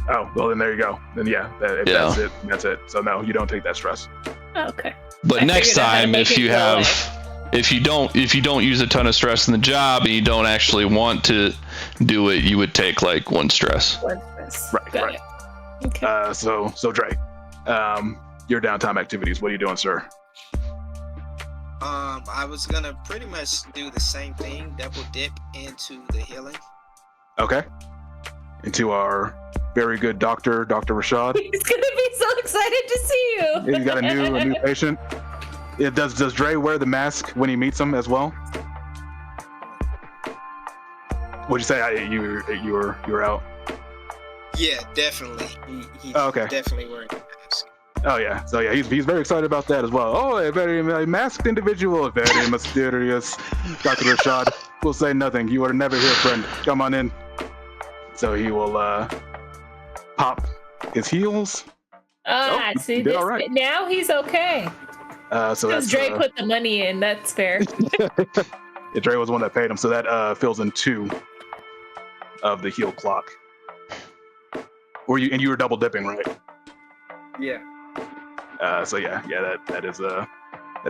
Speaker 1: Oh, well then there you go. Then that's it. That's it. So no, you don't take that stress.
Speaker 5: Okay.
Speaker 2: But next time, if you don't use a ton of stress in the job and you don't actually want to do it, you would take like 1 stress.
Speaker 5: 1 stress.
Speaker 1: Right.
Speaker 5: Got it. Okay.
Speaker 1: So Dre, your downtime activities. What are you doing, sir?
Speaker 6: I was gonna pretty much do the same thing, double dip into the healing.
Speaker 1: Okay. Into our very good Dr. Rashad.
Speaker 5: He's gonna be so excited to see you.
Speaker 1: He's got a new patient. Does Dre wear the mask when he meets him as well? What'd you say? You were out.
Speaker 6: Yeah, definitely. He's
Speaker 1: okay.
Speaker 6: Definitely wearing a mask.
Speaker 1: Oh yeah, so yeah, he's very excited about that as well. Oh, a very masked individual, very mysterious. Dr. Rashad will say nothing. You are never here, friend. Come on in. So he will pop his heels.
Speaker 5: See this. Right. Now he's okay.
Speaker 1: So that's
Speaker 5: Dre put the money in. That's fair.
Speaker 1: Yeah, Dre was the one that paid him. So that fills in 2 of the heal clock. You were double dipping, right?
Speaker 6: Yeah.
Speaker 1: So that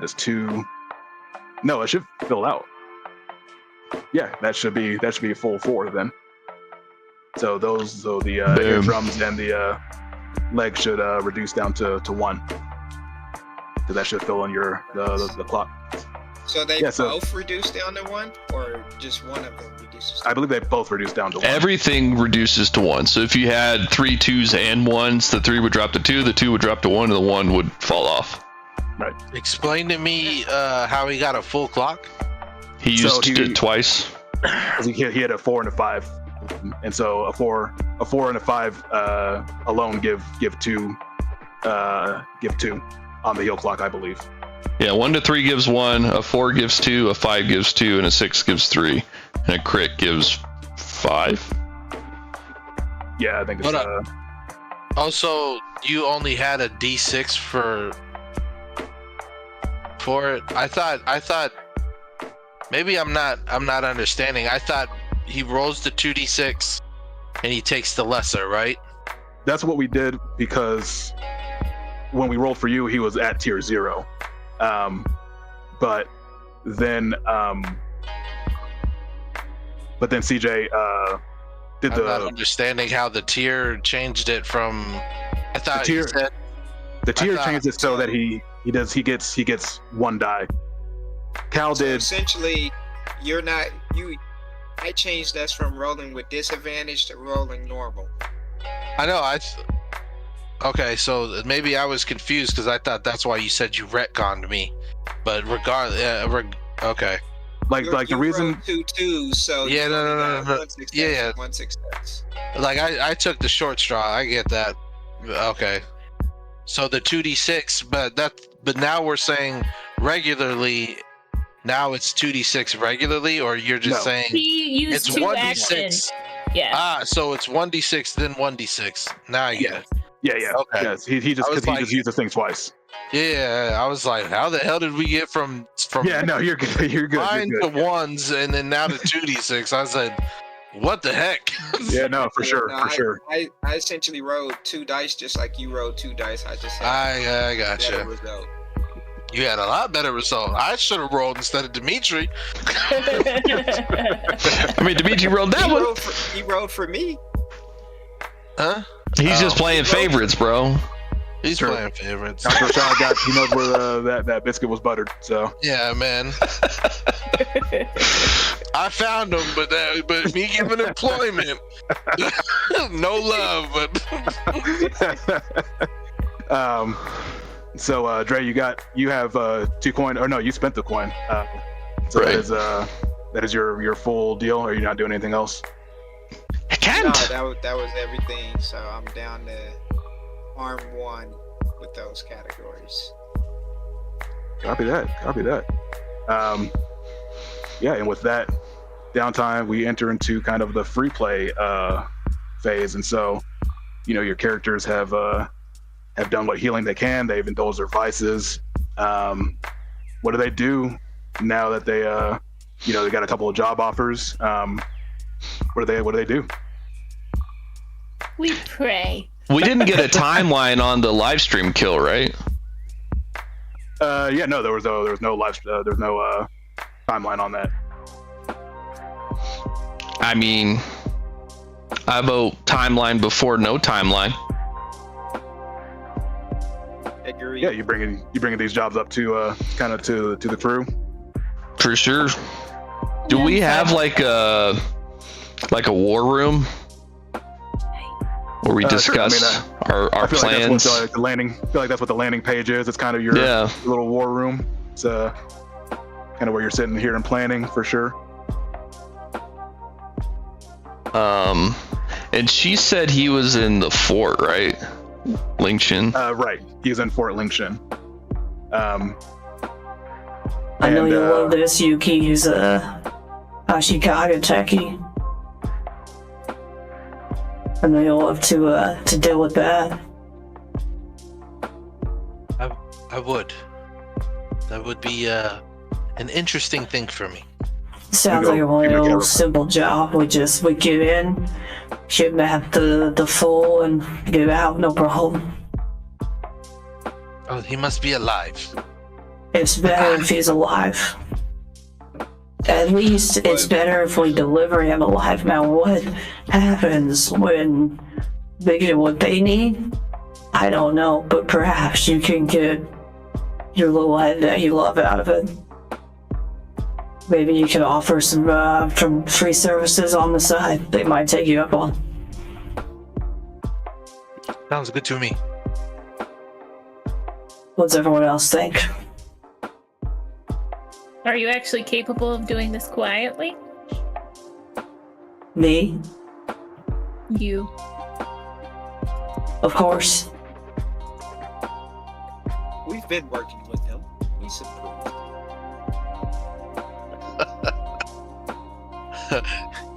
Speaker 1: is 2. No, it should fill out. Yeah, that should be a full 4 then. So the eardrums and the leg should reduce down to 1. So that should fill in the clock.
Speaker 6: So they both reduce down to 1, or just one of them reduces?
Speaker 1: I believe they both reduce down to 1.
Speaker 2: Everything reduces to 1. So if you had 3 2s and 1s, the 3 would drop to 2, the 2 would drop to 1, and the 1 would fall off.
Speaker 1: Right.
Speaker 3: Explain to me how he got a full clock.
Speaker 2: He used it twice.
Speaker 1: He had a 4 and a 5, and so a 4 and a 5 alone give 2 on the heal clock, I believe.
Speaker 2: Yeah, 1 to 3 gives 1, a 4 gives 2, a 5 gives 2, and a 6 gives 3, and a crit gives 5.
Speaker 1: Yeah, I think it's.
Speaker 3: Also, you only had a D6 for it. I thought maybe I'm not understanding. I thought he rolls the 2d6 and he takes the lesser, right?
Speaker 1: That's what we did, because when we rolled for you, he was at tier 0. But then CJ did
Speaker 3: I'm not understanding how the tier changed it from. I thought
Speaker 1: the tier changed it so that he gets 1 die. Cal
Speaker 6: So
Speaker 1: did.
Speaker 6: essentially, you're not you. I changed us from rolling with disadvantage to rolling normal.
Speaker 3: I know. Okay, so maybe I was confused because I thought that's why you said you retconned me. But regardless, okay.
Speaker 1: Like the
Speaker 6: You
Speaker 1: reason.
Speaker 6: rolled 2 2s, so
Speaker 3: Yeah,
Speaker 6: you
Speaker 3: no,
Speaker 6: only
Speaker 3: no, no,
Speaker 6: got
Speaker 3: no.
Speaker 6: one success
Speaker 3: Yeah.
Speaker 6: and one success.
Speaker 3: Like I took the short straw. I get that. Okay. So the 2d6, but now we're saying regularly. Now it's 2d6 regularly, or you're just
Speaker 1: No.
Speaker 3: saying
Speaker 5: He used
Speaker 3: it's
Speaker 5: 2
Speaker 3: 1d6.
Speaker 5: actions. Yeah.
Speaker 3: Ah, so it's 1d6 then 1d6. Now I get it.
Speaker 1: Yeah.
Speaker 3: Okay.
Speaker 1: Yes. He just
Speaker 3: I was
Speaker 1: because he
Speaker 3: like-
Speaker 1: just used the thing twice.
Speaker 3: Yeah, I was like, how the hell did we get from
Speaker 1: Yeah. No, you're good. You're good.
Speaker 3: nine
Speaker 1: You're
Speaker 3: to
Speaker 1: good.
Speaker 3: ones and then now to 2d6? I said, what the heck?
Speaker 1: Yeah. No, for
Speaker 6: Yeah,
Speaker 1: sure.
Speaker 6: no,
Speaker 1: For sure.
Speaker 6: I essentially rolled 2 dice just like you rolled 2 dice. I just had
Speaker 3: I
Speaker 6: a better
Speaker 3: gotcha.
Speaker 6: result.
Speaker 3: You had a lot better result. I should have rolled instead of Dimitri.
Speaker 2: I mean, Dimitri rolled that one.
Speaker 6: He rolled for me.
Speaker 3: Huh?
Speaker 2: He's just playing favorites, bro.
Speaker 3: He's
Speaker 1: Sure.
Speaker 3: playing favorites.
Speaker 1: Dr. Rashad got. He knows where that biscuit was buttered. So.
Speaker 3: Yeah, man. I found him, but me giving employment, no love. But
Speaker 1: So Dre, you have 2 coin, or no, you spent the coin. So
Speaker 2: Right.
Speaker 1: that is your full deal, or you're not doing anything else?
Speaker 2: I
Speaker 6: No,
Speaker 2: can't.
Speaker 6: that was everything. So I'm down to arm 1 with those categories.
Speaker 1: Copy that. Yeah, and with that downtime, we enter into kind of the free play phase, and so your characters have done what healing they can. They've indulged their vices. What do they do now that they they got a couple of job offers? What do they do?
Speaker 5: We pray.
Speaker 2: We didn't get a timeline on the live stream kill, right?
Speaker 1: Yeah, no, there was no live, there's no timeline on that.
Speaker 2: I mean, I vote timeline before no timeline.
Speaker 6: Agreed.
Speaker 1: Yeah, you bringing these jobs up to kind of to the crew.
Speaker 2: For sure. Do we have like a war room where we
Speaker 1: Sure. I
Speaker 2: discuss
Speaker 1: mean,
Speaker 2: our
Speaker 1: I feel
Speaker 2: plans?
Speaker 1: like that's what the landing. I feel like that's what the landing page is. It's kind of your little war room. It's kind of where you're sitting here and planning for sure.
Speaker 2: And she said he was in the fort, right? Lingshin.
Speaker 1: Right, he's in Fort Lingshin.
Speaker 7: I know
Speaker 1: and,
Speaker 7: you love this, Yuki. He's a Ashikaga techie. I know you'll love to deal with that.
Speaker 3: I would. That would be an interesting thing for me.
Speaker 7: Sounds like a real simple job. We get in, kidnap the fool, and get out. No problem.
Speaker 3: Oh, he must be alive.
Speaker 7: It's better if he's alive. At least it's better if we deliver him alive. Now, what happens when they get what they need? I don't know, but perhaps you can get your little head that you love out of it. Maybe you can offer some free services on the side. They might take you up on.
Speaker 3: Sounds good to me.
Speaker 7: What's everyone else think?
Speaker 5: Are you actually capable of doing this quietly?
Speaker 7: Me?
Speaker 5: You.
Speaker 7: Of course.
Speaker 6: We've been working with him. He's improved.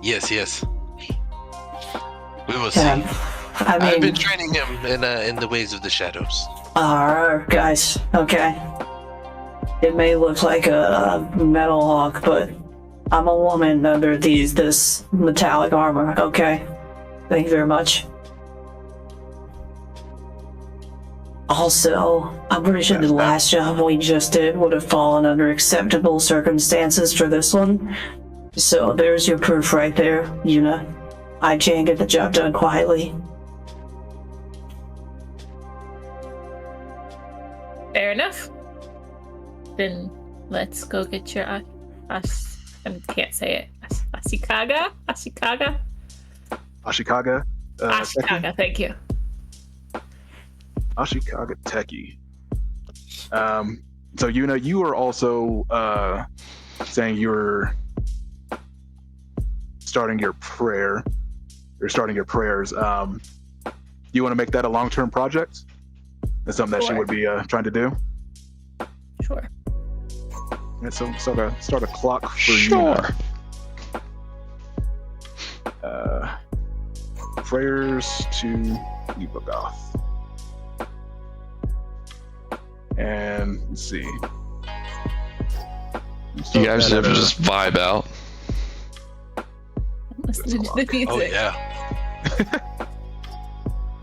Speaker 3: Yes. We will see.
Speaker 7: Yeah. I
Speaker 3: I've
Speaker 7: mean,
Speaker 3: been training him in the ways of the shadows.
Speaker 7: alright, guys. Okay. It may look like a metal hawk, but I'm a woman under this metallic armor. Okay. Thank you very much. Also, I'm pretty sure the last job we just did would have fallen under acceptable circumstances for this one. So there's your proof right there, Yuna. I can get the job done quietly.
Speaker 5: Fair enough. Then let's go get your I can't say it. Ashikaga?
Speaker 1: Ashikaga.
Speaker 5: Ashikaga, thank you.
Speaker 1: Ashikaga Teki. So Yuna, you are also saying you're starting your prayer. You're starting your prayers. Do you want to make that a long-term project? That's something that she
Speaker 5: Sure.
Speaker 1: would be trying to do.
Speaker 5: Sure.
Speaker 1: And so start a clock for
Speaker 2: Sure.
Speaker 1: Yuna. Prayers to Ibagoth. And let's see.
Speaker 2: You guys ever just vibe out?
Speaker 5: Listen to the music.
Speaker 3: Oh yeah.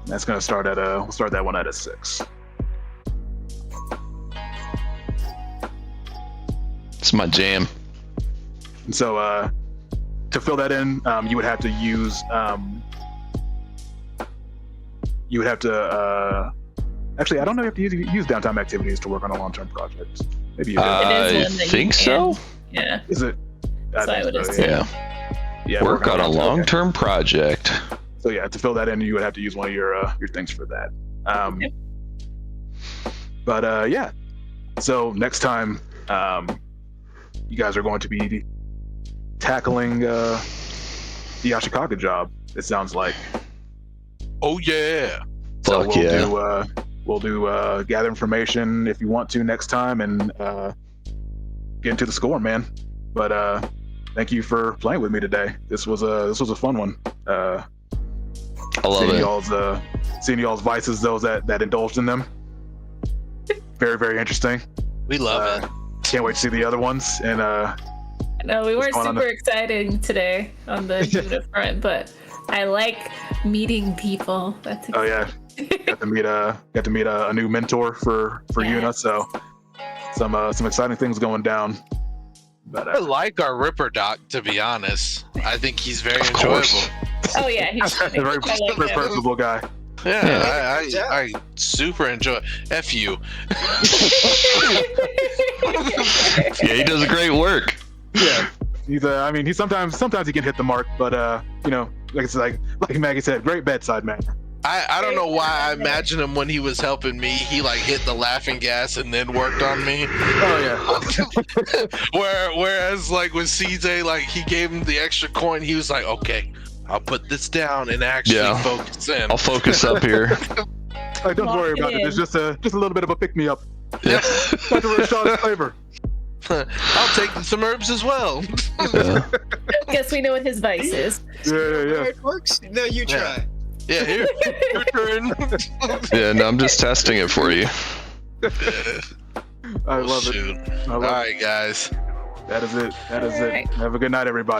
Speaker 1: That's gonna start at we'll start that one at a 6.
Speaker 2: It's my jam.
Speaker 1: And so to fill that in, you would have to use actually, I don't know if you have to use downtime activities to work on a long-term project. Maybe you do.
Speaker 5: It is
Speaker 2: I
Speaker 5: one that you
Speaker 2: think so.
Speaker 5: can. Yeah.
Speaker 1: Is it?
Speaker 5: So I
Speaker 1: think
Speaker 5: would
Speaker 1: so,
Speaker 5: assume.
Speaker 2: Yeah.
Speaker 1: Yeah,
Speaker 2: Work on a
Speaker 1: okay.
Speaker 2: long-term project.
Speaker 1: So yeah, to fill that in, you would have to use one of your things for that.
Speaker 5: Okay.
Speaker 1: But yeah. So next time, you guys are going to be tackling the Ashikaga job. It sounds like.
Speaker 3: Oh yeah.
Speaker 1: So
Speaker 2: Fuck yeah.
Speaker 1: We'll do gather information if you want to next time and get into the score, man. But thank you for playing with me today. This was a fun one.
Speaker 2: I love
Speaker 1: Seeing
Speaker 2: it.
Speaker 1: seeing y'all's vices, those that indulged in them. Very, very interesting.
Speaker 3: We love it.
Speaker 1: Can't wait to see the other ones. And
Speaker 5: No, we weren't
Speaker 1: going on
Speaker 5: super exciting today on the unit front, but I like meeting people. That's
Speaker 1: oh yeah, got to meet a new mentor for Yuna. So some exciting things going down. But
Speaker 3: I like our Ripper Doc, to be honest. I think he's very
Speaker 2: Of
Speaker 3: enjoyable.
Speaker 2: course.
Speaker 5: Oh yeah, he's
Speaker 1: a very,
Speaker 5: I like
Speaker 1: very
Speaker 5: him.
Speaker 1: personable guy.
Speaker 3: Yeah, I super enjoy. F you.
Speaker 2: Yeah, he does great work.
Speaker 1: Yeah, he's I mean, he sometimes he can hit the mark, but you know, like Maggie said, great bedside manner.
Speaker 3: I don't know why I imagine him when he was helping me. He like hit the laughing gas and then worked on me.
Speaker 1: Oh yeah.
Speaker 3: Whereas like with CJ, like he gave him the extra coin. He was like, okay, I'll put this down and actually
Speaker 2: Yeah.
Speaker 3: focus in.
Speaker 2: I'll focus up here.
Speaker 1: Like, don't worry about it. It's just a little bit of a pick me up.
Speaker 3: Yep.
Speaker 1: Got to really shot his flavor.
Speaker 3: I'll take some herbs as well.
Speaker 2: Yeah.
Speaker 5: Guess we know what his vice is.
Speaker 1: Yeah.
Speaker 6: It works. No, you
Speaker 3: Yeah.
Speaker 6: try.
Speaker 3: Yeah, here, your turn.
Speaker 2: Yeah, no, I'm just testing it for you.
Speaker 1: I love it.
Speaker 3: Shoot.
Speaker 1: I
Speaker 3: All
Speaker 1: love
Speaker 3: right, guys.
Speaker 1: it. That is it.
Speaker 5: All right.
Speaker 1: Have a good night, everybody.